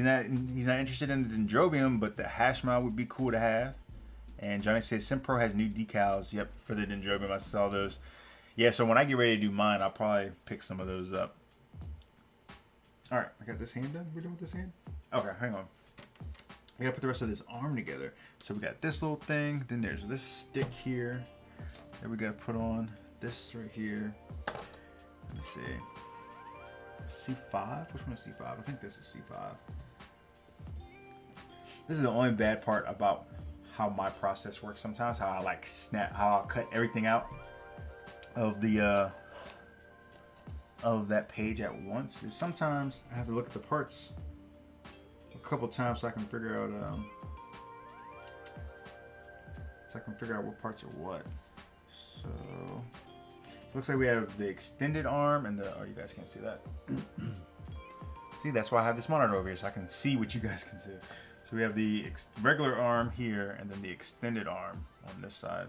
he's not interested in the Dendrobium, but the hash mod would be cool to have. And Johnny says Simpro has new decals. Yep, for the Dendrobium, I saw those. Yeah, so when I get ready to do mine, I'll probably pick some of those up. All right, I got this hand done. We're done with this hand? Okay, hang on. We gotta put the rest of this arm together. So we got this little thing, then there's this stick here that we gotta put on. This right here. Let me see. C5? Which one is C5? I think this is C5. This is the only bad part about how my process works sometimes. How I like how I cut everything out of the of that page at once. Is sometimes I have to look at the parts a couple times so I can figure out what parts are what. So looks like we have the extended arm and the, oh, you guys can't see that. See, that's why I have this monitor over here, so I can see what you guys can see. So we have the regular arm here and then the extended arm on this side.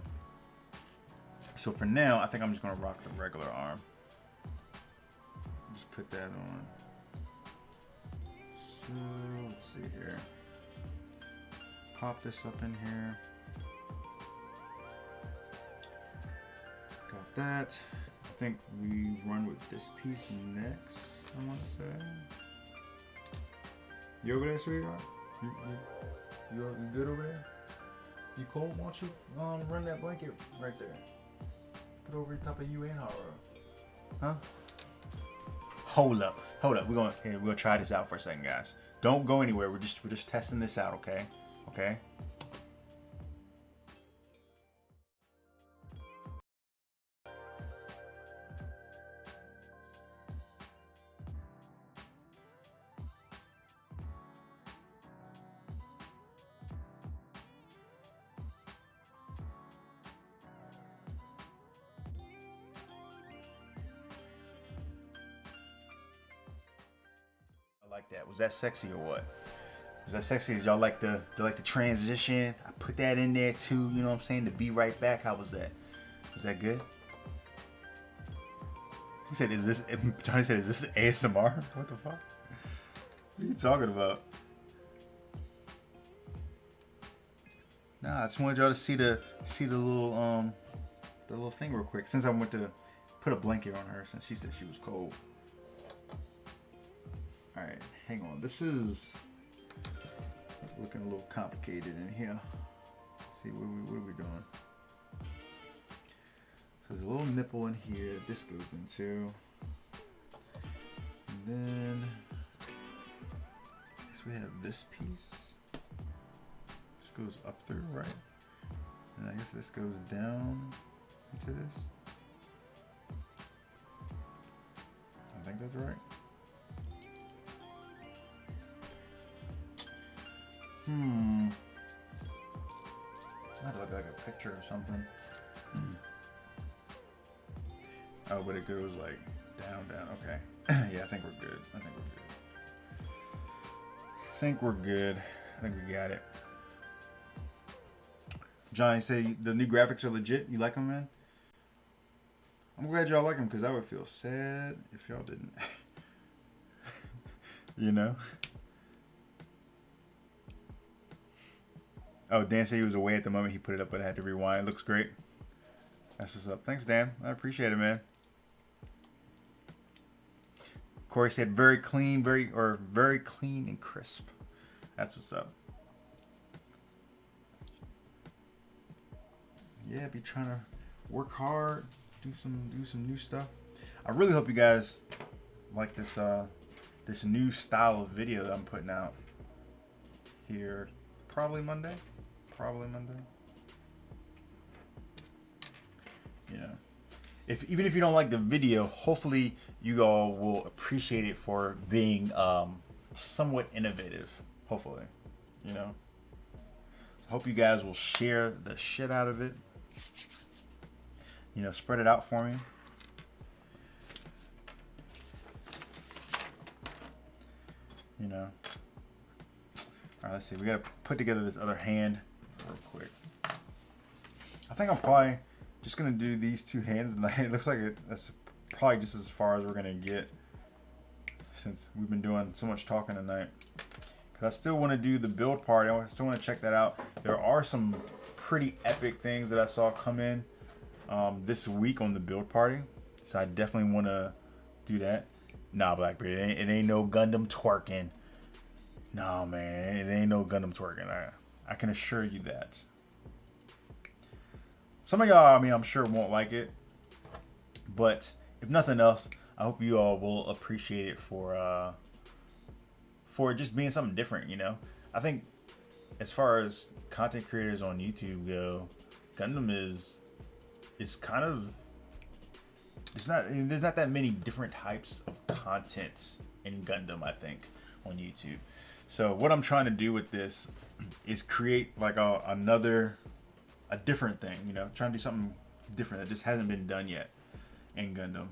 So for now, I think I'm just gonna rock the regular arm. Just put that on. So let's see here. Pop this up in here. Got that. I think we run with this piece next, I want to say. You over there, sweetheart? You good over there? You cold? Why don't you run that blanket right there? Put it over the top of you and Haro. Huh? Hold up. We're gonna try this out for a second, guys. Don't go anywhere. We're just testing this out, okay? Okay? Like that. Was that sexy or what? Was that sexy? Did y'all like the transition? I put that in there too, you know what I'm saying? To be right back. How was that? Was that good? He said, Johnny said, is this ASMR? What the fuck? What are you talking about? Nah, I just wanted y'all to see the little thing real quick. Since I went to put a blanket on her since she said she was cold. All right, hang on. This is looking a little complicated in here. Let's see, what are we doing? So there's a little nipple in here that this goes into. And then I guess we have this piece. goes up through, right? And I guess this goes down into this. I think that's right. That'd look like a picture or something. Oh, but it goes like down. Okay. Yeah, I think we're good. I think we're good. I think we got it. Johnny say the new graphics are legit. You like them, man? I'm glad y'all like them because I would feel sad if y'all didn't. You know? Oh, Dan said he was away at the moment. He put it up, but I had to rewind. It looks great. That's what's up. Thanks, Dan. I appreciate it, man. Corey said very clean, very clean and crisp. That's what's up. Yeah, be trying to work hard, do some new stuff. I really hope you guys like this this new style of video that I'm putting out here. Probably Monday. You know, even if you don't like the video, hopefully you all will appreciate it for being somewhat innovative. Hopefully, you know. Hope you guys will share the shit out of it. You know, spread it out for me. You know. All right, let's see. We gotta put together this other hand real quick. I think I'm probably just gonna do these two hands, and it looks like that's probably just as far as we're gonna get since we've been doing so much talking tonight. Because I still want to do the build part. I still want to check that out. There are some pretty epic things that I saw come in this week on the build party, so I definitely want to do that. Nah, Blackbeard, it ain't no Gundam twerking. Nah, man, it ain't no Gundam twerking. I can assure you that. Some of y'all, I mean, I'm sure won't like it, but if nothing else, I hope you all will appreciate it for just being something different. You know, I think as far as content creators on YouTube go, Gundam is kind of, there's not that many different types of content in Gundam, I think, on YouTube. So what I'm trying to do with this is create like a different thing, you know, trying to do something different that just hasn't been done yet in Gundam,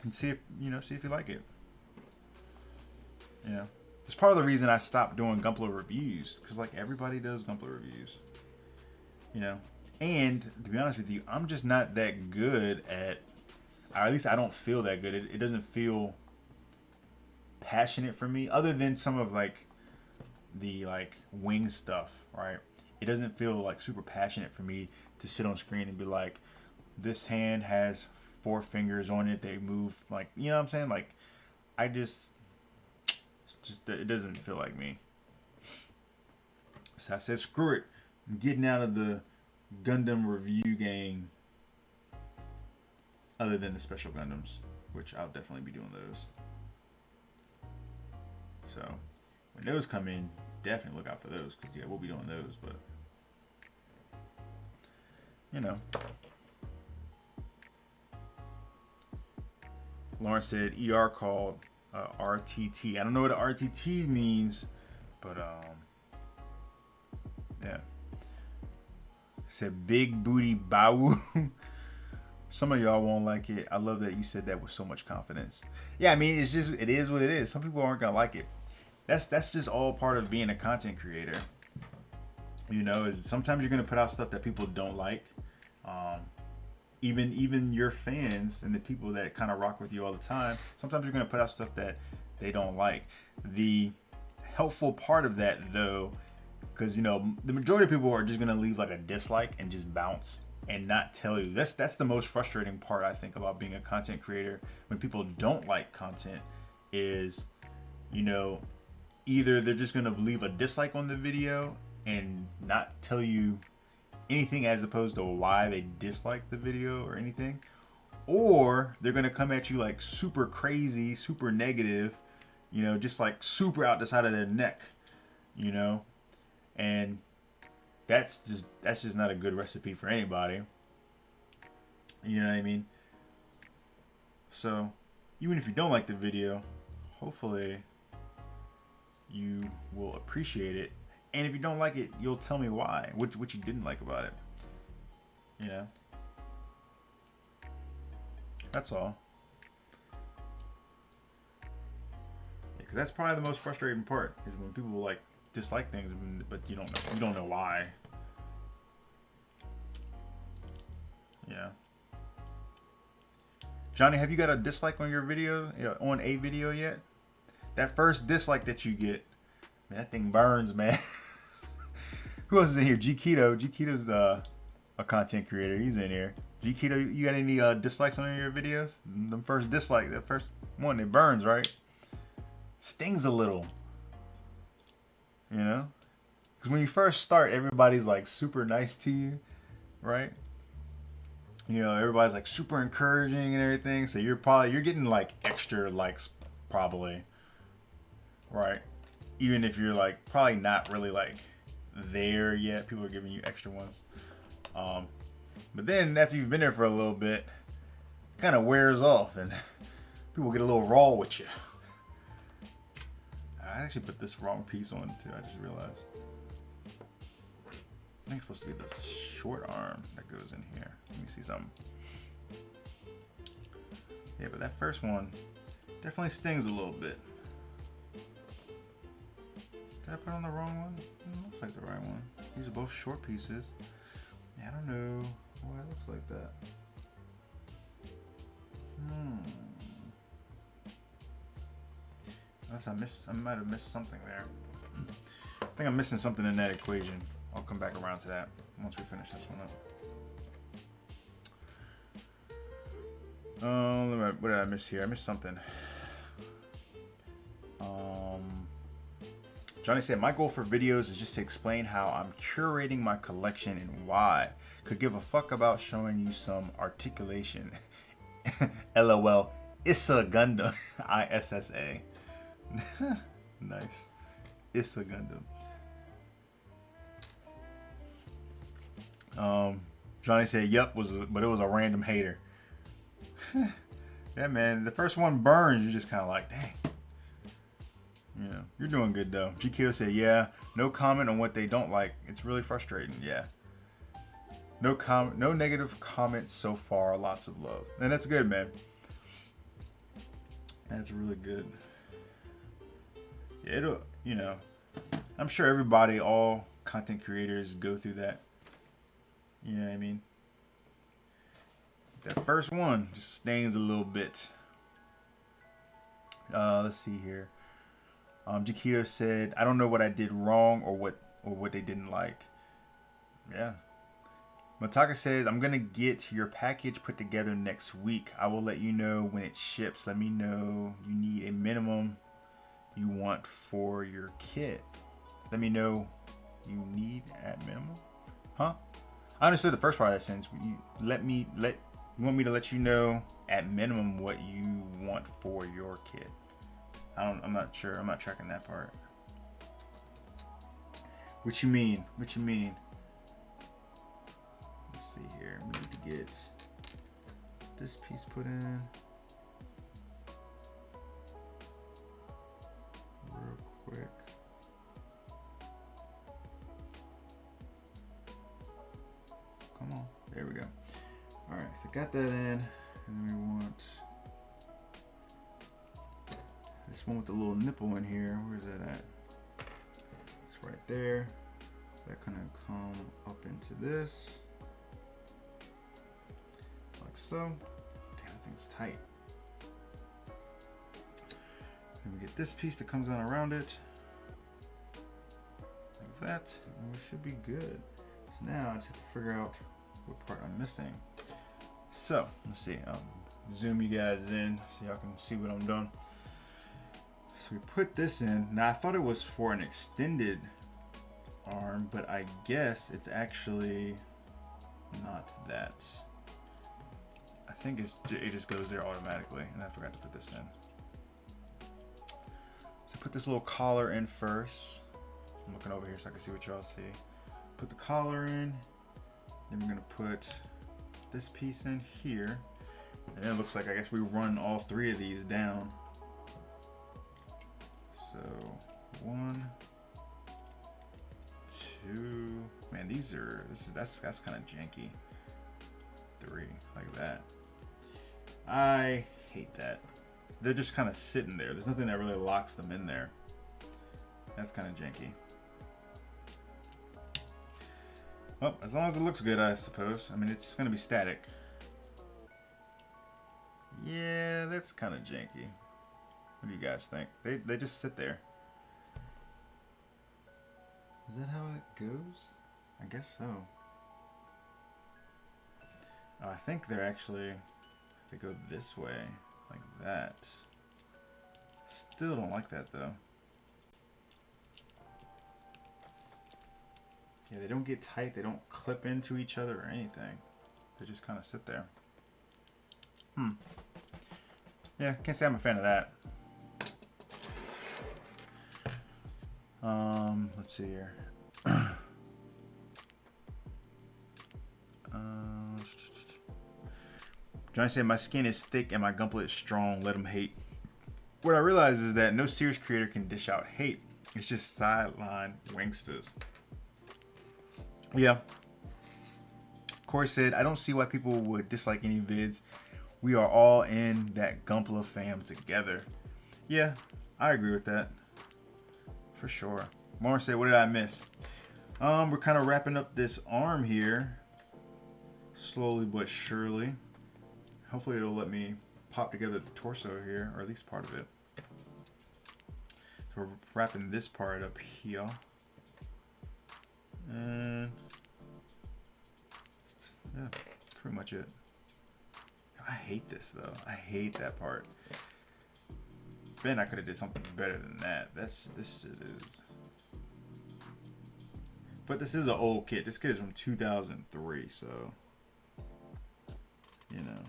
and see if you like it. You know, it's part of the reason I stopped doing Gunpla reviews, because like everybody does Gunpla reviews, you know. And to be honest with you, I'm just not that good at, or at least I don't feel that good. It doesn't feel passionate for me, other than some of like the wing stuff, right? It doesn't feel like super passionate for me to sit on screen and be like, this hand has 4 fingers on it, they move, like, you know what I'm saying? Like, I just it doesn't feel like me. So I said, screw it, I'm getting out of the Gundam review game, other than the special Gundams, which I'll definitely be doing those. So when those come in, definitely look out for those, because yeah, we'll be doing those. But you know, Lawrence said ER called RTT. I don't know what a RTT means, but yeah. Said big booty Bawu. Some of y'all won't like it. I love that you said that with so much confidence. Yeah, I mean, it is what it is. Some people aren't gonna like it. That's just all part of being a content creator. You know, is sometimes you're gonna put out stuff that people don't like. Even your fans and the people that kind of rock with you all the time, sometimes you're gonna put out stuff that they don't like. The helpful part of that, though, because you know the majority of people are just gonna leave like a dislike and just bounce and not tell you. That's the most frustrating part, I think, about being a content creator. When people don't like content, is, you know, either they're just gonna leave a dislike on the video and not tell you anything as opposed to why they dislike the video or anything, or they're gonna come at you like super crazy, super negative, you know, just like super out the side of their neck, you know. And that's just not a good recipe for anybody. You know what I mean? So even if you don't like the video, hopefully you will appreciate it. And if you don't like it, you'll tell me why, what you didn't like about it. You know? That's all. Because that's probably the most frustrating part, is when people like dislike things, but you don't know why. Yeah. Johnny, have you got a dislike on your video, on a video yet? That first dislike that you get, man, that thing burns, man. Who else is in here? G Keto. G Keto's a content creator. He's in here. G Keto, you got any dislikes on your videos? The first dislike, that first one, it burns, right? Stings a little. You know? Because when you first start, everybody's like super nice to you, right? You know, everybody's like super encouraging and everything. So you're getting like extra likes, probably, right? Even if you're like probably not really like there yet, people are giving you extra ones. But then after you've been there for a little bit, it kind of wears off and people get a little raw with you. I actually put this wrong piece on too. I just realized. I think it's supposed to be the short arm that goes in here. Let me see something. Yeah, but that first one definitely stings a little bit. Did I put on the wrong one? It looks like the right one. These are both short pieces. Yeah, I don't know why it looks like that. Unless I might have missed something there. I think I'm missing something in that equation. I'll come back around to that once we finish this one up. What did I miss here? I missed something. Johnny said, my goal for videos is just to explain how I'm curating my collection and why. Could give a fuck about showing you some articulation. LOL. Issa Gundam. ISSA. Nice. Issa Gundam. Johnny said, "Yep," but it was a random hater. Yeah, man. The first one burns. You're just kind of like, dang. You know, you're doing good though. G Keto said, "Yeah, no comment on what they don't like. It's really frustrating." Yeah. No negative comments so far. Lots of love, and that's good, man. That's really good. Yeah, it'll. You know, I'm sure everybody, all content creators, go through that. You know what I mean? That first one just stings a little bit. Let's see here. Jaquito said, "I don't know what I did wrong or what they didn't like." Yeah. Mataka says, "I'm gonna get your package put together next week. I will let you know when it ships. Let me know you need a minimum you want for your kit. Let me know you need at minimum." Huh? I understood the first part of that sentence. You want me to let you know at minimum what you want for your kit. I'm not sure. I'm not tracking that part. What you mean? Let's see here. We need to get this piece put in real quick. Come on. There we go. All right, so got that in, and then we want this one with the little nipple in here. Where's that at? It's right there. That kind of come up into this, like so. Damn, that thing's tight. Then we get this piece that comes on around it, like that, and we should be good. So now I just have to figure out what part I'm missing. So let's see. Zoom you guys in so y'all can see what I'm doing. So we put this in. Now I thought it was for an extended arm, but I guess it's actually not that. I think it just goes there automatically, and I forgot to put this in. So put this little collar in first. I'm looking over here so I can see what y'all see. Put the collar in. Then we're gonna put this piece in here. And then it looks like, I guess we run all three of these down. So 1, 2, man, that's kind of janky. 3, like that. I hate that. They're just kind of sitting there. There's nothing that really locks them in there. That's kind of janky. Well, as long as it looks good, I suppose. I mean, it's going to be static. Yeah, that's kind of janky. What do you guys think? They just sit there. Is that how it goes? I guess so. Oh, I think they're actually, they go this way, like that. Still don't like that though. Yeah, they don't get tight. They don't clip into each other or anything. They just kind of sit there. Yeah, can't say I'm a fan of that. Let's see here. Johnny said, my skin is thick and my gumplet is strong. Let them hate. What I realize is that no serious creator can dish out hate. It's just sideline wingsters. Yeah. Corey said, I don't see why people would dislike any vids. We are all in that Gumpla fam together. Yeah, I agree with that. For sure. Lauren said, what did I miss? We're kind of wrapping up this arm here. Slowly but surely. Hopefully it'll let me pop together the torso here, or at least part of it. So we're wrapping this part up here. And yeah, pretty much it. I hate this though. I hate that part. Ben, I could have did something better than that. This shit is. But this is an old kit. This kit is from 2003, so you know.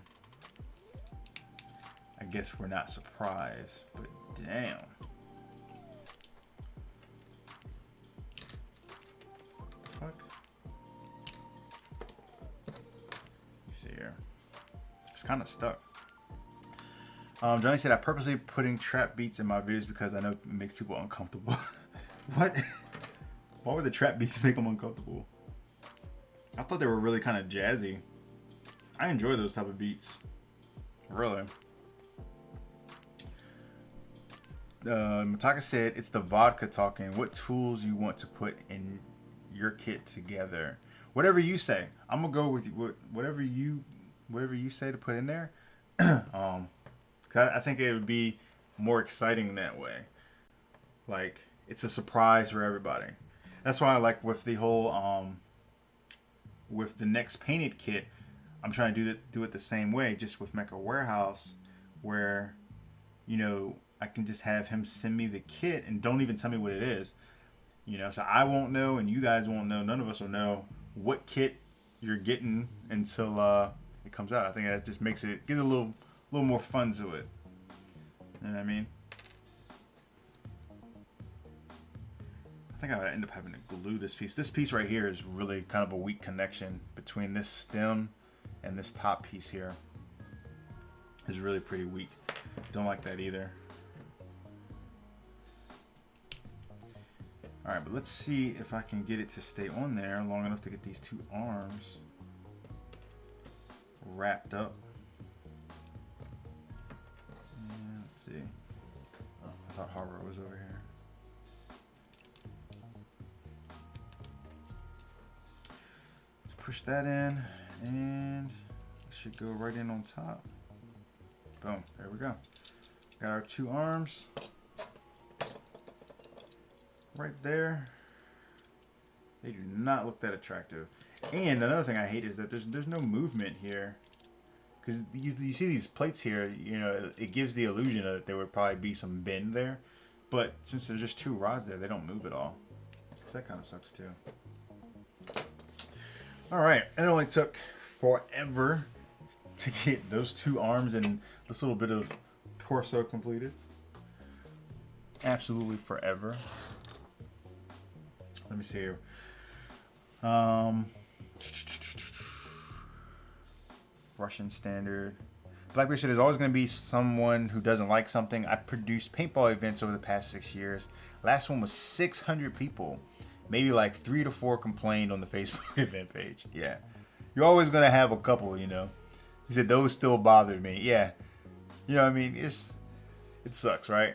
I guess we're not surprised, but damn. Fuck. Let's see here. It's kind of stuck. Johnny said, I purposely putting trap beats in my videos because I know it makes people uncomfortable. What? Why would the trap beats make them uncomfortable? I thought they were really kind of jazzy. I enjoy those type of beats. Really. Mataka said, it's the vodka talking. What tools you want to put in your kit together? Whatever you say. I'm gonna go with whatever you say to put in there. I think it would be more exciting that way. Like, it's a surprise for everybody. That's why I like with the whole with the next painted kit, I'm trying to do it the same way, just with Mecha Warehouse, where, you know, I can just have him send me the kit and don't even tell me what it is. You know, so I won't know and you guys won't know. None of us will know what kit you're getting until it comes out. I think that just gives it a little more fun to it. You know what I mean? I think I would end up having to glue this piece. This piece right here is really kind of a weak connection between this stem and this top piece here. Is really pretty weak. Don't like that either. Alright, but let's see if I can get it to stay on there long enough to get these two arms wrapped up. Yeah, let's see. Oh, I thought Harbor was over here. Let's push that in, and it should go right in on top. Boom, there we go. Got our two arms right there. They do not look that attractive. And another thing I hate is that there's no movement here. Because you see these plates here, you know, it gives the illusion that there would probably be some bend there. But since there's just two rods there, they don't move at all. So that kind of sucks too. Alright, it only took forever to get those two arms and this little bit of torso completed. Absolutely forever. Let me see here. Um, Russian standard. Blackbeard said there's always going to be someone who doesn't like something. I produced paintball events over the past 6 years. Last one was 600 people. Maybe like 3 to 4 complained on the Facebook event page. Yeah. You're always going to have a couple, you know. He said those still bothered me. Yeah. You know what I mean? It sucks, right?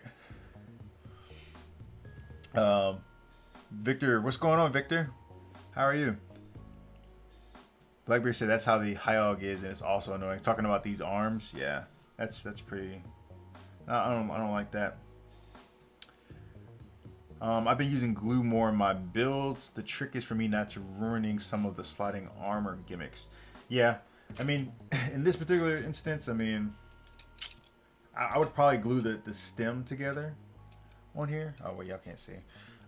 Victor, what's going on, Victor? How are you? Blackbeard said that's how the Hyog is, and it's also annoying. He's talking about these arms. Yeah, that's pretty. I don't like that. I've been using glue more in my builds. The trick is for me not to ruining some of the sliding armor gimmicks. Yeah, I mean, in this particular instance, I mean, I would probably glue the stem together on here. Oh, well, y'all can't see.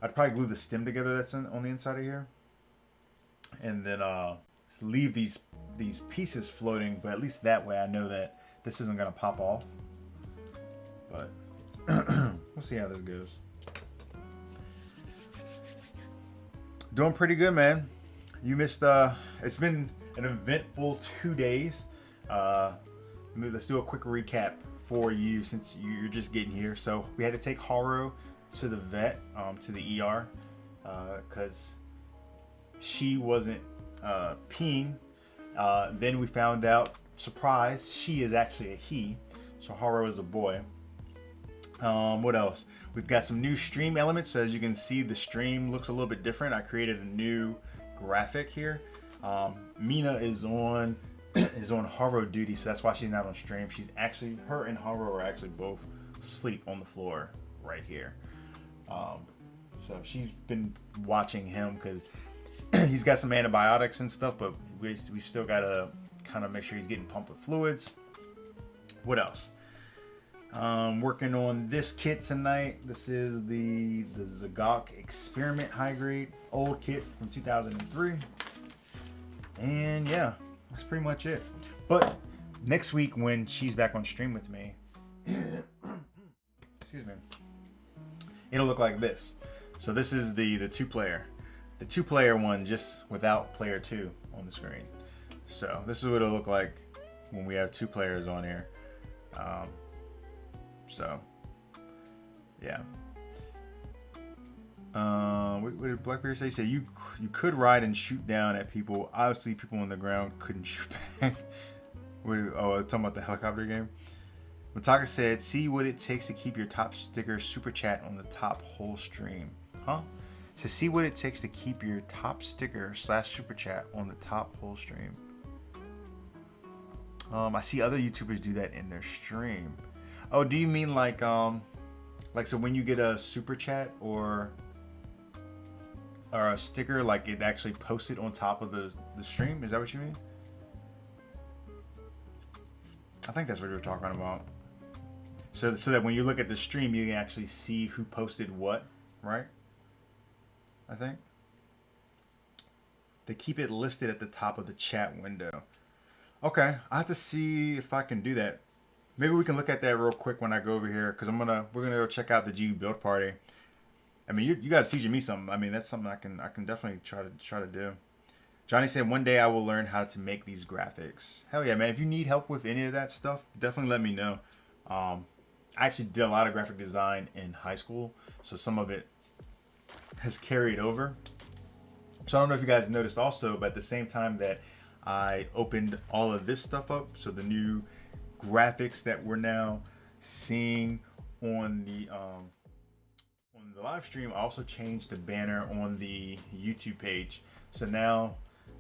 I'd probably glue the stem together that's on the inside of here. And then leave these pieces floating, but at least that way I know that this isn't going to pop off. But we'll see how this goes. Doing pretty good, man. You missed, it's been an eventful 2 days. Let's do a quick recap for you since you're just getting here. So we had to take Haro to the vet, to the ER, because she wasn't peeing. Then we found out, surprise, she is actually a he. So Haro is a boy. What else? We've got some new stream elements. So as you can see, the stream looks a little bit different. I created a new graphic here. Mina is on Haro duty, so that's why she's not on stream. Her and Haro are actually both asleep on the floor right here. So she's been watching him because he's got some antibiotics and stuff, but we still got to kind of make sure he's getting pumped with fluids. What else? Working on this kit tonight. This is the Zagok Experiment High Grade old kit from 2003. And yeah, that's pretty much it. But next week when she's back on stream with me, excuse me, it'll look like this. So this is the 2-player. The 2-player one just without player 2 on the screen. So this is what it'll look like when we have 2 players on here. So yeah. What did Blackbeard say? He said you could ride and shoot down at people. Obviously people on the ground couldn't shoot back. Talking about the helicopter game. Mataka said, see what it takes to keep your top sticker super chat on the top whole stream. Huh? To see what it takes to keep your top sticker / super chat on the top whole stream. I see other YouTubers do that in their stream. Oh, do you mean like so when you get a super chat or a sticker, like it actually posts it on top of the stream? Is that what you mean? I think that's what you're talking about. So that when you look at the stream, you can actually see who posted what, right? I think. They keep it listed at the top of the chat window. Okay, I have to see if I can do that. Maybe we can look at that real quick when I go over here, because we're gonna go check out the GU build party. I mean, you guys teaching me something. I mean, that's something I can definitely try to do. Johnny said one day I will learn how to make these graphics. Hell yeah, man! If you need help with any of that stuff, definitely let me know. I actually did a lot of graphic design in high school, so some of it has carried over. So I don't know if you guys noticed also, but at the same time that I opened all of this stuff up, so the new graphics that we're now seeing on the live stream, I also changed the banner on the YouTube page. So now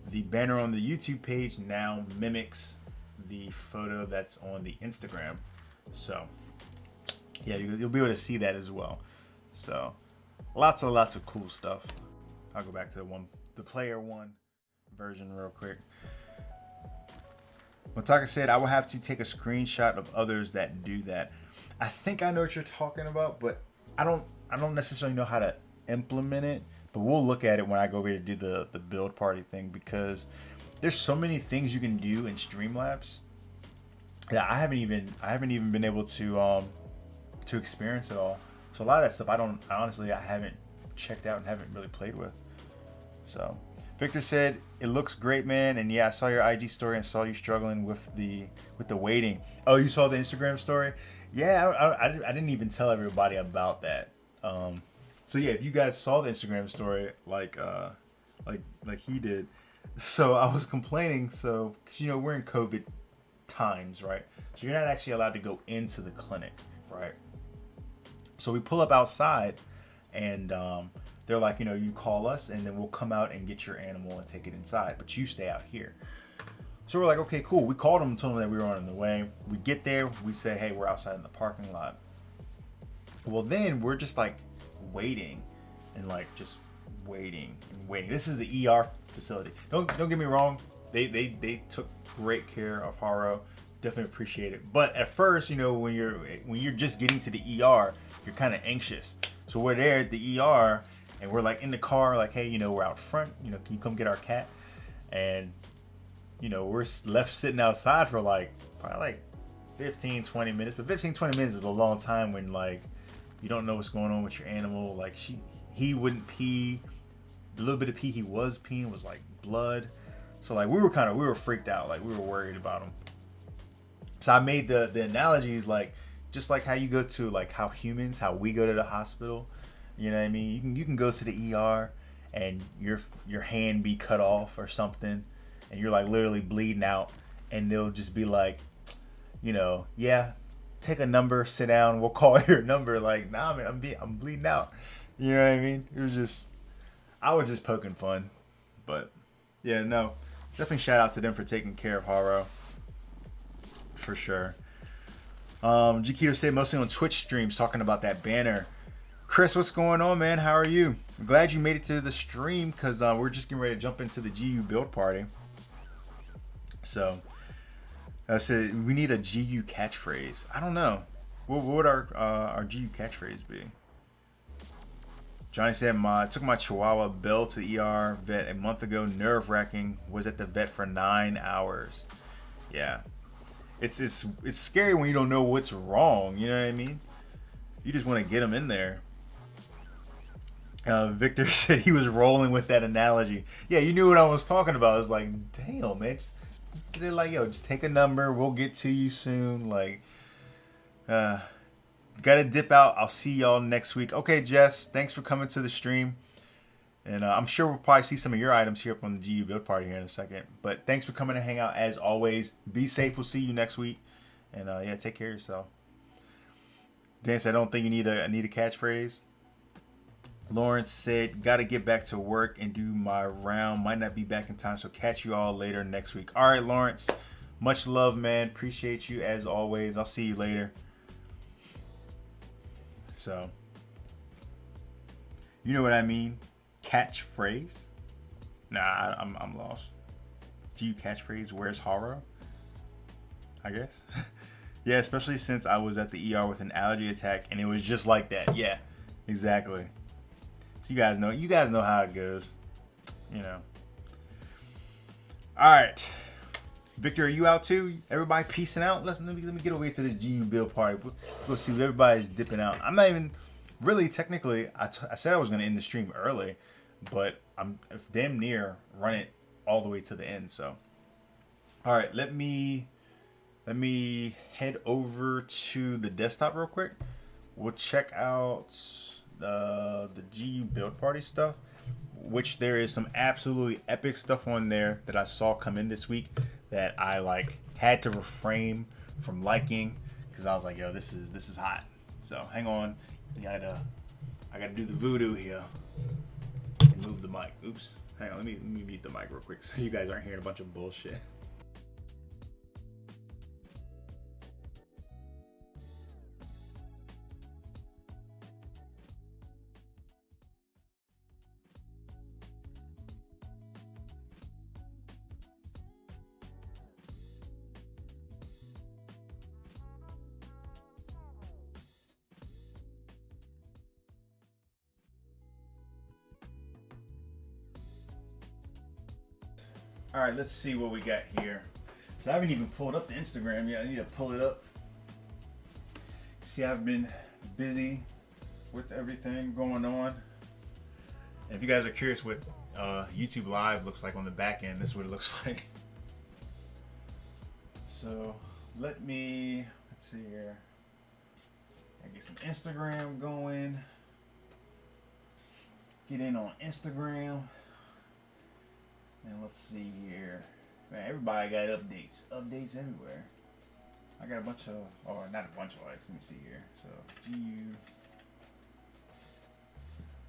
the banner on the YouTube page now mimics the photo that's on the Instagram. So yeah, you'll be able to see that as well. So lots of cool stuff. I'll go back to the player 1 version real quick. Mataka said, I will have to take a screenshot of others that do that. I think I know what you're talking about, but I don't necessarily know how to implement it. But we'll look at it when I go over to do the build party thing, because there's so many things you can do in Streamlabs that I haven't even been able to experience it all. So a lot of that stuff I haven't checked out and haven't really played with. So Victor said, it looks great, man. And yeah, I saw your IG story and saw you struggling with the waiting. Oh, you saw the Instagram story? Yeah, I didn't even tell everybody about that. So yeah, if you guys saw the Instagram story, like he did, so I was complaining. So, 'cause, we're in COVID times, right? So you're not actually allowed to go into the clinic, right? So we pull up outside, and they're like, you call us, and then we'll come out and get your animal and take it inside, but you stay out here. So we're like, okay, cool. We called them and told them that we were on the way. We get there, we say, hey, we're outside in the parking lot. Well, then we're just like waiting, and like just waiting and waiting. This is the ER facility. Don't get me wrong. They took great care of Haro. Definitely appreciate it. But at first, when you're just getting to the ER, you're kind of anxious. So we're there at the ER, and we're like in the car, like, hey, we're out front. Can you come get our cat? And we're left sitting outside for probably like 15, 20 minutes. But 15, 20 minutes is a long time when like you don't know what's going on with your animal. Like he wouldn't pee. The little bit of pee he was peeing was like blood. So like we were freaked out. Like we were worried about him. So I made the analogies like just like how you go to like how we go to the hospital. You know what I mean? You can go to the ER and your hand be cut off or something, and you're like literally bleeding out, and they'll just be like, yeah, take a number, sit down, we'll call your number. Like, nah, man, I'm bleeding out. You know what I mean? I was just poking fun, but yeah, no, definitely shout out to them for taking care of Haro. For sure. Jakito said mostly on Twitch streams talking about that banner. Chris, what's going on, man? How are you? I'm glad you made it to the stream because we're just getting ready to jump into the GU build party. So I said we need a GU catchphrase. I don't know. What would our GU catchphrase be? Johnny said, took my Chihuahua Belle to the ER vet a month ago. Nerve-wracking. Was at the vet for 9 hours. Yeah. It's scary when you don't know what's wrong. You know what I mean? You just want to get them in there. Victor said he was rolling with that analogy. Yeah, you knew what I was talking about. I was like, damn, man. They're like, yo, just take a number. We'll get to you soon. Like, gotta dip out. I'll see y'all next week. Okay, Jess, thanks for coming to the stream. And I'm sure we'll probably see some of your items here up on the GU build party here in a second. But thanks for coming to hang out as always. Be safe. We'll see you next week. And yeah, take care of yourself. Dan said, I don't think you need a catchphrase. Lawrence said, gotta get back to work and do my round. Might not be back in time, so catch you all later next week. All right, Lawrence. Much love, man. Appreciate you as always. I'll see you later. So, you know what I mean? Catchphrase? Nah, I'm lost. Do you catchphrase? Where's Haro? I guess. Yeah, especially since I was at the ER with an allergy attack and it was just like that. Yeah, exactly. So you guys know how it goes. All right. Victor, are you out too? Everybody peacing out? Let me get over here to this GU build party. We'll see if everybody's dipping out. I'm not even really technically. I said I was going to end the stream early, but I'm damn near run it all the way to the end. So, all right, let me head over to the desktop real quick. We'll check out the GU build party stuff, which there is some absolutely epic stuff on there that I saw come in this week that I had to refrain from liking because I was like, yo, this is hot. So hang on, I gotta do the voodoo here and move the mic. Oops, hang on, let me mute the mic real quick so you guys aren't hearing a bunch of bullshit. All right, let's see what we got here. So I haven't even pulled up the Instagram yet. I need to pull it up. See, I've been busy with everything going on. And if you guys are curious what YouTube Live looks like on the back end. This is what it looks like. So let's see here. I get some Instagram going. Get in on Instagram. And let's see here. Man, everybody got updates. Updates everywhere. I got a bunch of, or not a bunch of likes. Let me see here. So, GU.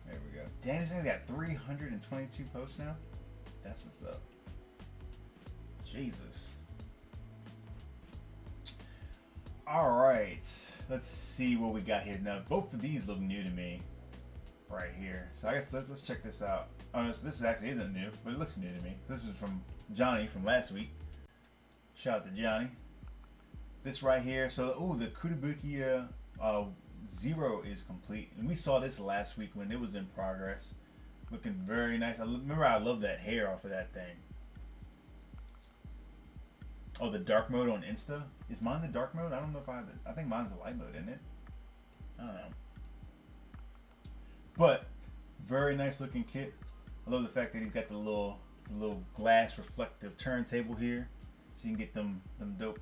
There we go. Danny's got 322 posts now. That's what's up. Jesus. Alright. Let's see what we got here. Now, both of these look new to me. Right here. So I guess let's check this out. Oh, so this actually isn't new, but it looks new to me. This is from Johnny from last week. Shout out to Johnny. This right here. So, oh, the Kutabuki 0 is complete. And we saw this last week when it was in progress. Looking very nice. I love that hair off of that thing. Oh, the dark mode on Insta? Is mine the dark mode? I don't know if I think mine's the light mode, isn't it? I don't know. But very nice looking kit. I love the fact that he's got the little glass reflective turntable here, so you can get them dope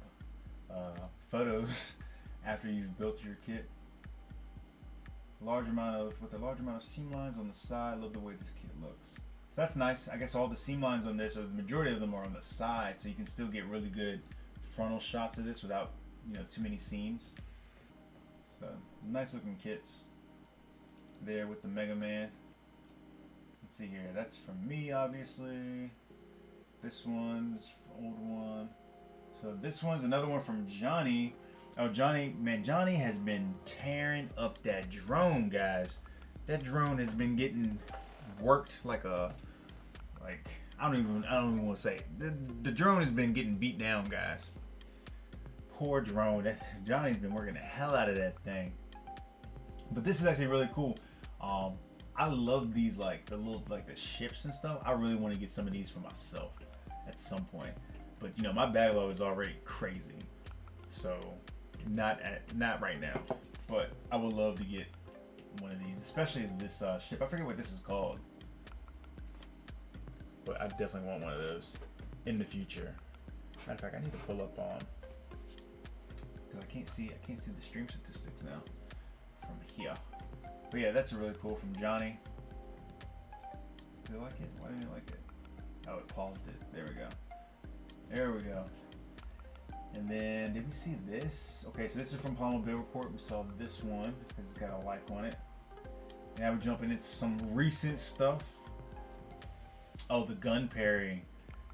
photos after you've built your kit. With a large amount of seam lines on the side. Love the way this kit looks. So that's nice. I guess all the seam lines on this, or the majority of them, are on the side, so you can still get really good frontal shots of this without too many seams. So nice looking kits. There with the Mega Man. Let's see here. That's from me, obviously. This one's old one. So this one's another one from Johnny. Oh, Johnny, man, Johnny has been tearing up that drone, guys. That drone has been getting worked like I don't even want to say it. The drone has been getting beat down, guys. Poor drone. Johnny's been working the hell out of that thing. But this is actually really cool. I love these the ships and stuff. I really want to get some of these for myself at some point. But my backlog is already crazy. So not right now. But I would love to get one of these, especially this ship. I forget what this is called. But I definitely want one of those in the future. Matter of fact, I need to pull up on, because I can't see the stream statistics now from here. But yeah, that's really cool from Johnny. Do you like it? Why didn't you like it? Oh, it paused it. There we go. There we go. And then, did we see this? Okay, so this is from Palm Bill Report. We saw this one because it's got a like on it. Now we're jumping into some recent stuff. Oh, the gun parry.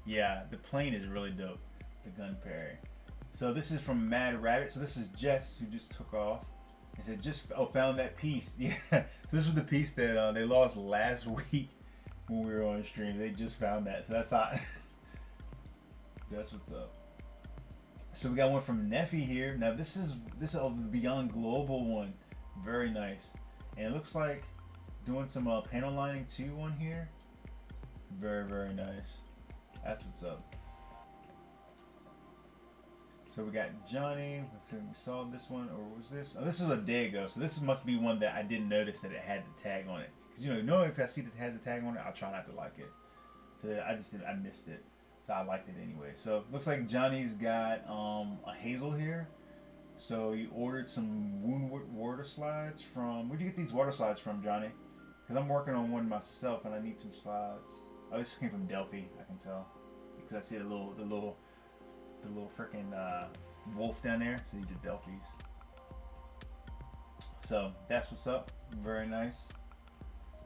Yeah, the plane is really dope. The gun parry. So this is from Mad Rabbit. So this is Jess, who just took off. He said, found that piece. Yeah, so this was the piece that they lost last week when we were on stream. They just found that. So that's hot. That's what's up. So we got one from Neffy here. Now this is the Beyond Global one. Very nice. And it looks like doing some panel lining too on here. Very, very nice. That's what's up. So we got Johnny. We saw this one, or was this? Oh, this is a day ago. So this must be one that I didn't notice that it had the tag on it. Because normally if I see that it has a tag on it, I'll try not to like it. So I missed it. So I liked it anyway. So looks like Johnny's got a Hazel here. So he ordered some Woundwort water slides from. Where'd you get these water slides from, Johnny? Because I'm working on one myself and I need some slides. Oh, this came from Delphi. I can tell because I see the little freaking wolf down there. So these are Delphis. So that's what's up. Very nice.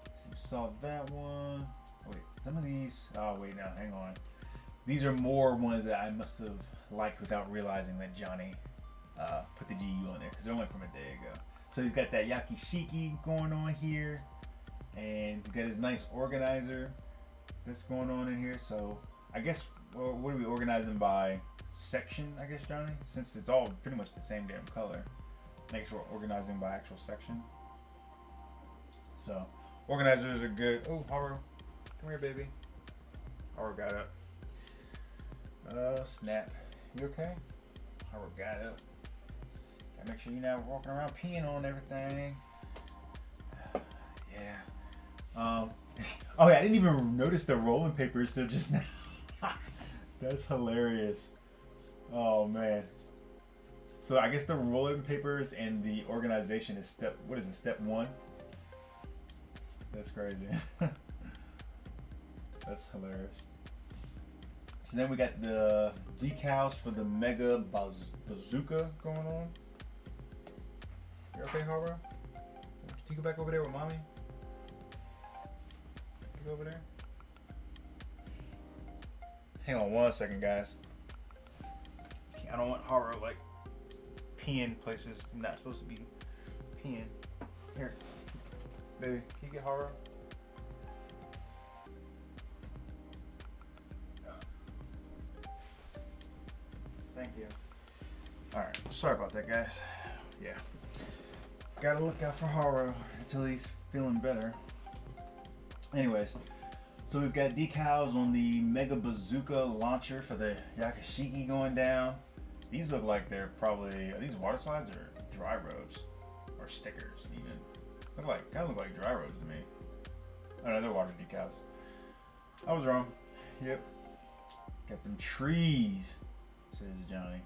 So we saw that one. Wait, some of these. Oh wait, now hang on. These are more ones that I must have liked without realizing that Johnny put the GU on there because they went from a day ago. So he's got that Yakishiki going on here, and he's got his nice organizer that's going on in here. So I guess what are we organizing by section? I guess, Johnny, since it's all pretty much the same damn color. I guess we're organizing by actual section. So organizers are good. Oh, Haru, come here, baby. Haru got up. Snap. You okay? Haru got up. Gotta make sure you're not walking around peeing on everything. Yeah. Oh yeah, I didn't even notice the rolling papers till just now. That's hilarious. Oh man. So I guess the rolling papers and the organization is step. What is it? Step 1. That's crazy. That's hilarious. So then we got the decals for the Mega Bazooka going on. You okay, Haro? Can you go back over there with mommy? You go over there. Hang on 1 second, guys. I don't want Haro like peeing places you're not supposed to be peeing. Here, baby, can you get Haro? Thank you. Alright, sorry about that, guys. Yeah. Gotta look out for Haro until he's feeling better. Anyways, so we've got decals on the Mega Bazooka launcher for the Yakashiki going down. These look like they're probably, are these water slides or dry roads? Or stickers even. Kind of look like dry roads to me. Oh no, they're water decals. I was wrong. Yep. Got them trees, says Johnny.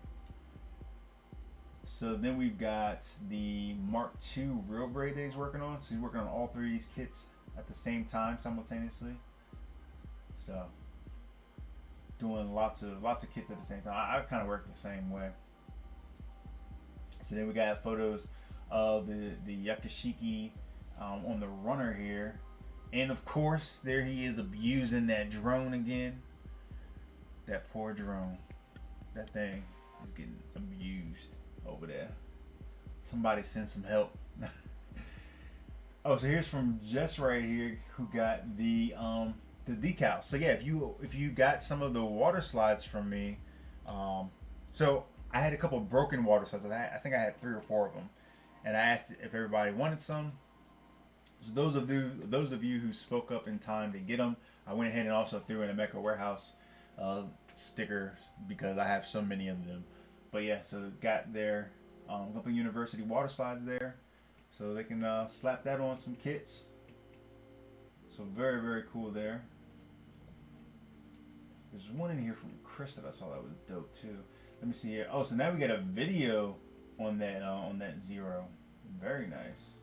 So then we've got the Mark II real braid that he's working on. So he's working on all 3 of these kits at the same time simultaneously. So doing lots of kits at the same time. I kind of work the same way. So then we got photos of the Yakashiki on the runner here, and of course there he is abusing that drone again. That poor drone. That thing is getting abused over there. Somebody send some help. Oh, so here's from Jess right here, who got the decals. So yeah, if you got some of the water slides from me, so I had a couple of broken water slides. I think I had 3 or 4 of them, and I asked if everybody wanted some. So those of you who spoke up in time to get them, I went ahead and also threw in a Mecca Warehouse sticker because I have so many of them. But yeah, so got their couple university water slides there, so they can slap that on some kits. So very, very cool there. There's one in here from Chris that I saw that was dope too. Let me see here. Oh, so now we got a video on that Zero. Very nice.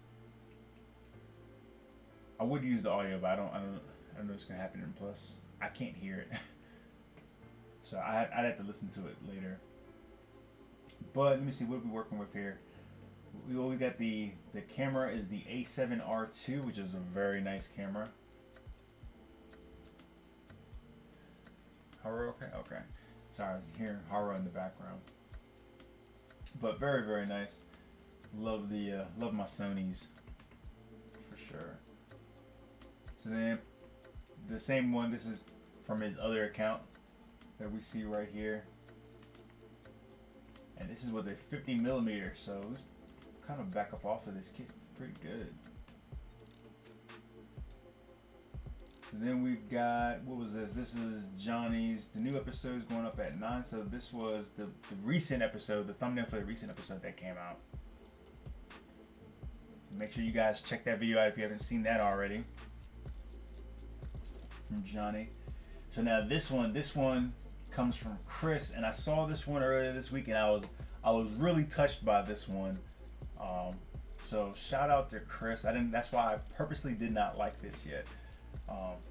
I would use the audio, but I don't know what's gonna happen in Plus. I can't hear it. So I'd have to listen to it later. But let me see what we're working with here. We got the camera is the A7R2, which is a very nice camera. Haro, okay? Okay. Sorry, I was hearing Haro in the background. But very, very nice. Love my Sonys for sure. So then the same one, this is from his other account that we see right here. And this is with a 50mm, so kind of back up off of this kit pretty good. So then we've got, what was this? This is Johnny's, the new episode is going up at 9. So this was the recent episode, the thumbnail for the recent episode that came out. Make sure you guys check that video out if you haven't seen that already. From Johnny. So now this one comes from Chris, and I saw this one earlier this week, and I was really touched by this one. So shout out to Chris. That's why I purposely did not like this yet.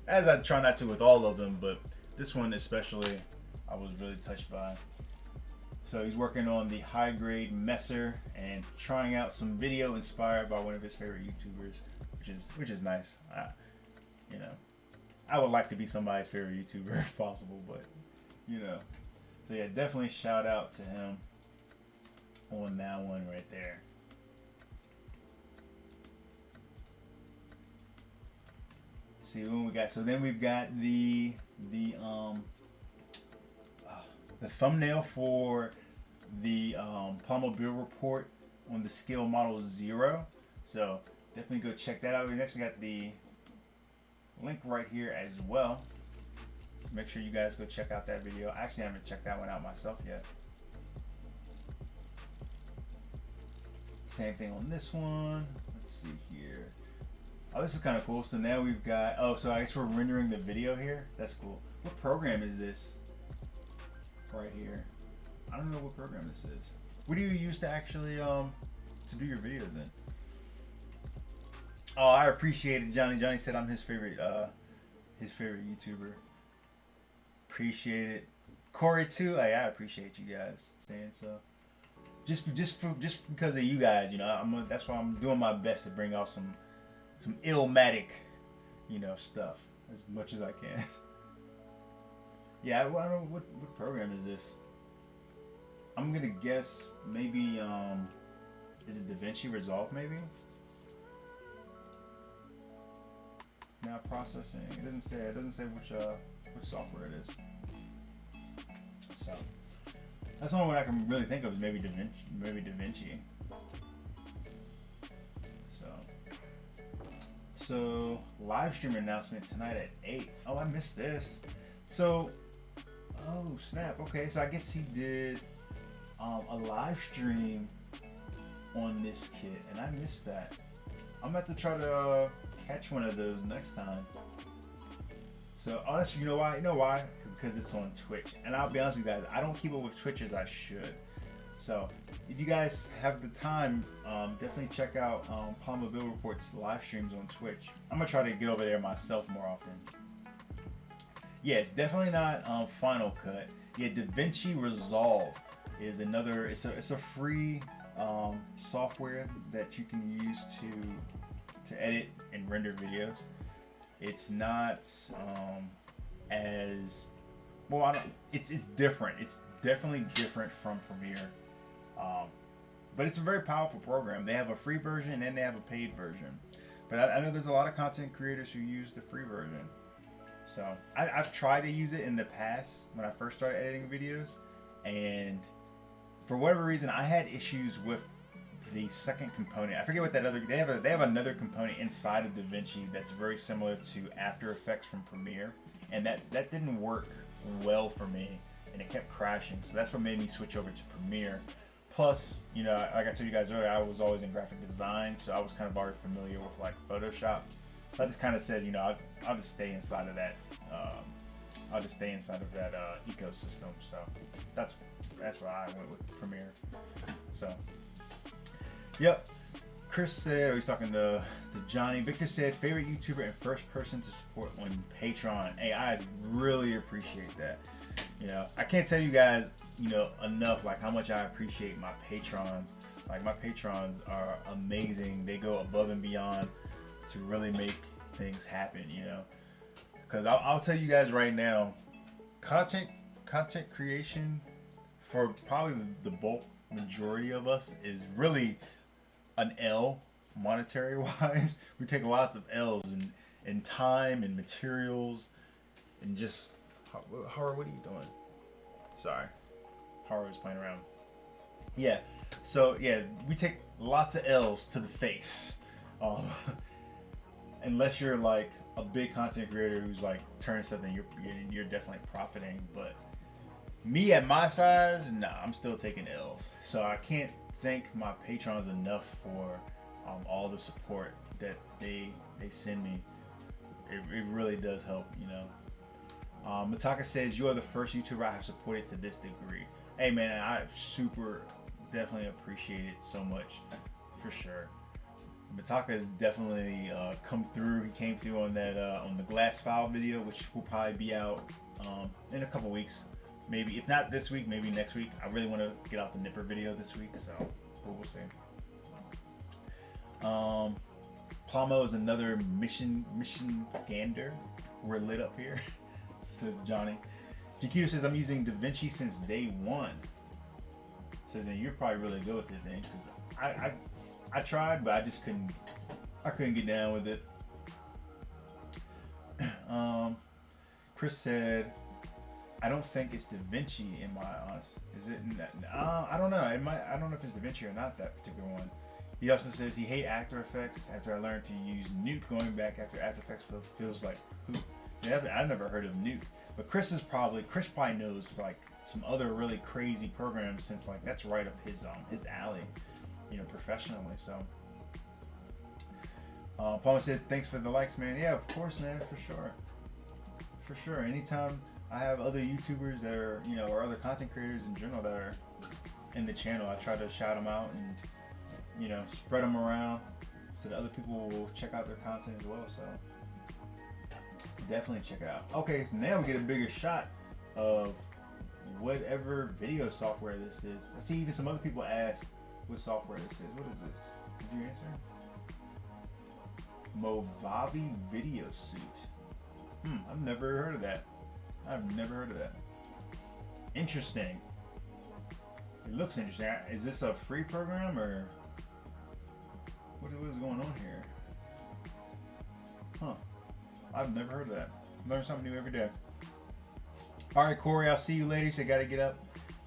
As I try not to with all of them, but this one especially, I was really touched by. So he's working on the high grade Messer and trying out some video inspired by one of his favorite YouTubers, which is nice. You know, I would like to be somebody's favorite YouTuber if possible, but you know. So yeah, definitely shout out to him on that one right there. See what we got. So then we've got the thumbnail for the Plumobile report on the scale model 0. So definitely go check that out. We actually got the link right here as well. Make sure you guys go check out that video. I actually haven't checked that one out myself yet. Same thing on this one. Let's see here. Oh, this is kind of cool. So now we've got, oh, so I guess we're rendering the video here. That's cool. What program is this? Right here. I don't know what program this is. What do you use to actually, to do your videos in? Oh, I appreciate it, Johnny. Johnny said I'm his favorite YouTuber. Appreciate it. Corey too. Hey, I appreciate you guys saying so. Just because of you guys, you know, that's why I'm doing my best to bring out some Illmatic, you know, stuff as much as I can. Yeah, I don't know what program is this. I'm gonna guess maybe is it DaVinci Resolve maybe? Now processing. It doesn't say. It doesn't say which software it is. So that's the only one I can really think of is maybe DaVinci. Maybe DaVinci. So live stream announcement tonight at 8. Oh, I missed this. So, oh snap. Okay, so I guess he did a live stream on this kit, and I missed that. I'm about to try to catch one of those next time. So, oh, that's, you know why? You know why? Because it's on Twitch. And I'll be honest with you guys, I don't keep up with Twitch as I should. So, if you guys have the time, definitely check out Palma Bill Report's live streams on Twitch. I'm gonna try to get over there myself more often. Yeah, it's definitely not Final Cut. Yeah, DaVinci Resolve is another. It's a free software that you can use to edit and render videos. It's not as well. It's different. It's definitely different from Premiere. But it's a very powerful program. They have a free version and they have a paid version. But I know there's a lot of content creators who use the free version. So I've tried to use it in the past when I first started editing videos, and for whatever reason I had issues with the second component. I forget what that other. They have another component inside of DaVinci that's very similar to After Effects from Premiere, and that didn't work well for me, and it kept crashing. So that's what made me switch over to Premiere. Plus, you know, like I told you guys earlier, I was always in graphic design, so I was kind of already familiar with like Photoshop. So I just kind of said, you know, I'll just stay inside of that. Ecosystem. So that's why I went with Premiere. So, yep. Chris said, he's talking to Johnny. Victor said, favorite YouTuber and first person to support on Patreon. Hey, I really appreciate that. You know, I can't tell you guys, you know, enough like how much I appreciate my patrons. Like my patrons are amazing. They go above and beyond to really make things happen, you know. Because I'll tell you guys right now, content creation for probably the bulk majority of us is really an L monetary wise. We take lots of L's in time and materials and just Horror, what are you doing? Sorry. Horror is playing around. Yeah. So yeah, we take lots of L's to the face. Unless you're like a big content creator who's like turning something, you're definitely profiting. But me at my size, nah, I'm still taking L's. So I can't thank my patrons enough for all the support that they send me. It really does help, you know. Mataka says, you are the first YouTuber I have supported to this degree. Hey man, I super definitely appreciate it so much, for sure. Mataka has definitely come through. He came through on that on the glass file video, which will probably be out in a couple weeks. Maybe, if not this week, maybe next week. I really want to get out the Nipper video this week, so we'll see. Plamo is another mission gander. We're lit up here. Says Johnny. Chiquito says, I'm using DaVinci since day one. So then you're probably really good with it then, because I tried, but I just couldn't get down with it. Chris said, I don't think it's DaVinci in my honest. Is it? I don't know. I don't know if it's DaVinci or not, that particular one. He also says he hates After Effects after I learned to use Nuke. Going back after After Effects stuff feels like who? See, I've never heard of Nuke. But Chris probably knows like some other really crazy programs, since like that's right up his alley, you know, professionally. So Palmer said, thanks for the likes, man. Yeah, of course, man, for sure. For sure. Anytime I have other YouTubers that are, you know, or other content creators in general that are in the channel, I try to shout them out and, you know, spread them around so that other people will check out their content as well. So definitely check it out. Okay, so now we get a bigger shot of whatever video software this is. I see even some other people asked what software this is. What is this? Did you answer? Movavi Video Suite. I've never heard of that. I've never heard of that. Interesting. It looks interesting. Is this a free program or what is going on here? Huh. I've never heard of that. Learn something new every day. Alright, Corey, I'll see you later. So I gotta get up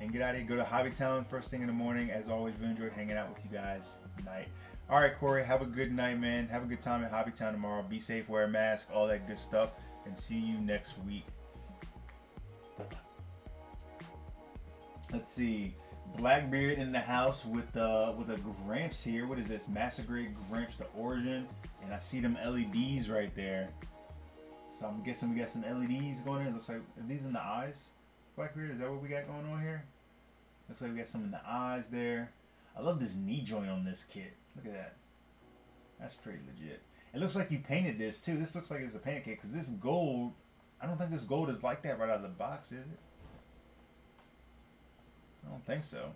and get out of here. Go to Hobbytown first thing in the morning. As always, really enjoyed hanging out with you guys tonight. Alright, Corey, have a good night, man. Have a good time at Hobbytown tomorrow. Be safe, wear a mask, all that good stuff. And see you next week. Let's see. Blackbeard in the house with a Gramps here. What is this? Master Grade Gramps, the Origin. And I see them LEDs right there. So I'm guessing we got some LEDs going in. It looks like, are these in the eyes? Blackbeard, is that what we got going on here? Looks like we got some in the eyes there. I love this knee joint on this kit. Look at that. That's pretty legit. It looks like you painted this too. This looks like it's a painted kit because this gold, I don't think this gold is like that right out of the box, is it? I don't think so.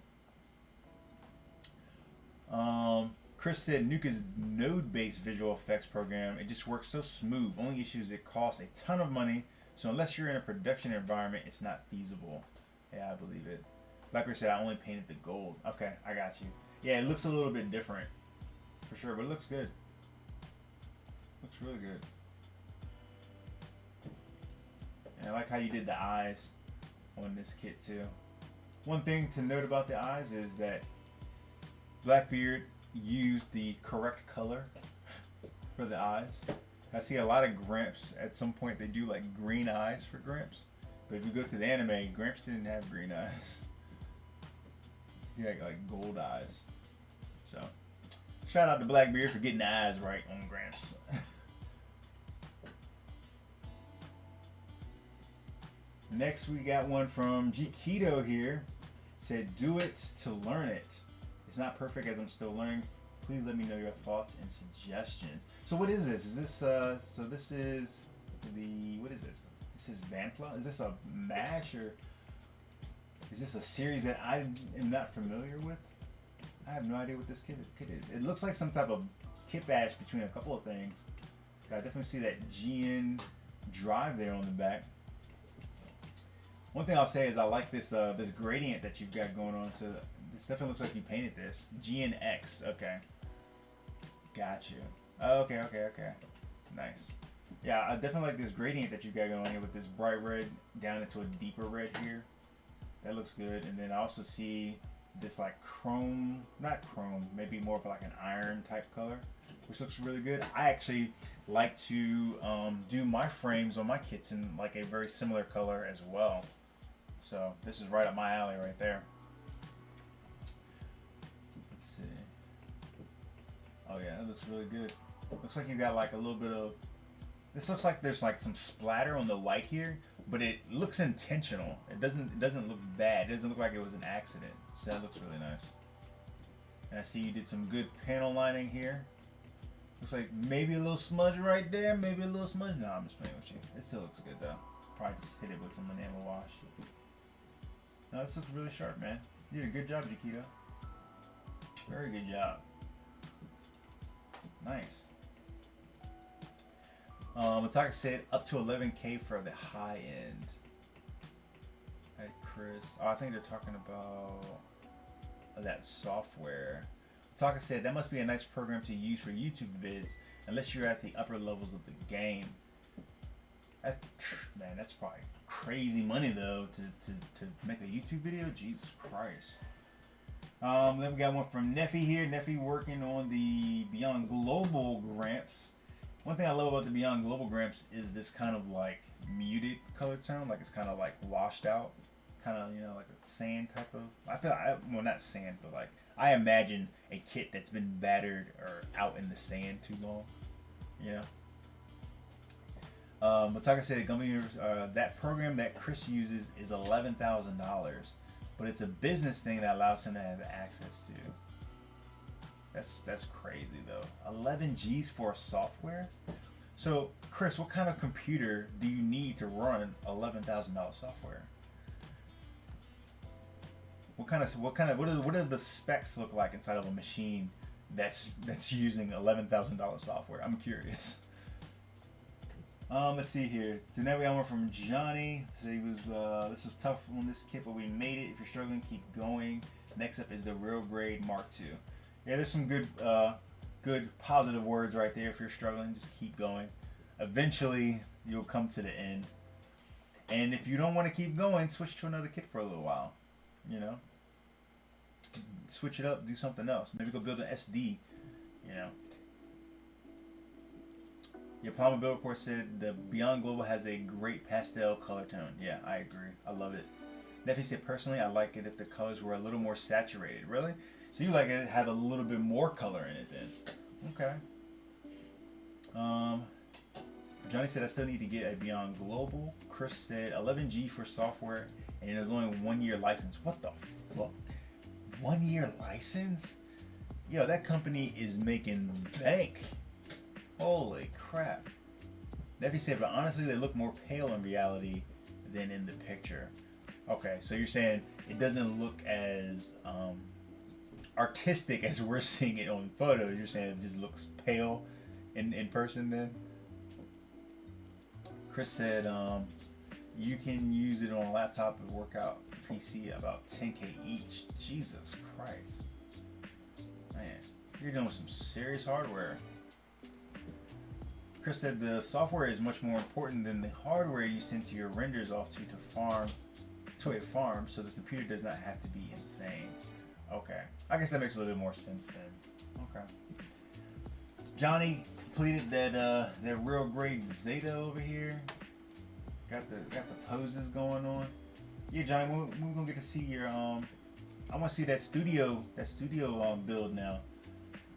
Chris said Nuka's node-based visual effects program, it just works so smooth. Only issue is it costs a ton of money, so unless you're in a production environment, it's not feasible. Yeah, I believe it. Blackbeard said I only painted the gold. Okay, I got you. Yeah, it looks a little bit different, for sure, but it looks good. Looks really good. And I like how you did the eyes on this kit too. One thing to note about the eyes is that Blackbeard used the correct color for the eyes. I see a lot of Gramps, at some point they do like green eyes for Gramps. But if you go to the anime, Gramps didn't have green eyes. He had like gold eyes. So, shout out to Blackbeard for getting the eyes right on Gramps. Next we got one from G Keto here. Said, do it to learn it. It's not perfect as I'm still learning. Please let me know your thoughts and suggestions. So what is this? Is this so this is the, what is this? This is Vanpla? Is this a MASH or is this a series that I am not familiar with? I have no idea what this kit is. It looks like some type of kit bash between a couple of things. I definitely see that GN drive there on the back. One thing I'll say is I like this this gradient that you've got going on. So this definitely looks like you painted this. GNX, okay. Got you. Okay. Nice. Yeah, I definitely like this gradient that you've got going on here with this bright red down into a deeper red here. That looks good. And then I also see this like chrome, not chrome, maybe more of like an iron type color, which looks really good. I actually like to do my frames on my kits in like a very similar color as well. So this is right up my alley right there. Let's see. Oh yeah, that looks really good. Looks like you got like a little bit of, this looks like there's like some splatter on the light here, but it looks intentional. It doesn't look bad. It doesn't look like it was an accident. So that looks really nice. And I see you did some good panel lining here. Looks like maybe a little smudge right there, maybe a little smudge. No, I'm just playing with you. It still looks good though. Probably just hit it with some enamel wash. No, this looks really sharp, man. You did a good job, Jaquito. Very good job. Nice. Mataka said up to 11K for the high end. Hey, Chris. Oh, I think they're talking about that software. Mataka said that must be a nice program to use for YouTube vids, unless you're at the upper levels of the game. Man, that's probably crazy money though to make a YouTube video. Jesus Christ. Then we got one from Neffy here. Neffy working on the Beyond Global Gramps. One thing I love about the Beyond Global Gramps is this kind of like muted color tone, like it's kind of like washed out, kind of, you know, like a sand type of. Well, not sand, but like I imagine a kit that's been battered or out in the sand too long. You know. Mataka said that program that Chris uses is $11,000, but it's a business thing that allows him to have access to. That's crazy though. 11 G's for software. So Chris, what kind of computer do you need to run $11,000 software? What do the specs look like inside of a machine that's using $11,000 software? I'm curious. Let's see here. So now we got one from Johnny. So he was this was tough on this kit, but we made it. If you're struggling, keep going. Next up is the Real Grade Mark II. Yeah, there's some good positive words right there. If you're struggling, just keep going. Eventually, you'll come to the end. And if you don't want to keep going, switch to another kit for a little while. You know, switch it up, do something else. Maybe go build an SD. You know. Your Palmer Build Report said the Beyond Global has a great pastel color tone. Yeah, I agree. I love it. Neffy said, personally, I like it if the colors were a little more saturated. Really? So you like it to have a little bit more color in it then? Okay. Johnny said, I still need to get a Beyond Global. Chris said, 11G for software, and there's only 1 year license. What the fuck? 1 year license? Yo, that company is making bank. Holy crap. Neffy said, but honestly, they look more pale in reality than in the picture. Okay, so you're saying it doesn't look as artistic as we're seeing it on photos. You're saying it just looks pale in person then? Chris said, you can use it on a laptop and workout PC about 10K each. Jesus Christ. Man, you're dealing with some serious hardware. Chris said the software is much more important than the hardware you send to your renders off to a farm, so the computer does not have to be insane. Okay, I guess that makes a little bit more sense then. Okay. Johnny completed that real grade Zeta over here. Got the poses going on. Yeah, Johnny, we're gonna get to see your I want to see that studio build now.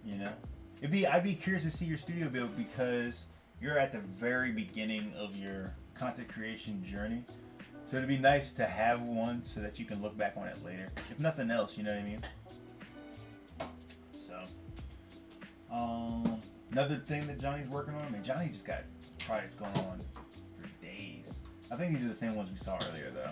You know, I'd be curious to see your studio build because you're at the very beginning of your content creation journey. So it'd be nice to have one so that you can look back on it later. If nothing else, you know what I mean? So, another thing that Johnny's working on, I mean, Johnny just got projects going on for days. I think these are the same ones we saw earlier, though.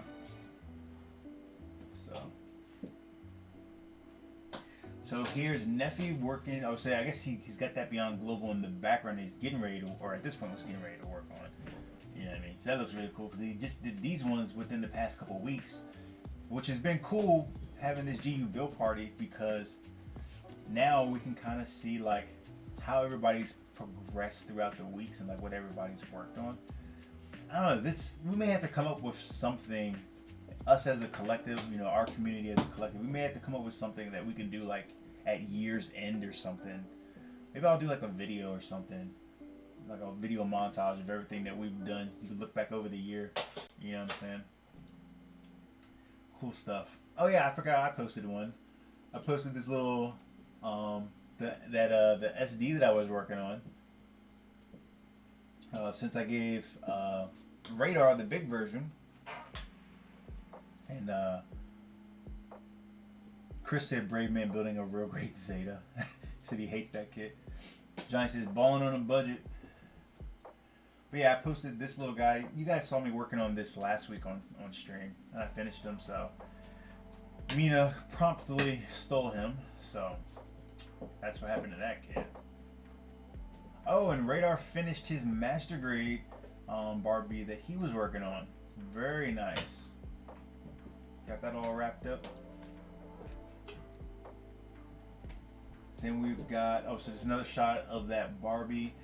So here's Neffy working. I would say, I guess he's got that Beyond Global in the background. He's getting ready to, or at this point was getting ready to work on it. You know what I mean? So that looks really cool because he just did these ones within the past couple weeks, which has been cool having this GU build party because now we can kind of see like how everybody's progressed throughout the weeks and like what everybody's worked on. I don't know. We may have to come up with something. Us as a collective, you know, our community as a collective, we may have to come up with something that we can do like at year's end or something. Maybe I'll do like a video or something, like a video montage of everything that we've done. You can look back over the year. You know what I'm saying? Cool stuff. Oh yeah, I forgot I posted one. I posted this little the SD that I was working on. Since I gave Radar the big version. And Chris said Brave Man building a real great Zeta. He said he hates that kit. Johnny says balling on a budget. But yeah, I posted this little guy. You guys saw me working on this last week on stream. And I finished him, so Mina promptly stole him. So that's what happened to that kid. Oh, and Radar finished his master grade Barbie that he was working on. Very nice. Got that all wrapped up. Then we've got, so there's another shot of that Barbie.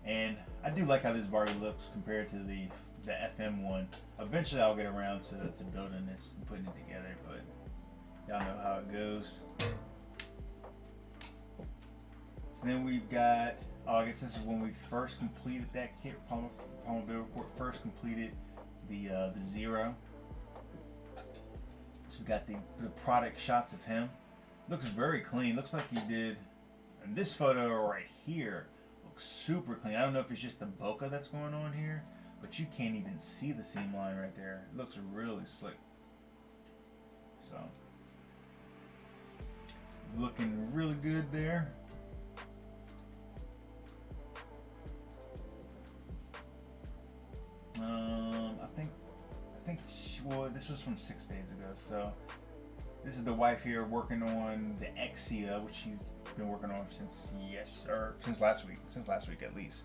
And I do like how this Barbie looks compared to the FM one. Eventually I'll get around to building this and putting it together, but y'all know how it goes. So then we've got, I guess this is when we first completed that kit. Palmer Build Report first completed the Zero. So we got the product shots of him. Looks very clean. Looks like he did, in this photo right here, Looks super clean. I don't know if it's just the bokeh that's going on here, but you can't even see the seam line right there. It looks really slick. So, looking really good there. Well, this was from 6 days ago. So, this is the wife here working on the Exia, which she's been working on since last week at least.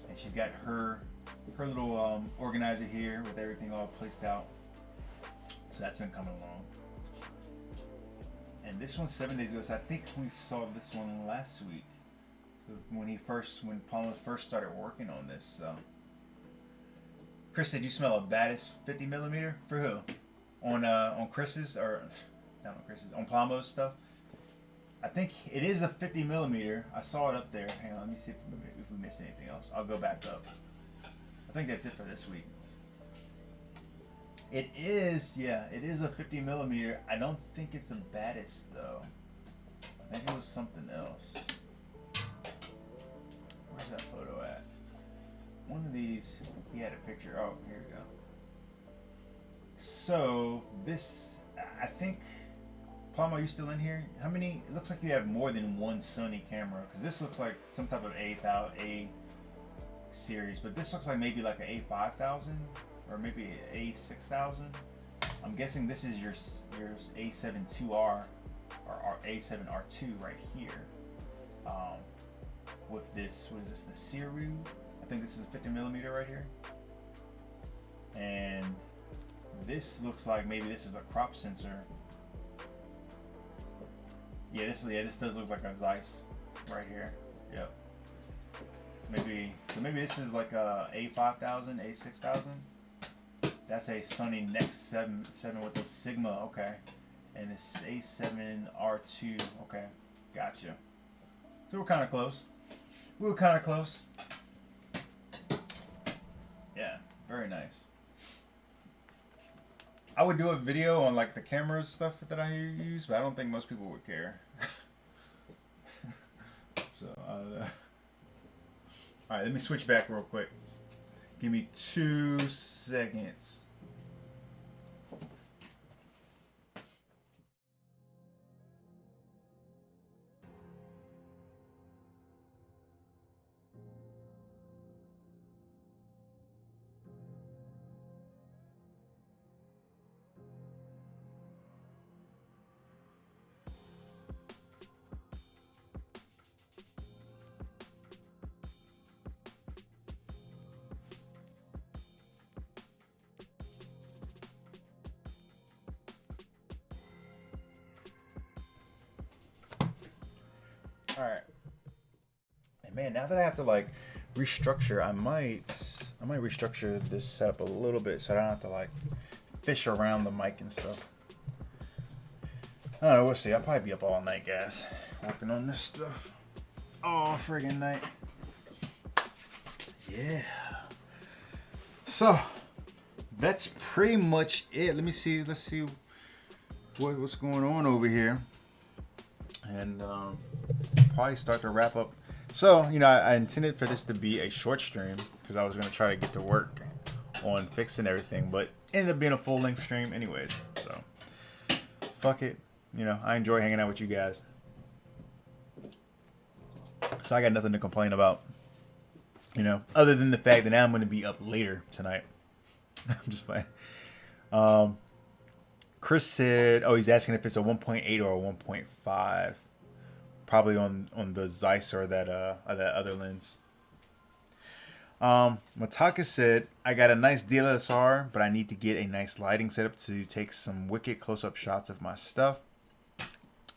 And she's got her little organizer here with everything all placed out. So that's been coming along. And this one's 7 days ago. So I think we saw this one last week when Palmer first started working on this. So. Chris said you smell a baddest 50mm for who? On Chris's or not on Chris's, on Palmo's stuff. I think it is a 50mm. I saw it up there. Hang on, let me see if we missed anything else. I'll go back up. I think that's it for this week. It is, yeah, it is a 50mm. I don't think it's the baddest though. I think it was something else. Where's that photo at? One of these, he had a picture. Oh, here we go. So this, I think, Palma, are you still in here? How many? It looks like you have more than one Sony camera, because this looks like some type of A series, but this looks like maybe like an A5000 or maybe an A6000. I'm guessing this is your A7 IIR or A7R2 right here. With this, what is this? The Siru. I think this is a 50mm right here. And this looks like maybe this is a crop sensor. Yeah, this does look like a Zeiss right here. Yep. Maybe this is like a A5000, A6000. That's a Sony Nex 7 with a Sigma. Okay. And this A7R2. Okay, gotcha. So we're kind of close. Yeah, very nice. I would do a video on like the camera stuff that I use, but I don't think most people would care. So, alright, let me switch back real quick. Give me 2 seconds. Alright. And man, now that I have to like restructure, I might restructure this setup a little bit so I don't have to like fish around the mic and stuff. I don't know, we'll see. I'll probably be up all night, guys, working on this stuff. All friggin' night. Yeah. So that's pretty much it. Let's see what's going on over here. And probably start to wrap up. So, you know, I intended for this to be a short stream because I was going to try to get to work on fixing everything, but ended up being a full-length stream anyways. So, fuck it. You know, I enjoy hanging out with you guys. So I got nothing to complain about, you know, other than the fact that now I'm going to be up later tonight. I'm just playing. Chris said, oh, he's asking if it's a 1.8 or a 1.5. Probably on the Zeiss or that other lens. Mataka said, I got a nice DSLR, but I need to get a nice lighting setup to take some wicked close-up shots of my stuff.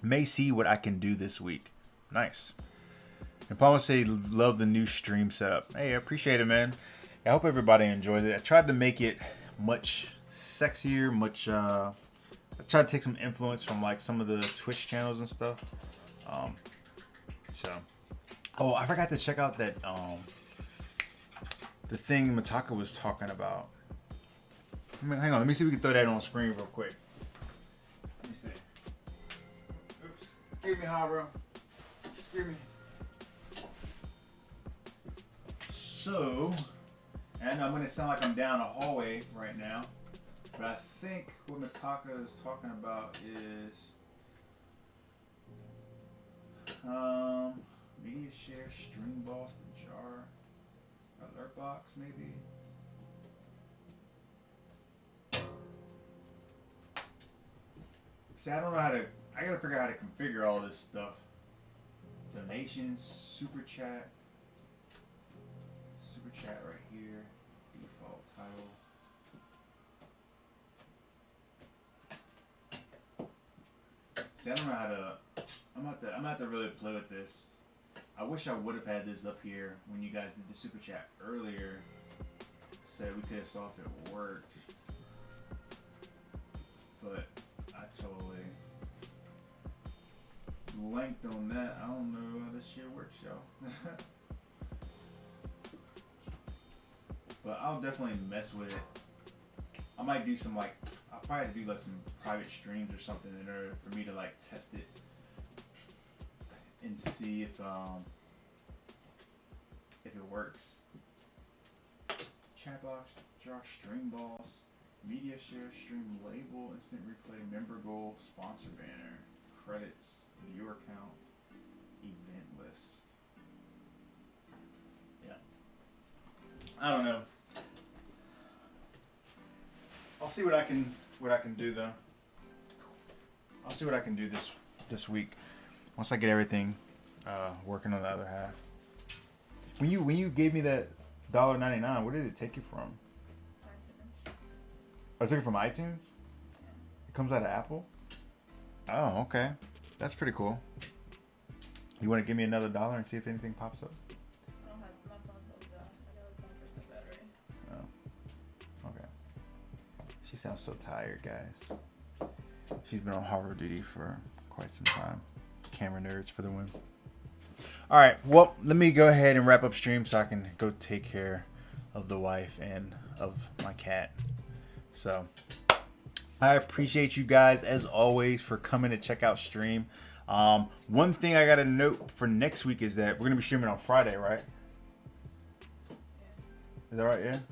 May see what I can do this week. Nice. And Palma said, love the new stream setup. Hey, I appreciate it, man. I hope everybody enjoys it. I tried to make it much sexier, I tried to take some influence from like some of the Twitch channels and stuff. Oh, I forgot to check out that the thing Mataka was talking about. Hang on, let me see if we can throw that on the screen real quick. Let me see. Oops, excuse me, bro. Excuse me. So, and I'm gonna sound like I'm down a hallway right now, but I think what Mitaka is talking about is media share, stream boss, the jar, alert box maybe. See, I don't know how to. I gotta figure out how to configure all this stuff. Donations, super chat right here, default title. See, I don't know how to. I'm gonna have to really play with this. I wish I would have had this up here when you guys did the super chat earlier, so we could have saw if it worked. But I totally blanked on that. I don't know how this shit works, y'all. But I'll definitely mess with it. I might do some I'll probably do like some private streams or something in order for me to like test it and see if it works. Chat box, jar, stream balls, media share, stream label, instant replay, member goal, sponsor banner, credits, viewer count, event list. Yeah. I don't know. I'll see what I can do though. I'll see what I can do this week once I get everything working on the other half. When you gave me that $1.99, where did it take you from? iTunes. Oh, it took it from iTunes? Yeah. It comes out of Apple? Oh, okay. That's pretty cool. You want to give me another $1 and see if anything pops up? I don't have my phone's hooked up. I got like 1% battery. Oh. Okay. She sounds so tired, guys. She's been on Harvard duty for quite some time. Camera nerds for the win. All right. Well, let me go ahead and wrap up stream so I can go take care of the wife and of my cat. So I appreciate you guys as always for coming to check out stream. One thing I got to note for next week is that we're going to be streaming on Friday, right? Yeah. Is that right? Yeah. I guess,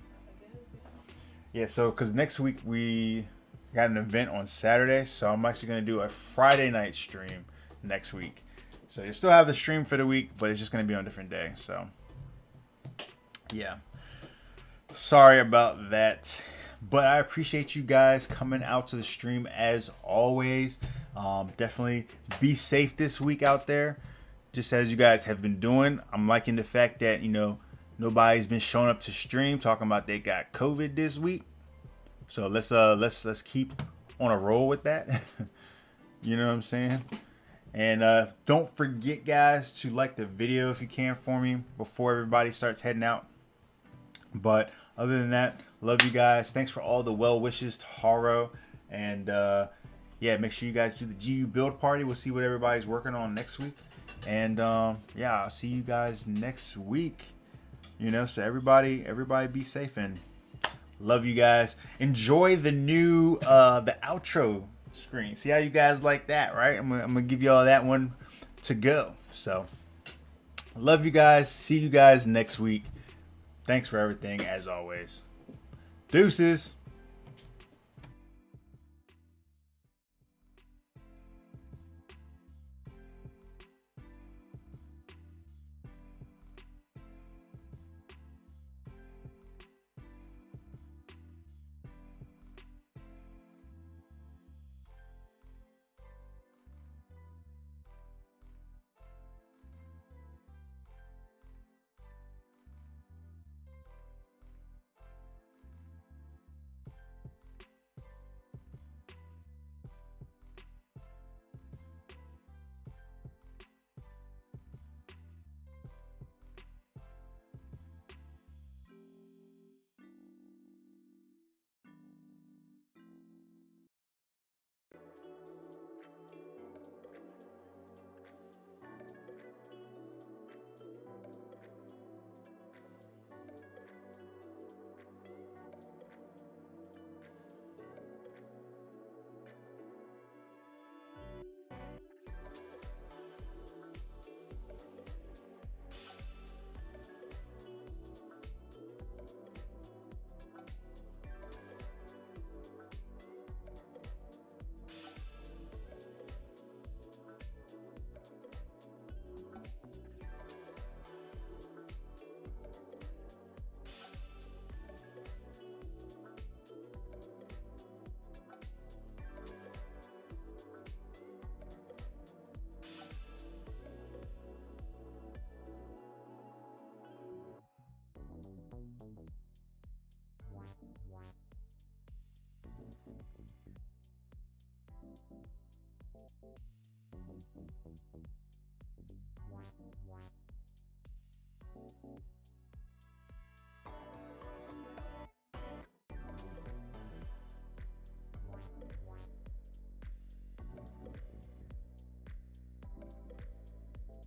yeah. Yeah. So, because next week we got an event on Saturday, so I'm actually going to do a Friday night stream next week. So you still have the stream for the week, but it's just going to be on a different day. So, yeah. Sorry about that. But I appreciate you guys coming out to the stream as always. Definitely be safe this week out there, just as you guys have been doing. I'm liking the fact that, nobody's been showing up to stream talking about they got COVID this week. So let's keep on a roll with that. You know what I'm saying? And don't forget, guys, to like the video if you can for me before everybody starts heading out. But other than that, love you guys. Thanks for all the well wishes to Haro. And make sure you guys do the GU build party. We'll see what everybody's working on next week. And I'll see you guys next week. So everybody be safe and love you guys. Enjoy the new the outro screen. See how you guys like that, right? I'm gonna give you all that one to go. So love you guys. See you guys next week. Thanks for everything as always. Deuces.